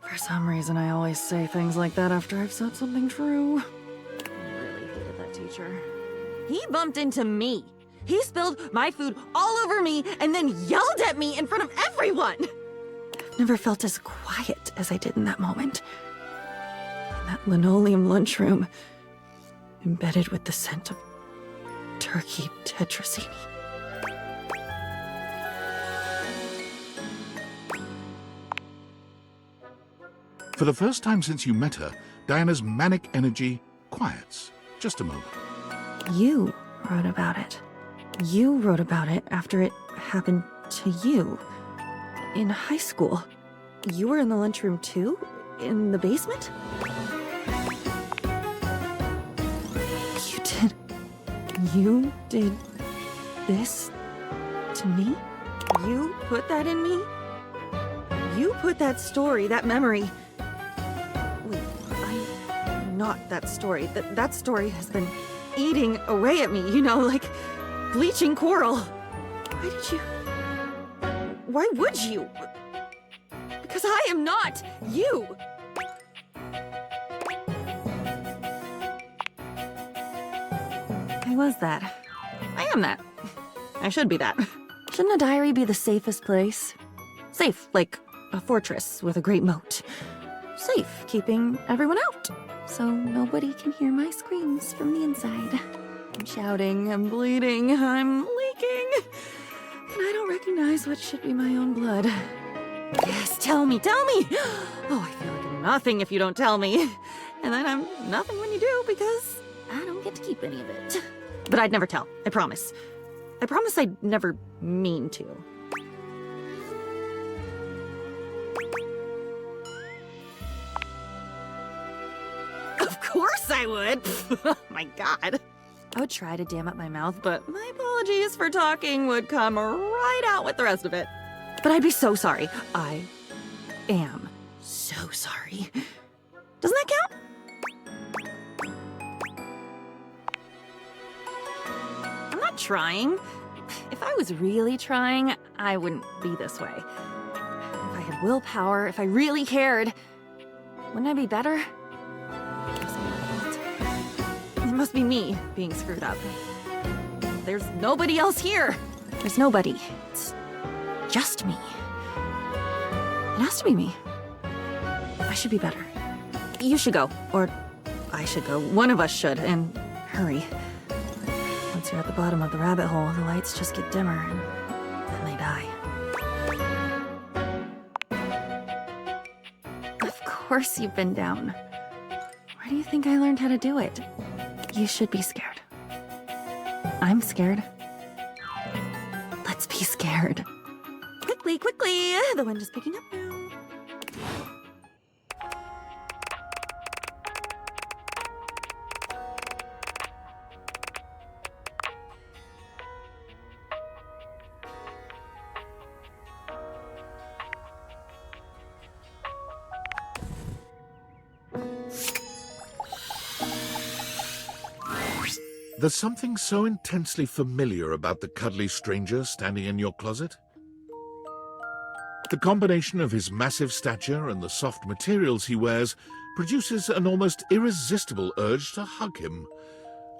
For some reason, I always say things like that after I've said something true. I really hated that teacher. He bumped into me. He spilled my food all over me and then yelled at me in front of everyone. I've never felt as quiet as I did in that moment. In that linoleum lunchroom, embedded with the scent of turkey tetrazzini. For the first time since you met her, Diana's manic energy quiets. Just a moment. You wrote about it. You wrote about it after it happened to you. In high school. You were in the lunchroom too? In the basement? You did this to me? You put that in me? You put that story, that memory. Wait, I'm not that story. That story has been eating away at me, you know, like bleaching coral. Why did you? Why would you? Because I am not you. I was that. I am that. I should be that. Shouldn't a diary be the safest place? Safe, like a fortress with a great moat. Safe, keeping everyone out, so nobody can hear my screams from the inside. I'm shouting, I'm bleeding, I'm leaking. And I don't recognize what should be my own blood. Yes, tell me, tell me! Oh, I feel like I'm nothing if you don't tell me. And then I'm nothing when you do because I don't get to keep any of it. But I'd never tell, I promise. I promise I'd never mean to. Of course I would! Oh my god. I would try to dam up my mouth, but my apologies for talking would come right out with the rest of it. But I'd be so sorry. I am so sorry. Doesn't that count? I'm not trying. If I was really trying, I wouldn't be this way. If I had willpower, if I really cared, wouldn't I be better? must be me being screwed up. There's nobody else here. There's nobody. It's just me. It has to be me. I should be better. You should go. Or I should go. One of us should. And hurry. Once you're at the bottom of the rabbit hole, the lights just get dimmer and then they die. Of course you've been down. Where do you think I learned how to do it? You should be scared. I'm scared. Let's be scared. Quickly, quickly! The wind is picking up now. There's something so intensely familiar about the cuddly stranger standing in your closet. The combination of his massive stature and the soft materials he wears produces an almost irresistible urge to hug him,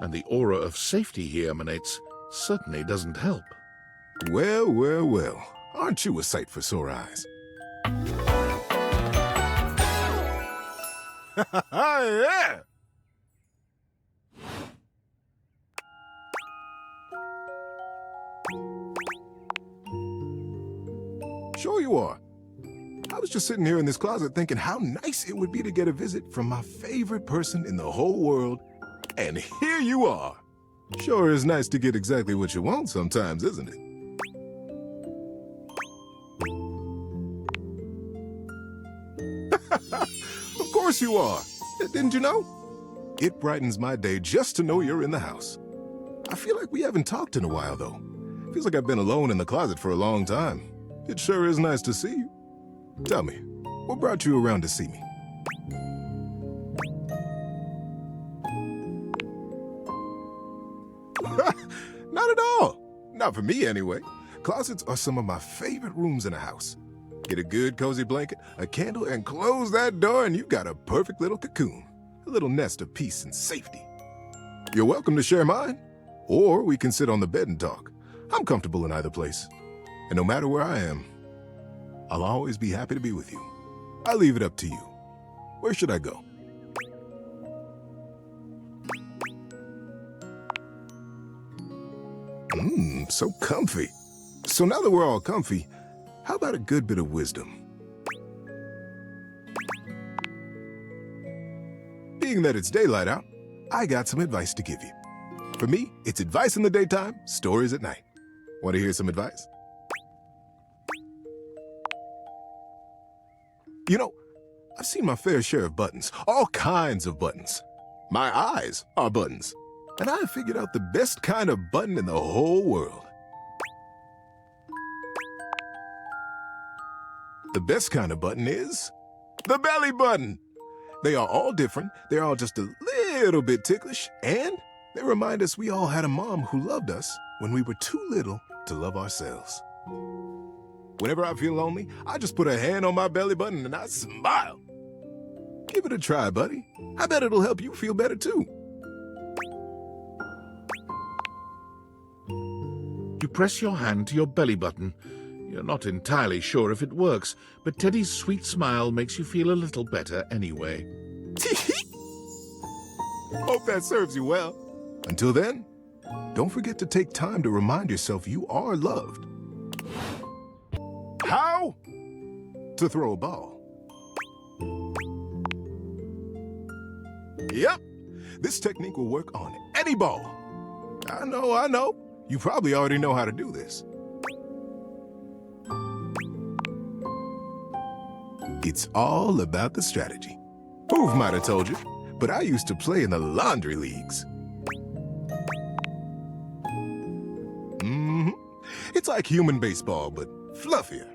and the aura of safety he emanates certainly doesn't help. Well, well, well. Aren't you a sight for sore eyes? Yeah! Sure you are. I was just sitting here in this closet thinking how nice it would be to get a visit from my favorite person in the whole world, and here you are. Sure is nice to get exactly what you want sometimes, isn't it? Of course you are. Didn't you know? It brightens my day just to know you're in the house. I feel like we haven't talked in a while, though. Feels like I've been alone in the closet for a long time. It sure is nice to see you. Tell me, what brought you around to see me? Not at all. Not for me, anyway. Closets are some of my favorite rooms in a house. Get a good cozy blanket, a candle, and close that door, and you've got a perfect little cocoon. A little nest of peace and safety. You're welcome to share mine, or we can sit on the bed and talk. I'm comfortable in either place. And no matter where I am, I'll always be happy to be with you. I'll leave it up to you. Where should I go? So comfy. So now that we're all comfy, how about a good bit of wisdom? Being that it's daylight out, I got some advice to give you. For me, it's advice in the daytime, stories at night. Want to hear some advice? You know, I've seen my fair share of buttons, all kinds of buttons. My eyes are buttons, and I figured out the best kind of button in the whole world. The best kind of button is the belly button. They are all different, they're all just a little bit ticklish, and they remind us we all had a mom who loved us when we were too little to love ourselves. Whenever I feel lonely, I just put a hand on my belly button and I smile. Give it a try, buddy. I bet it'll help you feel better too. You press your hand to your belly button. You're not entirely sure if it works, but Teddy's sweet smile makes you feel a little better anyway. Hope that serves you well. Until then, don't forget to take time to remind yourself you are loved. How to throw a ball. Yep, this technique will work on any ball. I know. You probably already know how to do this. It's all about the strategy. Hoove might have told you, but I used to play in the laundry leagues. It's like human baseball, but fluffier.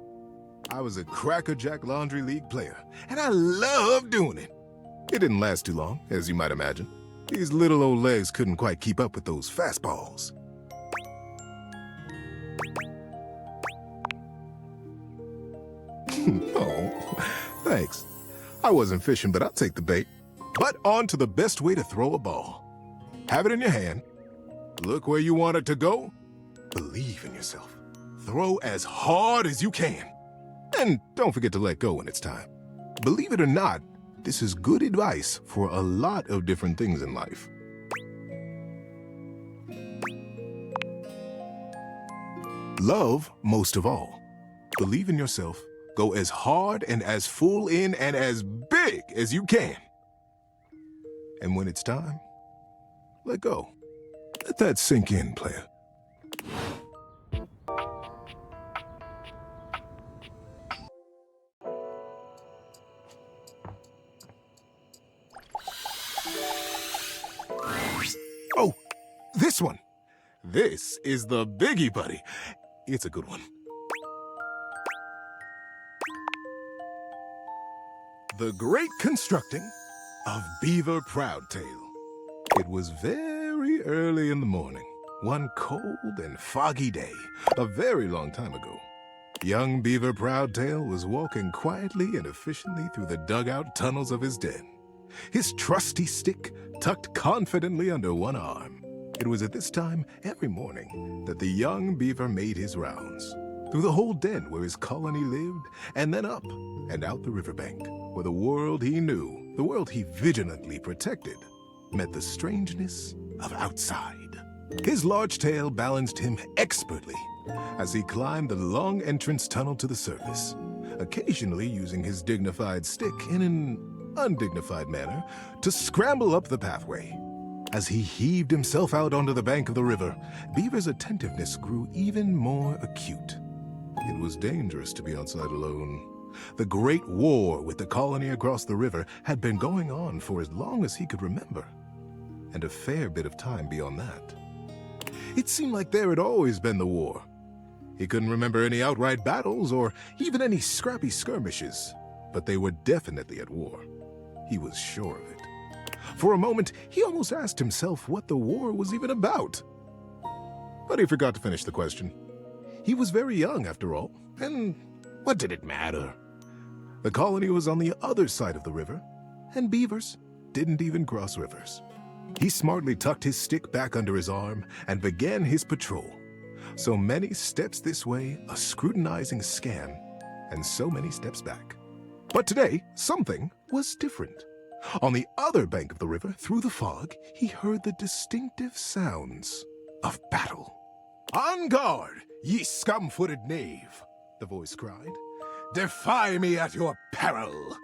I was a crackerjack laundry league player, and I loved doing it. It didn't last too long, as you might imagine. These little old legs couldn't quite keep up with those fastballs. Oh, thanks. I wasn't fishing, but I'll take the bait. But on to the best way to throw a ball. Have it in your hand. Look where you want it to go. Believe in yourself. Throw as hard as you can. And don't forget to let go when it's time. Believe it or not, this is good advice for a lot of different things in life. Love most of all. Believe in yourself. Go as hard and as full in and as big as you can. And when it's time, let go. Let that sink in, player. Oh, this one. This is the biggie, buddy. It's a good one. The Great Constructing of Beaver Proudtail. It was very early in the morning, one cold and foggy day, a very long time ago. Young Beaver Proudtail was walking quietly and efficiently through the dugout tunnels of his den, his trusty stick tucked confidently under one arm. It was at this time every morning that the young beaver made his rounds, through the whole den where his colony lived, and then up and out the riverbank, where the world he knew, the world he vigilantly protected, met the strangeness of outside. His large tail balanced him expertly as he climbed the long entrance tunnel to the surface, occasionally using his dignified stick in an undignified manner to scramble up the pathway. As he heaved himself out onto the bank of the river, Beaver's attentiveness grew even more acute. It was dangerous to be outside alone. The Great War with the colony across the river had been going on for as long as he could remember, and a fair bit of time beyond that. It seemed like there had always been the war. He couldn't remember any outright battles or even any scrappy skirmishes, but they were definitely at war. He was sure of it. For a moment, he almost asked himself what the war was even about. But he forgot to finish the question. He was very young, after all, and what did it matter? The colony was on the other side of the river, and beavers didn't even cross rivers. He smartly tucked his stick back under his arm and began his patrol. So many steps this way, a scrutinizing scan, and so many steps back. But today, something was different. On the other bank of the river, through the fog, he heard the distinctive sounds of battle. "On guard, ye scum-footed knave!" the voice cried. "Defy me at your peril!"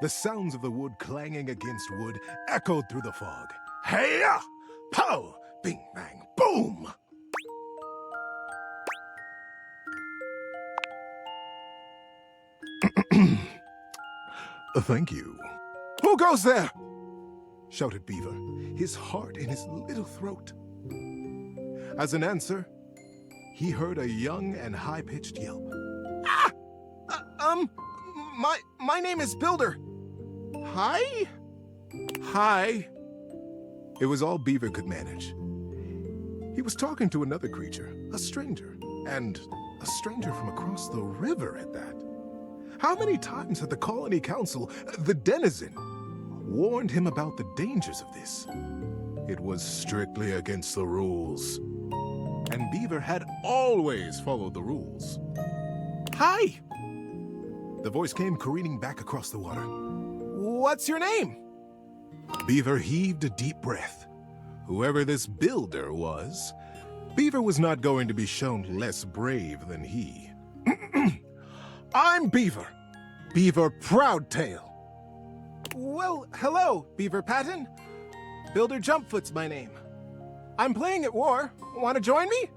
The sounds of the wood clanging against wood echoed through the fog. Hey-ya! Pow! Bing, bang, boom! Thank you. Who goes there? Shouted Beaver, his heart in his little throat. As an answer, he heard a young and high-pitched yelp. Ah! My name is Builder. Hi? Hi. It was all Beaver could manage. He was talking to another creature, a stranger, and a stranger from across the river at that. How many times had the Colony Council, the Denizen, warned him about the dangers of this? It was strictly against the rules. And Beaver had always followed the rules. Hi! The voice came careening back across the water. What's your name? Beaver heaved a deep breath. Whoever this builder was, Beaver was not going to be shown less brave than he. I'm Beaver. Beaver Proudtail. Well, hello, Beaver Patton. Builder Jumpfoot's my name. I'm playing at war. Want to join me?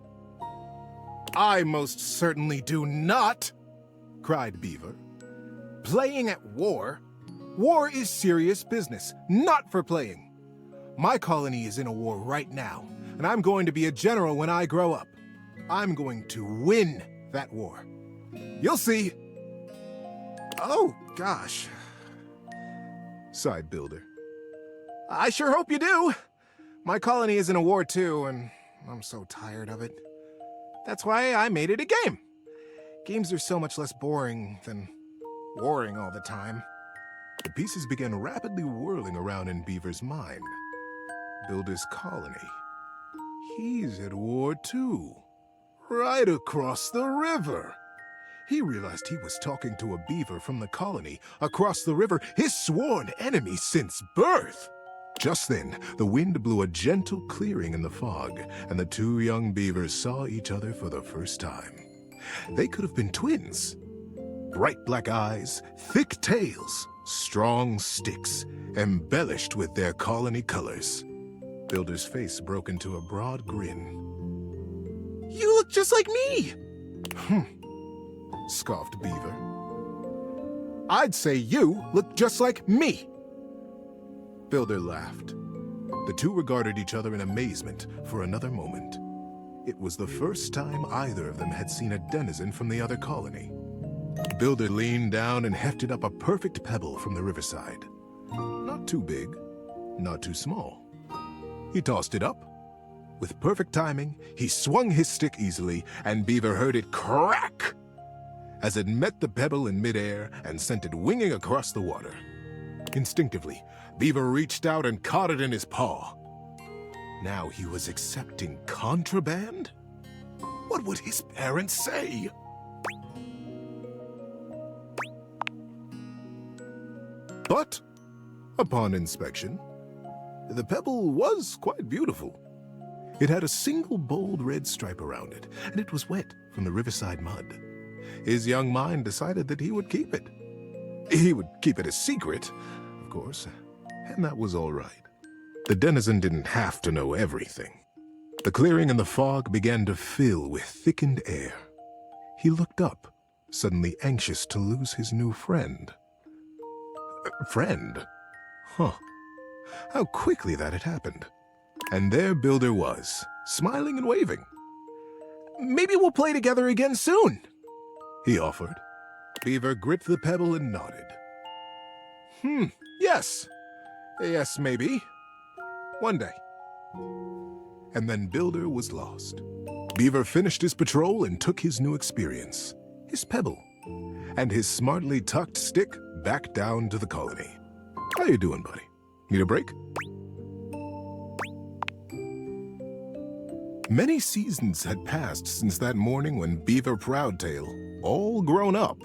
I most certainly do not, cried Beaver. Playing at war? War is serious business, not for playing. My colony is in a war right now, and I'm going to be a general when I grow up. I'm going to win that war. You'll see. Oh, gosh, sighed Builder. I sure hope you do. My colony is in a war too, and I'm so tired of it. That's why I made it a game. Games are so much less boring than warring all the time. The pieces began rapidly whirling around in Beaver's mind. Builder's colony. He's at war too. Right across the river. He realized he was talking to a beaver from the colony across the river, his sworn enemy since birth. Just then, the wind blew a gentle clearing in the fog, and the two young beavers saw each other for the first time. They could have been twins. Bright black eyes, thick tails, strong sticks, embellished with their colony colors. Builder's face broke into a broad grin. You look just like me! Scoffed Beaver. I'd say you look just like me! Builder laughed. The two regarded each other in amazement for another moment. It was the first time either of them had seen a denizen from the other colony. Builder leaned down and hefted up a perfect pebble from the riverside. Not too big, not too small. He tossed it up. With perfect timing, he swung his stick easily, and Beaver heard it crack as it met the pebble in midair and sent it winging across the water. Instinctively, Beaver reached out and caught it in his paw. Now he was accepting contraband? What would his parents say? But, upon inspection, the pebble was quite beautiful. It had a single bold red stripe around it, and it was wet from the riverside mud. His young mind decided that he would keep it. He would keep it a secret, of course, and that was all right. The denizen didn't have to know everything. The clearing and the fog began to fill with thickened air. He looked up, suddenly anxious to lose his new friend. Friend? Huh. How quickly that had happened. And there Builder was, smiling and waving. Maybe we'll play together again soon, he offered. Beaver gripped the pebble and nodded. Yes. Yes, maybe. One day. And then Builder was lost. Beaver finished his patrol and took his new experience, his pebble, and his smartly tucked stick back down to the colony. How you doing, buddy? Need a break? Many seasons had passed since that morning when Beaver Proudtail, all grown up,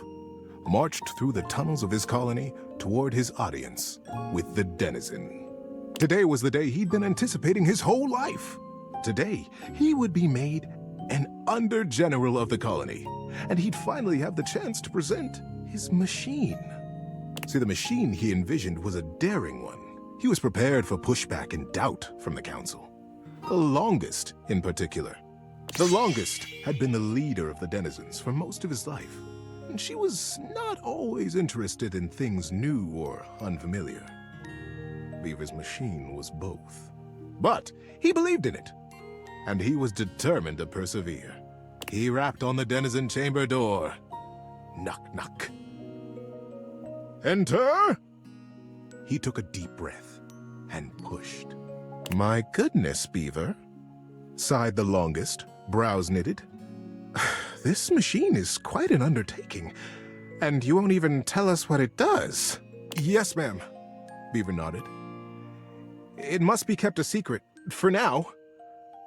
marched through the tunnels of his colony toward his audience with the denizen. Today was the day he'd been anticipating his whole life. Today, he would be made an under-general of the colony, and he'd finally have the chance to present his machine. See, the machine he envisioned was a daring one. He was prepared for pushback and doubt from the council. The longest, in particular. The longest had been the leader of the denizens for most of his life, and she was not always interested in things new or unfamiliar. Beaver's machine was both. But he believed in it, and he was determined to persevere. He rapped on the denizen chamber door. Knock, knock. Enter! He took a deep breath and pushed. My goodness, Beaver, sighed the longest, brows knitted. This machine is quite an undertaking, and you won't even tell us what it does. Yes, ma'am, Beaver nodded. It must be kept a secret, for now,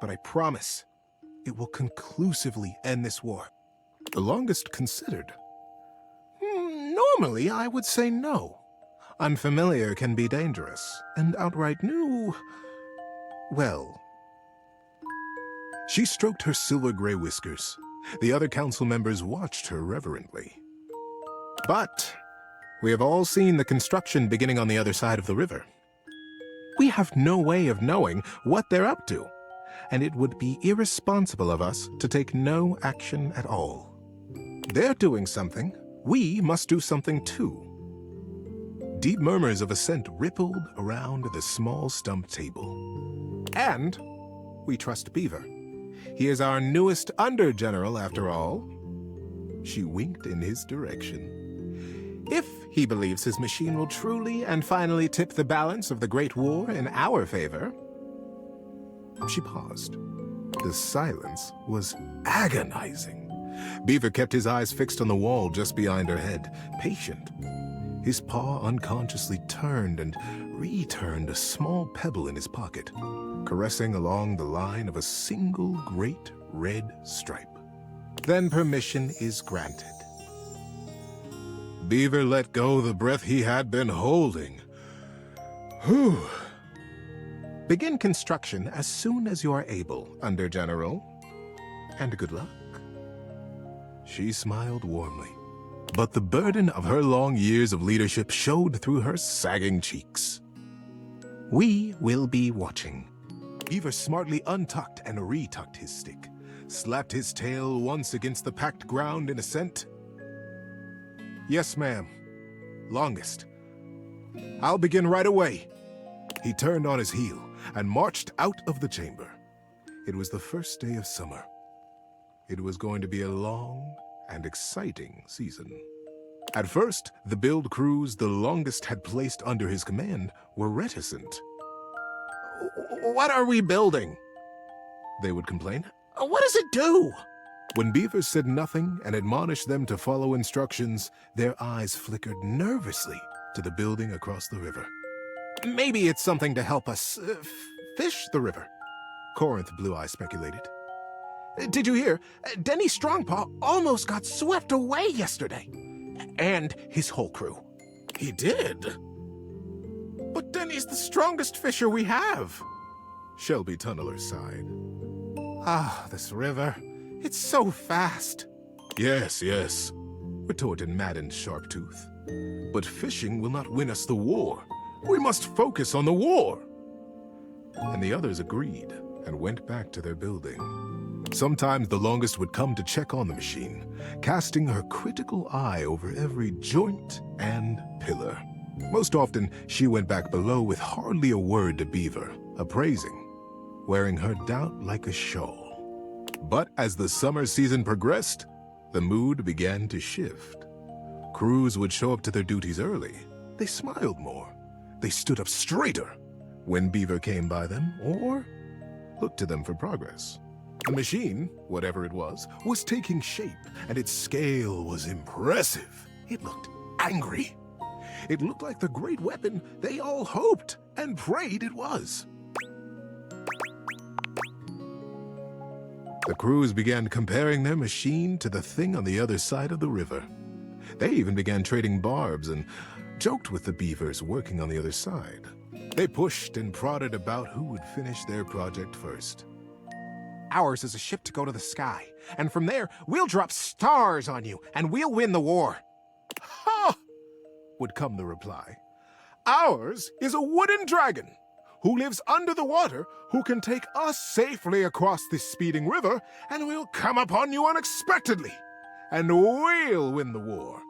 but I promise it will conclusively end this war. The longest considered. Normally, I would say no. Unfamiliar can be dangerous, and outright new, well. She stroked her silver-gray whiskers. The other council members watched her reverently. But we have all seen the construction beginning on the other side of the river. We have no way of knowing what they're up to, and it would be irresponsible of us to take no action at all. They're doing something. We must do something too. Deep murmurs of assent rippled around the small stump table. And we trust Beaver. He is our newest under-general, after all. She winked in his direction. If he believes his machine will truly and finally tip the balance of the Great War in our favor. She paused. The silence was agonizing. Beaver kept his eyes fixed on the wall just behind her head, patient. his paw unconsciously turned and returned a small pebble in his pocket, caressing along the line of a single great red stripe. Then permission is granted. Beaver let go the breath he had been holding. Whew. Begin construction as soon as you are able, Under General. And good luck. She smiled warmly, but the burden of her long years of leadership showed through her sagging cheeks. We will be watching. Beaver smartly untucked and retucked his stick, slapped his tail once against the packed ground in assent. Yes, ma'am. Longest. I'll begin right away. He turned on his heel and marched out of the chamber. It was the first day of summer. It was going to be a long and exciting season. At first, the build crews the Longest had placed under his command were reticent. What are we building? They would complain. What does it do? When Beaver said nothing and admonished them to follow instructions, their eyes flickered nervously to the building across the river. Maybe it's something to help us fish the river, Corinth Blue Eye speculated. Did you hear? Denny Strongpaw almost got swept away yesterday. And his whole crew. He did? But Denny's the strongest fisher we have. Shelby Tunneler sighed. Ah, this river. It's so fast. Yes, yes, retorted Madden Sharptooth. But fishing will not win us the war. We must focus on the war. And the others agreed and went back to their building. Sometimes the Longest would come to check on the machine, casting her critical eye over every joint and pillar. Most often, she went back below with hardly a word to Beaver, appraising, wearing her doubt like a shawl. But as the summer season progressed, the mood began to shift. Crews would show up to their duties early. They smiled more. They stood up straighter when Beaver came by them or looked to them for progress. The machine, whatever it was taking shape, and its scale was impressive. It looked angry. It looked like the great weapon they all hoped and prayed it was. The crews began comparing their machine to the thing on the other side of the river. They even began trading barbs and joked with the beavers working on the other side. They pushed and prodded about who would finish their project first. Ours is a ship to go to the sky, and from there, we'll drop stars on you, and we'll win the war. Ha! Would come the reply. Ours is a wooden dragon, who lives under the water, who can take us safely across this speeding river, and we'll come upon you unexpectedly, and we'll win the war.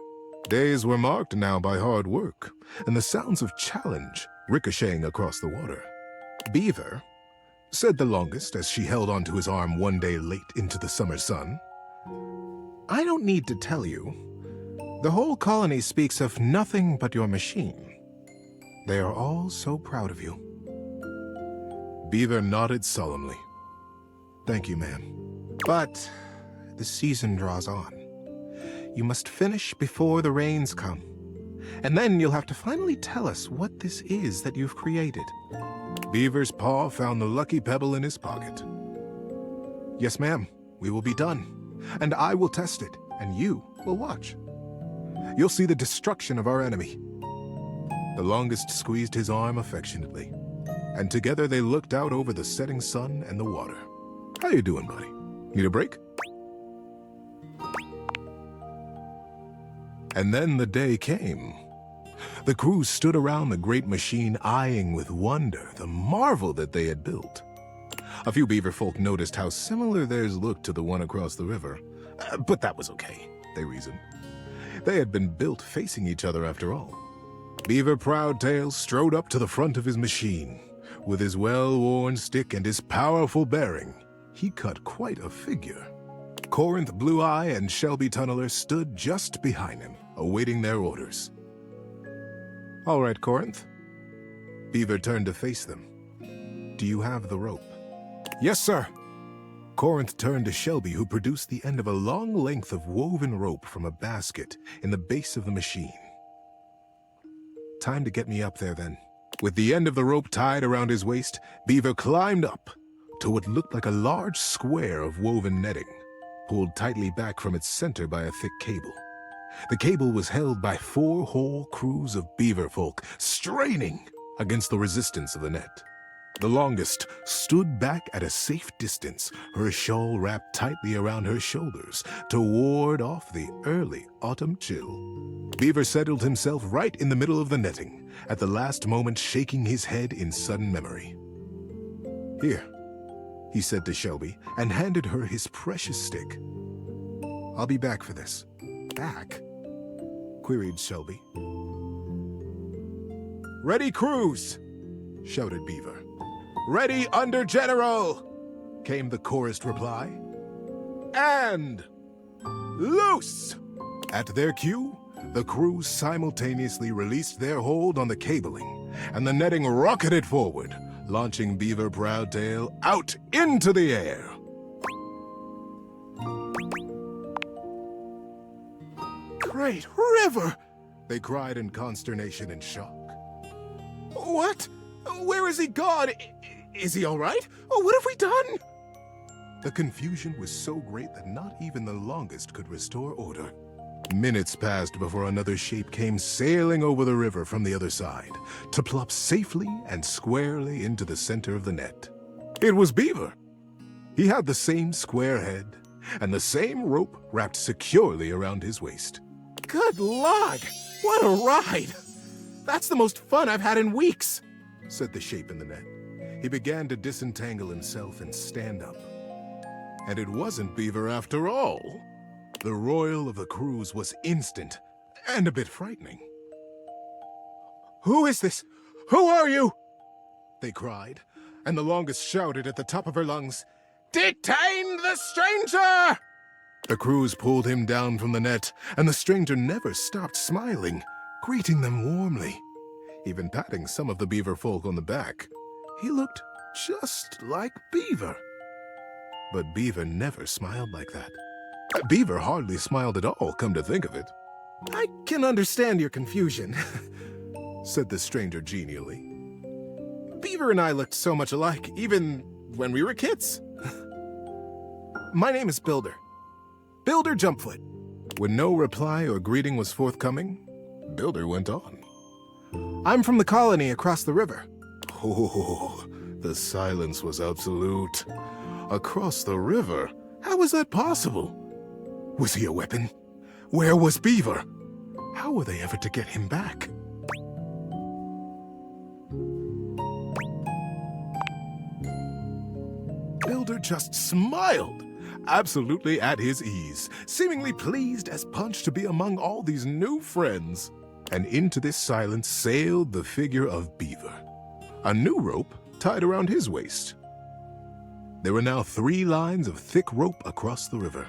Days were marked now by hard work, and the sounds of challenge ricocheting across the water. Beaver, said the Longest as she held onto his arm one day late into the summer sun, I don't need to tell you. The whole colony speaks of nothing but your machine. They are all so proud of you. Beaver nodded solemnly. Thank you, ma'am. But the season draws on. You must finish before the rains come. And then you'll have to finally tell us what this is that you've created. Beaver's paw found the lucky pebble in his pocket. Yes, ma'am, we will be done. And I will test it, and you will watch. You'll see the destruction of our enemy. The Longest squeezed his arm affectionately, and together they looked out over the setting sun and the water. How you doing, buddy? Need a break? And then the day came. The crew stood around the great machine, eyeing with wonder the marvel that they had built. A few beaver folk noticed how similar theirs looked to the one across the river. But that was okay, they reasoned. They had been built facing each other after all. Beaver Proudtail strode up to the front of his machine. With his well-worn stick and his powerful bearing, he cut quite a figure. Corinth Blue Eye and Shelby Tunneler stood just behind him, awaiting their orders. All right, Corinth. Beaver turned to face them. Do you have the rope? Yes, sir. Corinth turned to Shelby, who produced the end of a long length of woven rope from a basket in the base of the machine. Time to get me up there then. With the end of the rope tied around his waist, Beaver climbed up to what looked like a large square of woven netting, pulled tightly back from its center by a thick cable. The cable was held by 4 whole crews of beaver folk, straining against the resistance of the net. The longest stood back at a safe distance, her shawl wrapped tightly around her shoulders to ward off the early autumn chill. Beaver settled himself right in the middle of the netting, at the last moment shaking his head in sudden memory. "Here," he said to Shelby, and handed her his precious stick. "I'll be back for this." "Back?" queried Shelby. "Ready, crews!" shouted Beaver. "Ready, under general!" came the chorused reply. "And loose!" At their cue, the crews simultaneously released their hold on the cabling, and the netting rocketed forward, launching Beaver Proudtail out into the air. "Great river!" they cried in consternation and shock. "What? Where is he gone? Is he all right? Oh, what have we done?" The confusion was so great that not even the longest could restore order. Minutes passed before another shape came sailing over the river from the other side, to plop safely and squarely into the center of the net. It was Beaver. He had the same square head, and the same rope wrapped securely around his waist. "Good Lord! What a ride! That's the most fun I've had in weeks," said the shape in the net. He began to disentangle himself and stand up. And it wasn't Beaver after all. The royal of the crews was instant and a bit frightening. "Who is this? Who are you?" they cried, and the longest shouted at the top of her lungs, "Detain the stranger!" The crews pulled him down from the net, and the stranger never stopped smiling, greeting them warmly, even patting some of the beaver folk on the back. He looked just like Beaver. But Beaver never smiled like that. Beaver hardly smiled at all, come to think of it. "I can understand your confusion," said the stranger genially. "Beaver and I looked so much alike, even when we were kids. My name is Builder. Builder Jumpfoot." When no reply or greeting was forthcoming, Builder went on. "I'm from the colony across the river." Oh, the silence was absolute. Across the river? How was that possible? Was he a weapon? Where was Beaver? How were they ever to get him back? Builder just smiled, absolutely at his ease, seemingly pleased as punch to be among all these new friends. And into this silence sailed the figure of Beaver, a new rope tied around his waist. There were now 3 lines of thick rope across the river.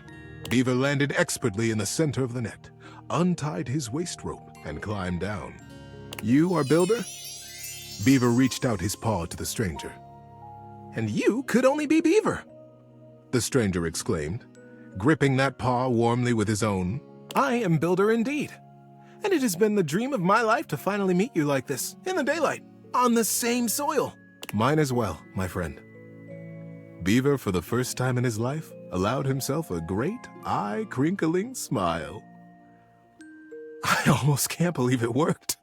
Beaver landed expertly in the center of the net, untied his waist rope, and climbed down. "You are Builder?" Beaver reached out his paw to the stranger. "And you could only be Beaver!" the stranger exclaimed, gripping that paw warmly with his own. "I am Builder indeed, and it has been the dream of my life to finally meet you like this, in the daylight, on the same soil." "Mine as well, my friend." Beaver, for the first time in his life, allowed himself a great, eye-crinkling smile. "I almost can't believe it worked."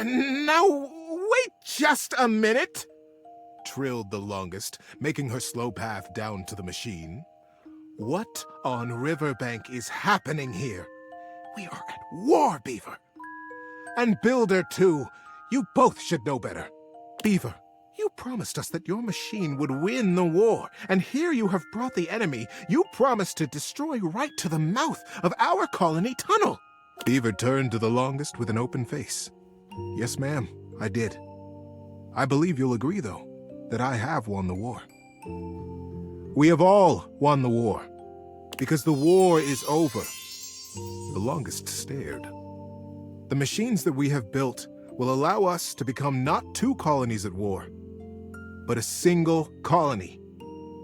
"Now, wait just a minute," trilled the longest, making her slow path down to the machine. "What on Riverbank is happening here? We are at war, Beaver. And Builder, too. You both should know better. Beaver, you promised us that your machine would win the war, and here you have brought the enemy you promised to destroy right to the mouth of our colony tunnel." Beaver turned to the longest with an open face. "Yes, ma'am, I did. I believe you'll agree, though, that I have won the war. We have all won the war, because the war is over." The longest stared. "The machines that we have built will allow us to become not 2 colonies at war, but a single colony,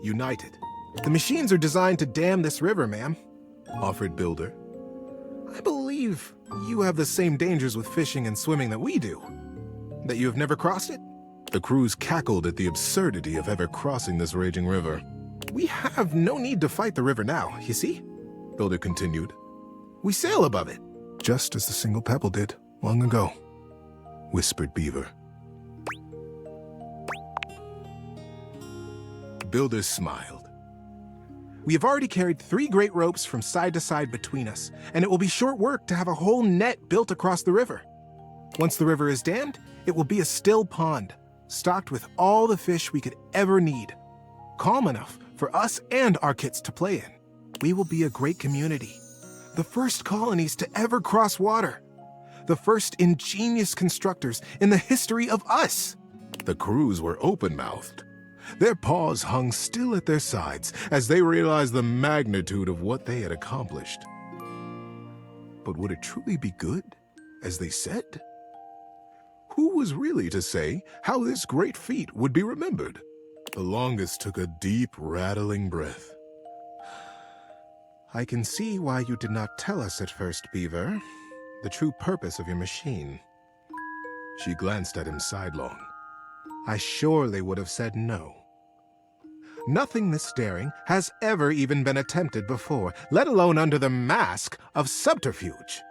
united. The machines are designed to dam this river, ma'am," offered Builder. I believe you have the same dangers with fishing and swimming that we do. That you have never crossed it? The crews cackled at the absurdity of ever crossing this raging river. We have no need to fight the river now, you see? Builder continued. We sail above it, just as the single pebble did long ago, whispered Beaver. Builder smiled. We have already carried 3 great ropes from side to side between us, and it will be short work to have a whole net built across the river. Once the river is dammed, it will be a still pond, stocked with all the fish we could ever need. Calm enough for us and our kits to play in. We will be a great community. The first colonies to ever cross water. The first ingenious constructors in the history of us. The crews were open-mouthed. Their paws hung still at their sides as they realized the magnitude of what they had accomplished. But would it truly be good, as they said? Who was really to say how this great feat would be remembered? The longest took a deep, rattling breath. I can see why you did not tell us at first, Beaver, the true purpose of your machine. She glanced at him sidelong. I surely would have said no. Nothing this daring has ever even been attempted before, let alone under the mask of subterfuge.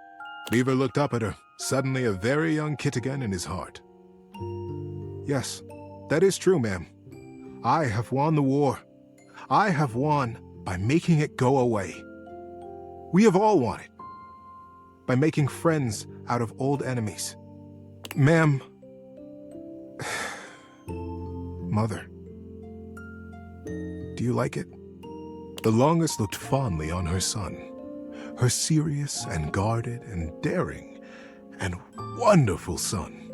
Beaver looked up at her, suddenly a very young kid again in his heart. Yes, that is true, ma'am. I have won the war. I have won by making it go away. We have all won it. By making friends out of old enemies. Ma'am. Mother. Do you like it? The longest looked fondly on her son. Her serious and guarded and daring and wonderful son.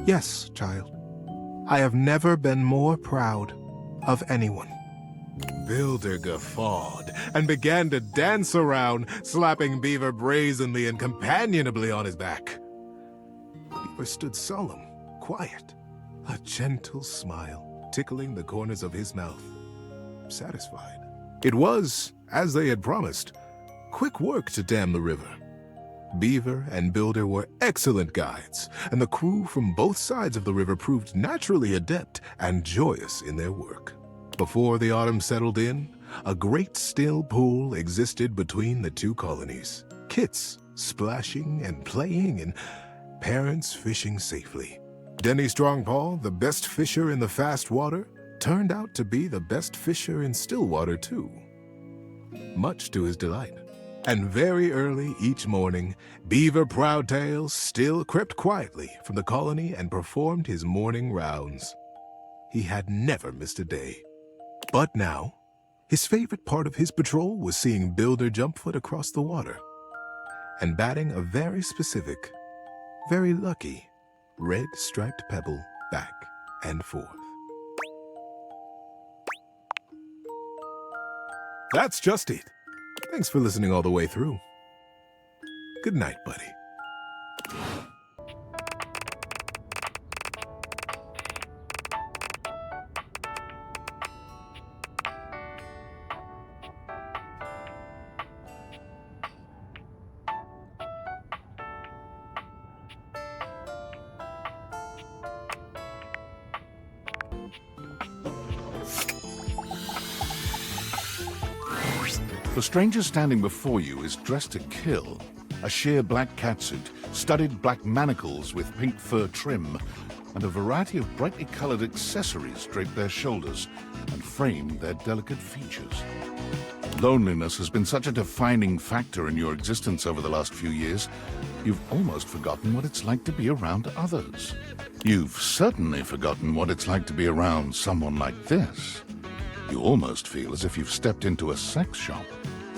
Yes, child. I have never been more proud of anyone. Builder guffawed and began to dance around, slapping Beaver brazenly and companionably on his back. Beaver stood solemn, quiet, a gentle smile tickling the corners of his mouth, satisfied. It was, as they had promised, quick work to dam the river. Beaver and Builder were excellent guides, and the crew from both sides of the river proved naturally adept and joyous in their work. Before the autumn settled in, a great still pool existed between the two colonies. Kits splashing and playing, and parents fishing safely. Denny Strongpaw, the best fisher in the fast water, turned out to be the best fisher in still water too, much to his delight. And very early each morning, Beaver Proudtail still crept quietly from the colony and performed his morning rounds. He had never missed a day. But now, his favorite part of his patrol was seeing Builder jump foot across the water and batting a very specific, very lucky, red striped pebble back and forth. That's just it. Thanks for listening all the way through. Good night, buddy. The stranger standing before you is dressed to kill. A sheer black catsuit, studded black manacles with pink fur trim, and a variety of brightly colored accessories drape their shoulders and frame their delicate features. Loneliness has been such a defining factor in your existence over the last few years, you've almost forgotten what it's like to be around others. You've certainly forgotten what it's like to be around someone like this. You almost feel as if you've stepped into a sex shop.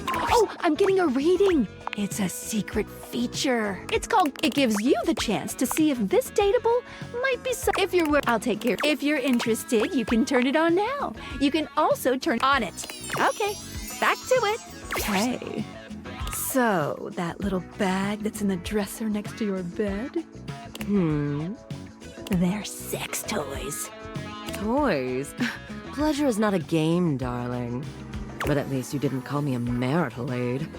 Oh, I'm getting a reading. It's a secret feature. It's called It Gives You the Chance to See If This Dateable Might Be So. If you're I'll take care. If you're interested, you can turn it on now. You can also turn on it. Okay, back to it. Okay. So, that little bag that's in the dresser next to your bed? They're sex toys. Toys? Pleasure is not a game, darling. But at least you didn't call me a marital aid.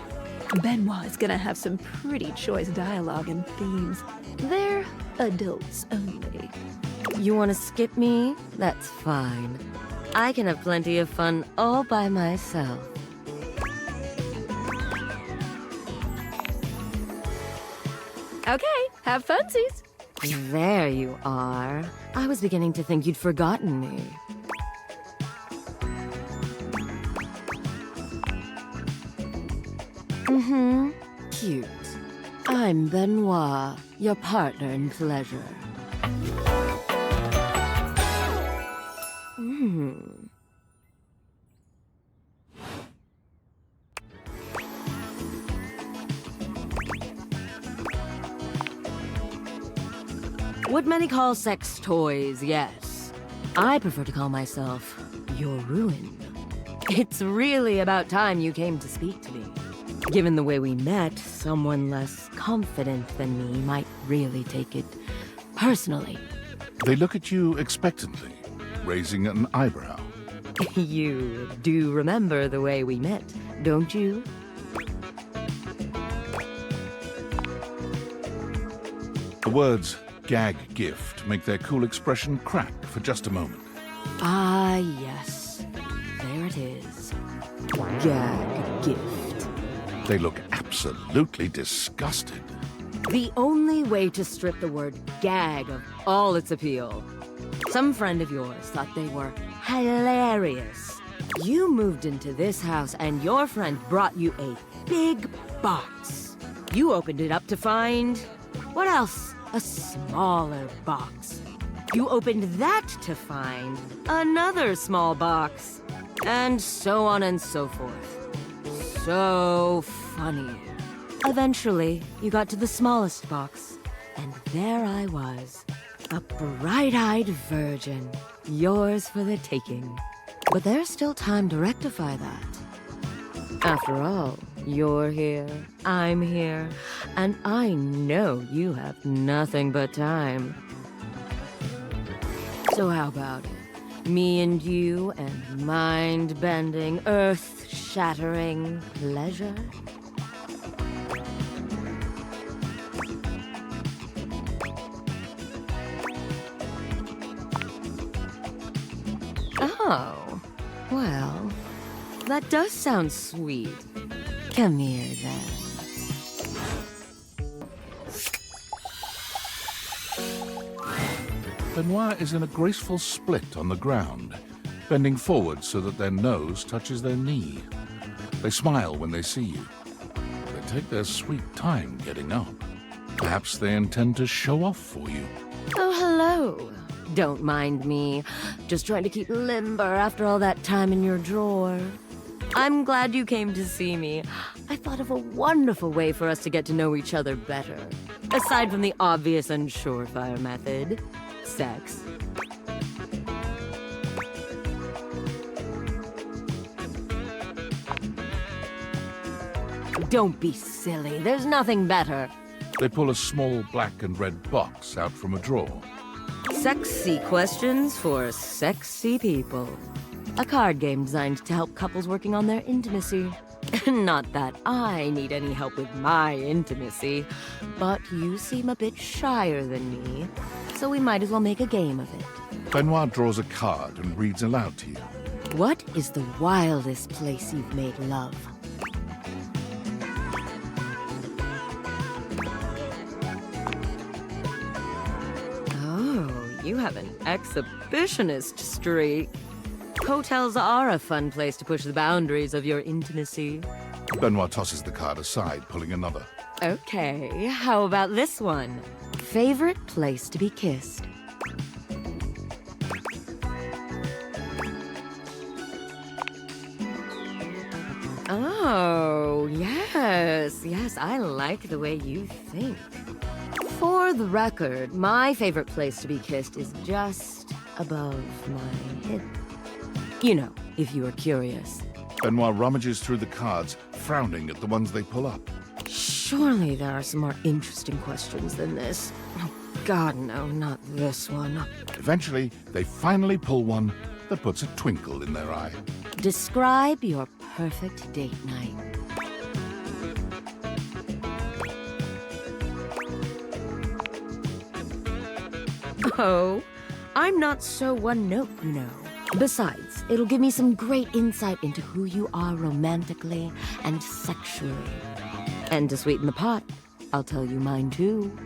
Ben-Hwa is gonna have some pretty choice dialogue and themes. They're adults only. You want to skip me? That's fine. I can have plenty of fun all by myself. Okay, have funsies. There you are. I was beginning to think you'd forgotten me. Cute. I'm Ben-Hwa, your partner in pleasure. What many call sex toys, yes. I prefer to call myself your ruin. It's really about time you came to speak to me. Given the way we met, someone less confident than me might really take it personally. They look at you expectantly, raising an eyebrow. You do remember the way we met, don't you? The words gag gift make their cool expression crack for just a moment. Ah, yes. There it is. Gag gift. They look absolutely disgusted. The only way to strip the word gag of all its appeal. Some friend of yours thought they were hilarious. You moved into this house and your friend brought you a big box. You opened it up to find... what else? A smaller box. You opened that to find another small box. And so on and so forth. So funny. Eventually, you got to the smallest box, and there I was, a bright-eyed virgin, yours for the taking. But there's still time to rectify that. After all, you're here, I'm here, and I know you have nothing but time. So how about it? Me and you and mind-bending, earth-shattering pleasure? Oh, well, that does sound sweet. Come here, then. Ben-Hwa is in a graceful split on the ground, bending forward so that their nose touches their knee. They smile when they see you. They take their sweet time getting up. Perhaps they intend to show off for you. Oh, hello. Don't mind me. Just trying to keep limber after all that time in your drawer. I'm glad you came to see me. I thought of a wonderful way for us to get to know each other better. Aside from the obvious and surefire method, sex. Don't be silly. There's nothing better. They pull a small black and red box out from a drawer. Sexy questions for sexy people. A card game designed to help couples working on their intimacy. Not that I need any help with my intimacy, but you seem a bit shyer than me, so we might as well make a game of it. Ben-Hwa draws a card and reads aloud to you. What is the wildest place you've made love? Oh, you have an exhibitionist streak. Hotels are a fun place to push the boundaries of your intimacy. Ben-Hwa tosses the card aside, pulling another. Okay, how about this one? Favorite place to be kissed? Oh, yes, I like the way you think. For the record, my favorite place to be kissed is just above my head. You know, if you are curious. Ben-Hwa rummages through the cards, frowning at the ones they pull up. Surely there are some more interesting questions than this. Oh, God, no, not this one. Eventually, they finally pull one that puts a twinkle in their eye. Describe your perfect date night. Oh, I'm not so one note, you know. Besides, it'll give me some great insight into who you are romantically and sexually. And to sweeten the pot, I'll tell you mine too.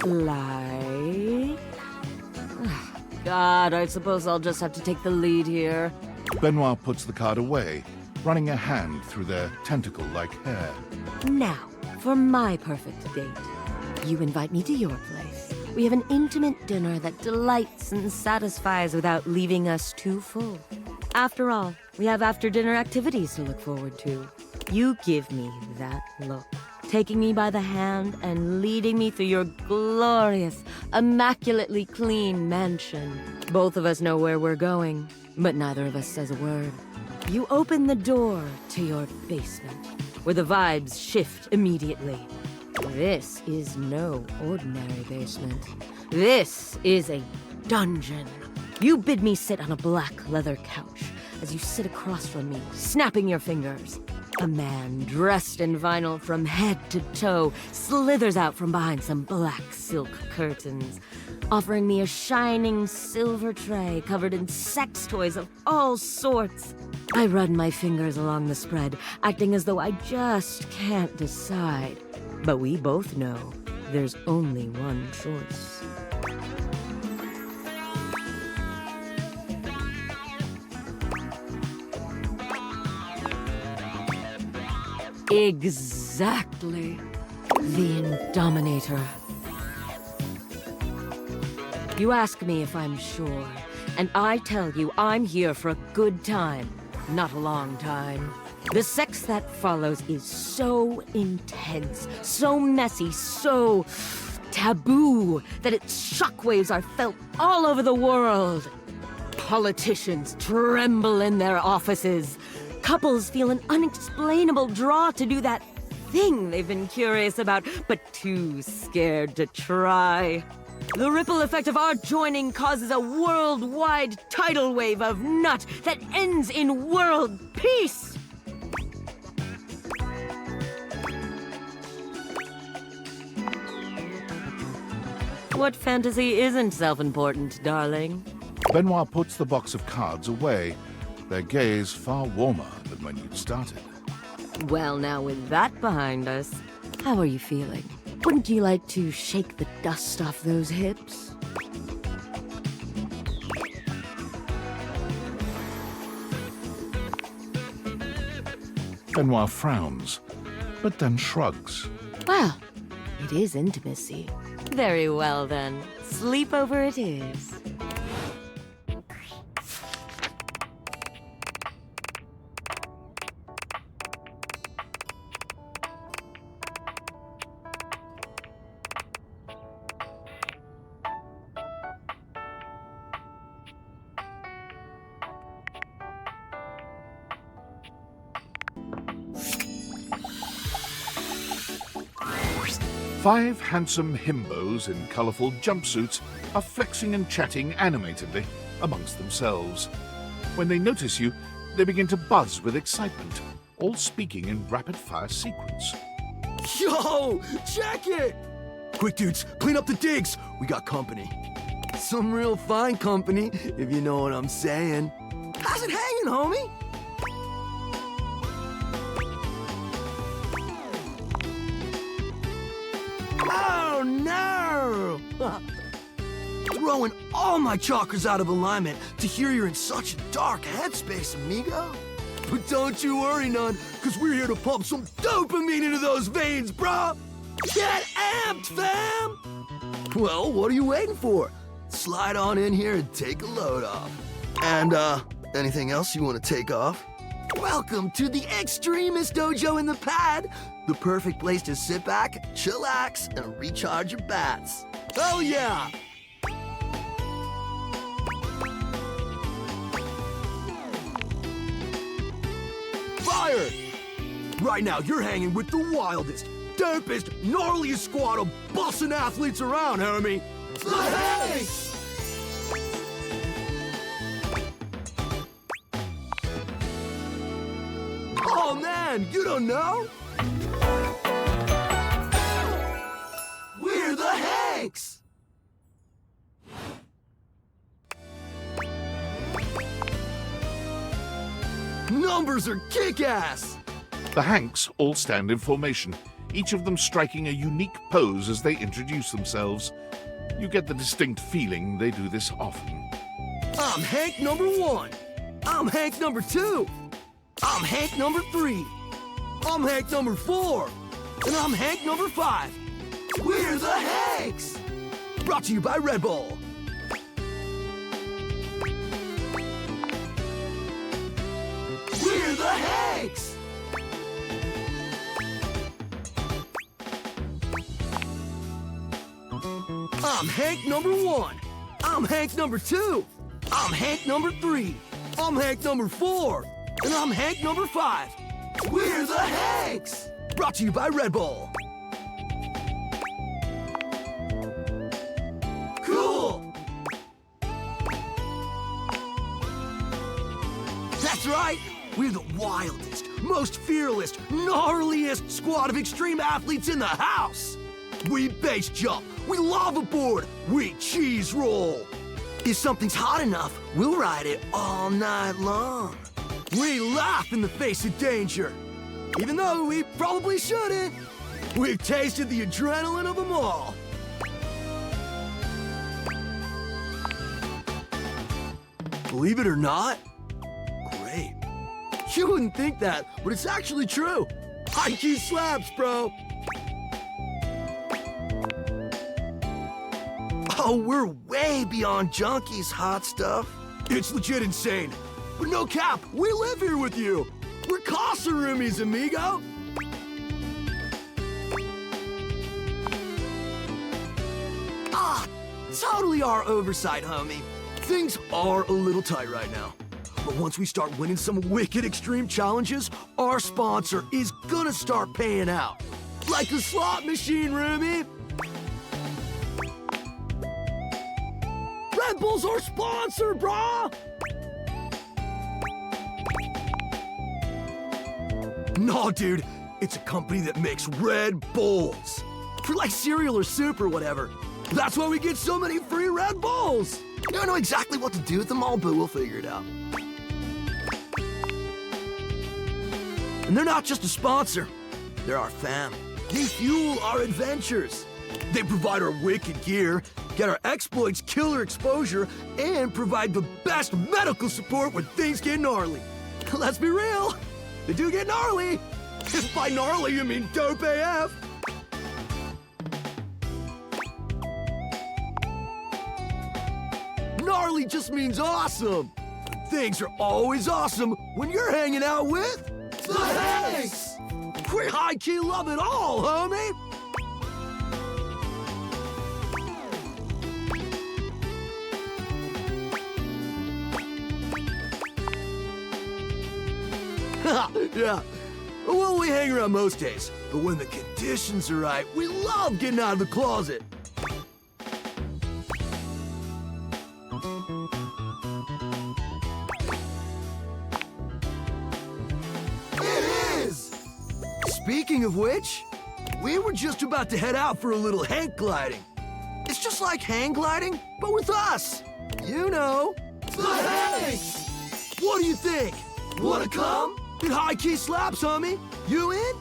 Like... God, I suppose I'll just have to take the lead here. Ben-Hwa puts the card away, running a hand through their tentacle-like hair. Now, for my perfect date. You invite me to your place. We have an intimate dinner that delights and satisfies without leaving us too full. After all, we have after-dinner activities to look forward to. You give me that look, taking me by the hand and leading me through your glorious, immaculately clean mansion. Both of us know where we're going, but neither of us says a word. You open the door to your basement, where the vibes shift immediately. This is no ordinary basement. This is a dungeon. You bid me sit on a black leather couch as you sit across from me, snapping your fingers. A man dressed in vinyl from head to toe slithers out from behind some black silk curtains, offering me a shining silver tray covered in sex toys of all sorts. I run my fingers along the spread, acting as though I just can't decide. But we both know there's only one choice. Exactly. The Indominator. You ask me if I'm sure, and I tell you I'm here for a good time, not a long time. The sex that follows is so intense, so messy, so taboo that its shockwaves are felt all over the world. Politicians tremble in their offices. Couples feel an unexplainable draw to do that thing they've been curious about, but too scared to try. The ripple effect of our joining causes a worldwide tidal wave of nut that ends in world peace. What fantasy isn't self-important, darling? Ben-Hwa puts the box of cards away, their gaze far warmer than when you'd started. Well, now with that behind us, how are you feeling? Wouldn't you like to shake the dust off those hips? Ben-Hwa frowns, but then shrugs. Well, it is intimacy. Very well then. Sleepover it is. Five handsome himbos in colorful jumpsuits are flexing and chatting animatedly amongst themselves. When they notice you, they begin to buzz with excitement, all speaking in rapid-fire sequence. Yo, check it! Quick, dudes, clean up the digs. We got company. Some real fine company, if you know what I'm saying. How's it hanging, homie? Oh, no! Throwing all my chakras out of alignment to hear you're in such a dark headspace, amigo. But don't you worry none, because we're here to pump some dopamine into those veins, bruh! Get amped, fam! Well, what are you waiting for? Slide on in here and take a load off. And, anything else you want to take off? Welcome to the Extremist Dojo in the Pad, the perfect place to sit back, chillax, and recharge your bats. Oh yeah! Fire! Right now, you're hanging with the wildest, dopest, gnarliest squad of bussin' athletes around, homie. Hey! Oh man, you don't know? We're the Hanks! Numbers are kick-ass! The Hanks all stand in formation, each of them striking a unique pose as they introduce themselves. You get the distinct feeling they do this often. I'm Hank number 1. I'm Hank number 2. I'm Hank number 3. I'm Hank number 4. And I'm Hank number 5. We're the Hanks! Brought to you by Red Bull. We're the Hanks! I'm Hank number 1. I'm Hank number 2. I'm Hank number 3. I'm Hank number 4. And I'm Hank number 5. We're the Hanks! Brought to you by Red Bull. Cool! That's right! We're the wildest, most fearless, gnarliest squad of extreme athletes in the house! We base jump, we lava board, we cheese roll! If something's hot enough, we'll ride it all night long. We laugh in the face of danger, even though we probably shouldn't. We've tasted the adrenaline of them all. Believe it or not? Great. You wouldn't think that, but it's actually true. High-key slaps, bro. Oh, we're way beyond junkies, hot stuff. It's legit insane. But no cap, we live here with you. We're Casa roomies, amigo. Ah, totally our oversight, homie. Things are a little tight right now. But once we start winning some wicked extreme challenges, our sponsor is gonna start paying out. Like a slot machine, roomie. Red Bull's our sponsor, brah! No, dude, it's a company that makes Red Bulls. For like cereal or soup or whatever. That's why we get so many free Red Bulls. I don't know exactly what to do with them all, but we'll figure it out. And they're not just a sponsor. They're our fam. They fuel our adventures. They provide our wicked gear, get our exploits killer exposure, and provide the best medical support when things get gnarly. Let's be real, they do get gnarly. If by gnarly you mean dope AF. Gnarly just means awesome. Things are always awesome when you're hanging out with the Hanks. We high-key love it all, homie. Yeah, well, we hang around most days, but when the conditions are right, we love getting out of the closet. It is! Speaking of which, we were just about to head out for a little Hank gliding. It's just like hang gliding, but with us. You know, the Hanks! What do you think? Wanna come? Get high-key slaps, homie. You in?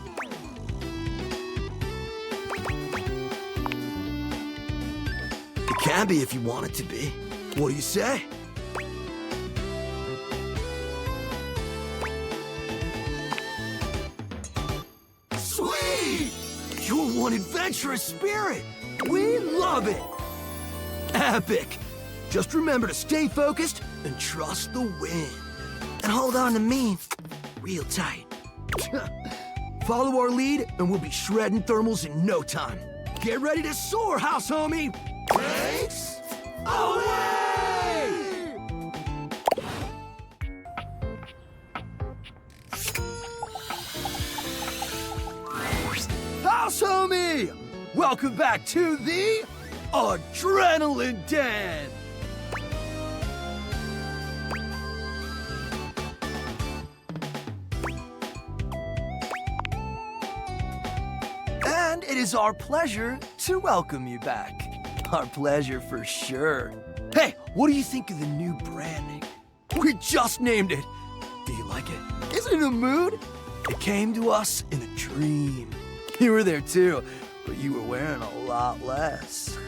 It can be if you want it to be. What do you say? Sweet! You're one adventurous spirit. We love it. Epic. Just remember to stay focused and trust the wind. And hold on to me real tight. Follow our lead and we'll be shredding thermals in no time. Get ready to soar, house homie. Thanks. Away! House homie! Welcome back to the Adrenaline Den! is our pleasure to welcome you back. Our pleasure for sure. Hey, what do you think of the new branding? We just named it. Do you like it? Is it in a mood? It came to us in a dream. You were there too, but you were wearing a lot less.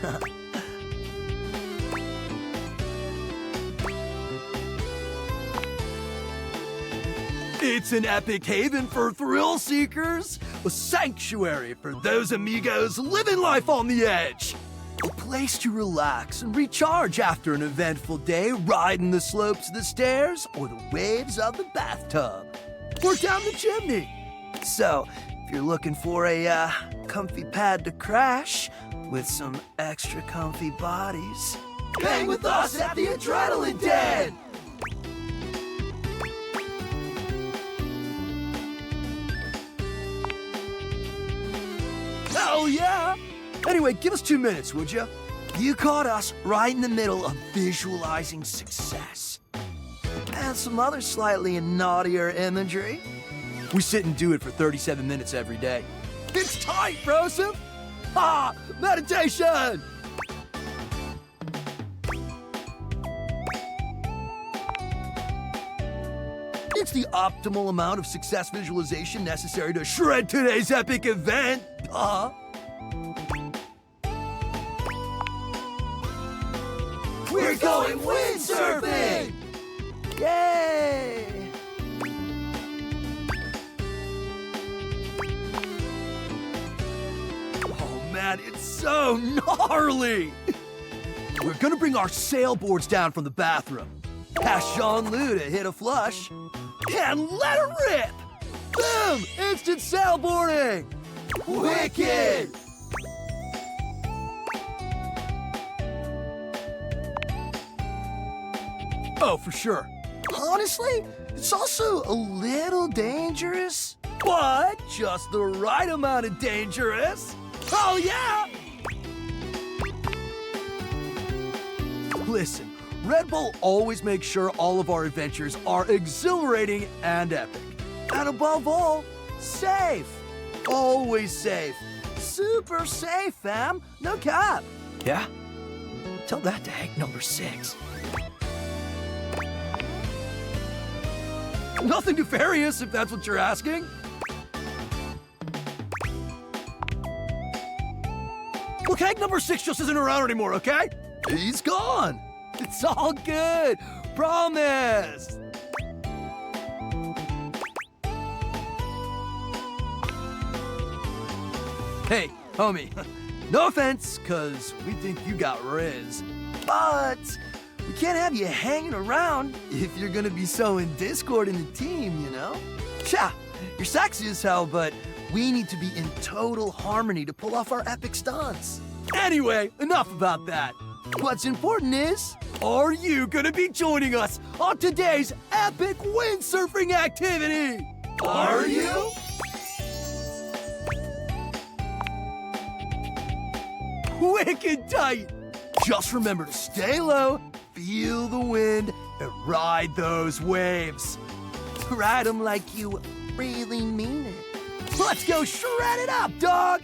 It's an epic haven for thrill seekers, a sanctuary for those amigos living life on the edge, a place to relax and recharge after an eventful day riding the slopes of the stairs or the waves of the bathtub, or down the chimney. So, if you're looking for a comfy pad to crash with some extra comfy bodies, hang with us at the Adrenaline Den! Hell yeah! Anyway, give us 2 minutes, would you? You caught us right in the middle of visualizing success. And some other slightly naughtier imagery. We sit and do it for 37 minutes every day. It's tight, Broseph! Ha! Meditation! It's the optimal amount of success visualization necessary to shred today's epic event. We're going windsurfing! Yay! Oh man, it's so gnarly! We're gonna bring our sailboards down from the bathroom. Ask Jean-Lou to hit a flush. And let it rip! Boom! Instant sailboarding! Wicked! Oh, for sure. Honestly, it's also a little dangerous, but just the right amount of dangerous. Oh, yeah! Listen, Red Bull always makes sure all of our adventures are exhilarating and epic. And above all, safe. Always safe. Super safe, fam. No cap. Yeah? Tell that to Hank number 6. Nothing nefarious, if that's what you're asking. Look, Hank number 6 just isn't around anymore, okay? He's gone. It's all good. Promise. Hey, homie. No offense, cause we think you got riz. But we can't have you hanging around if you're gonna be sowing discord in the team, you know? Yeah, you're sexy as hell, but we need to be in total harmony to pull off our epic stunts. Anyway, enough about that. What's important is, are you gonna be joining us on today's epic windsurfing activity? Are you? Wicked tight! Just remember to stay low, feel the wind, and ride those waves. Ride them like you really mean it. Let's go shred it up, dog!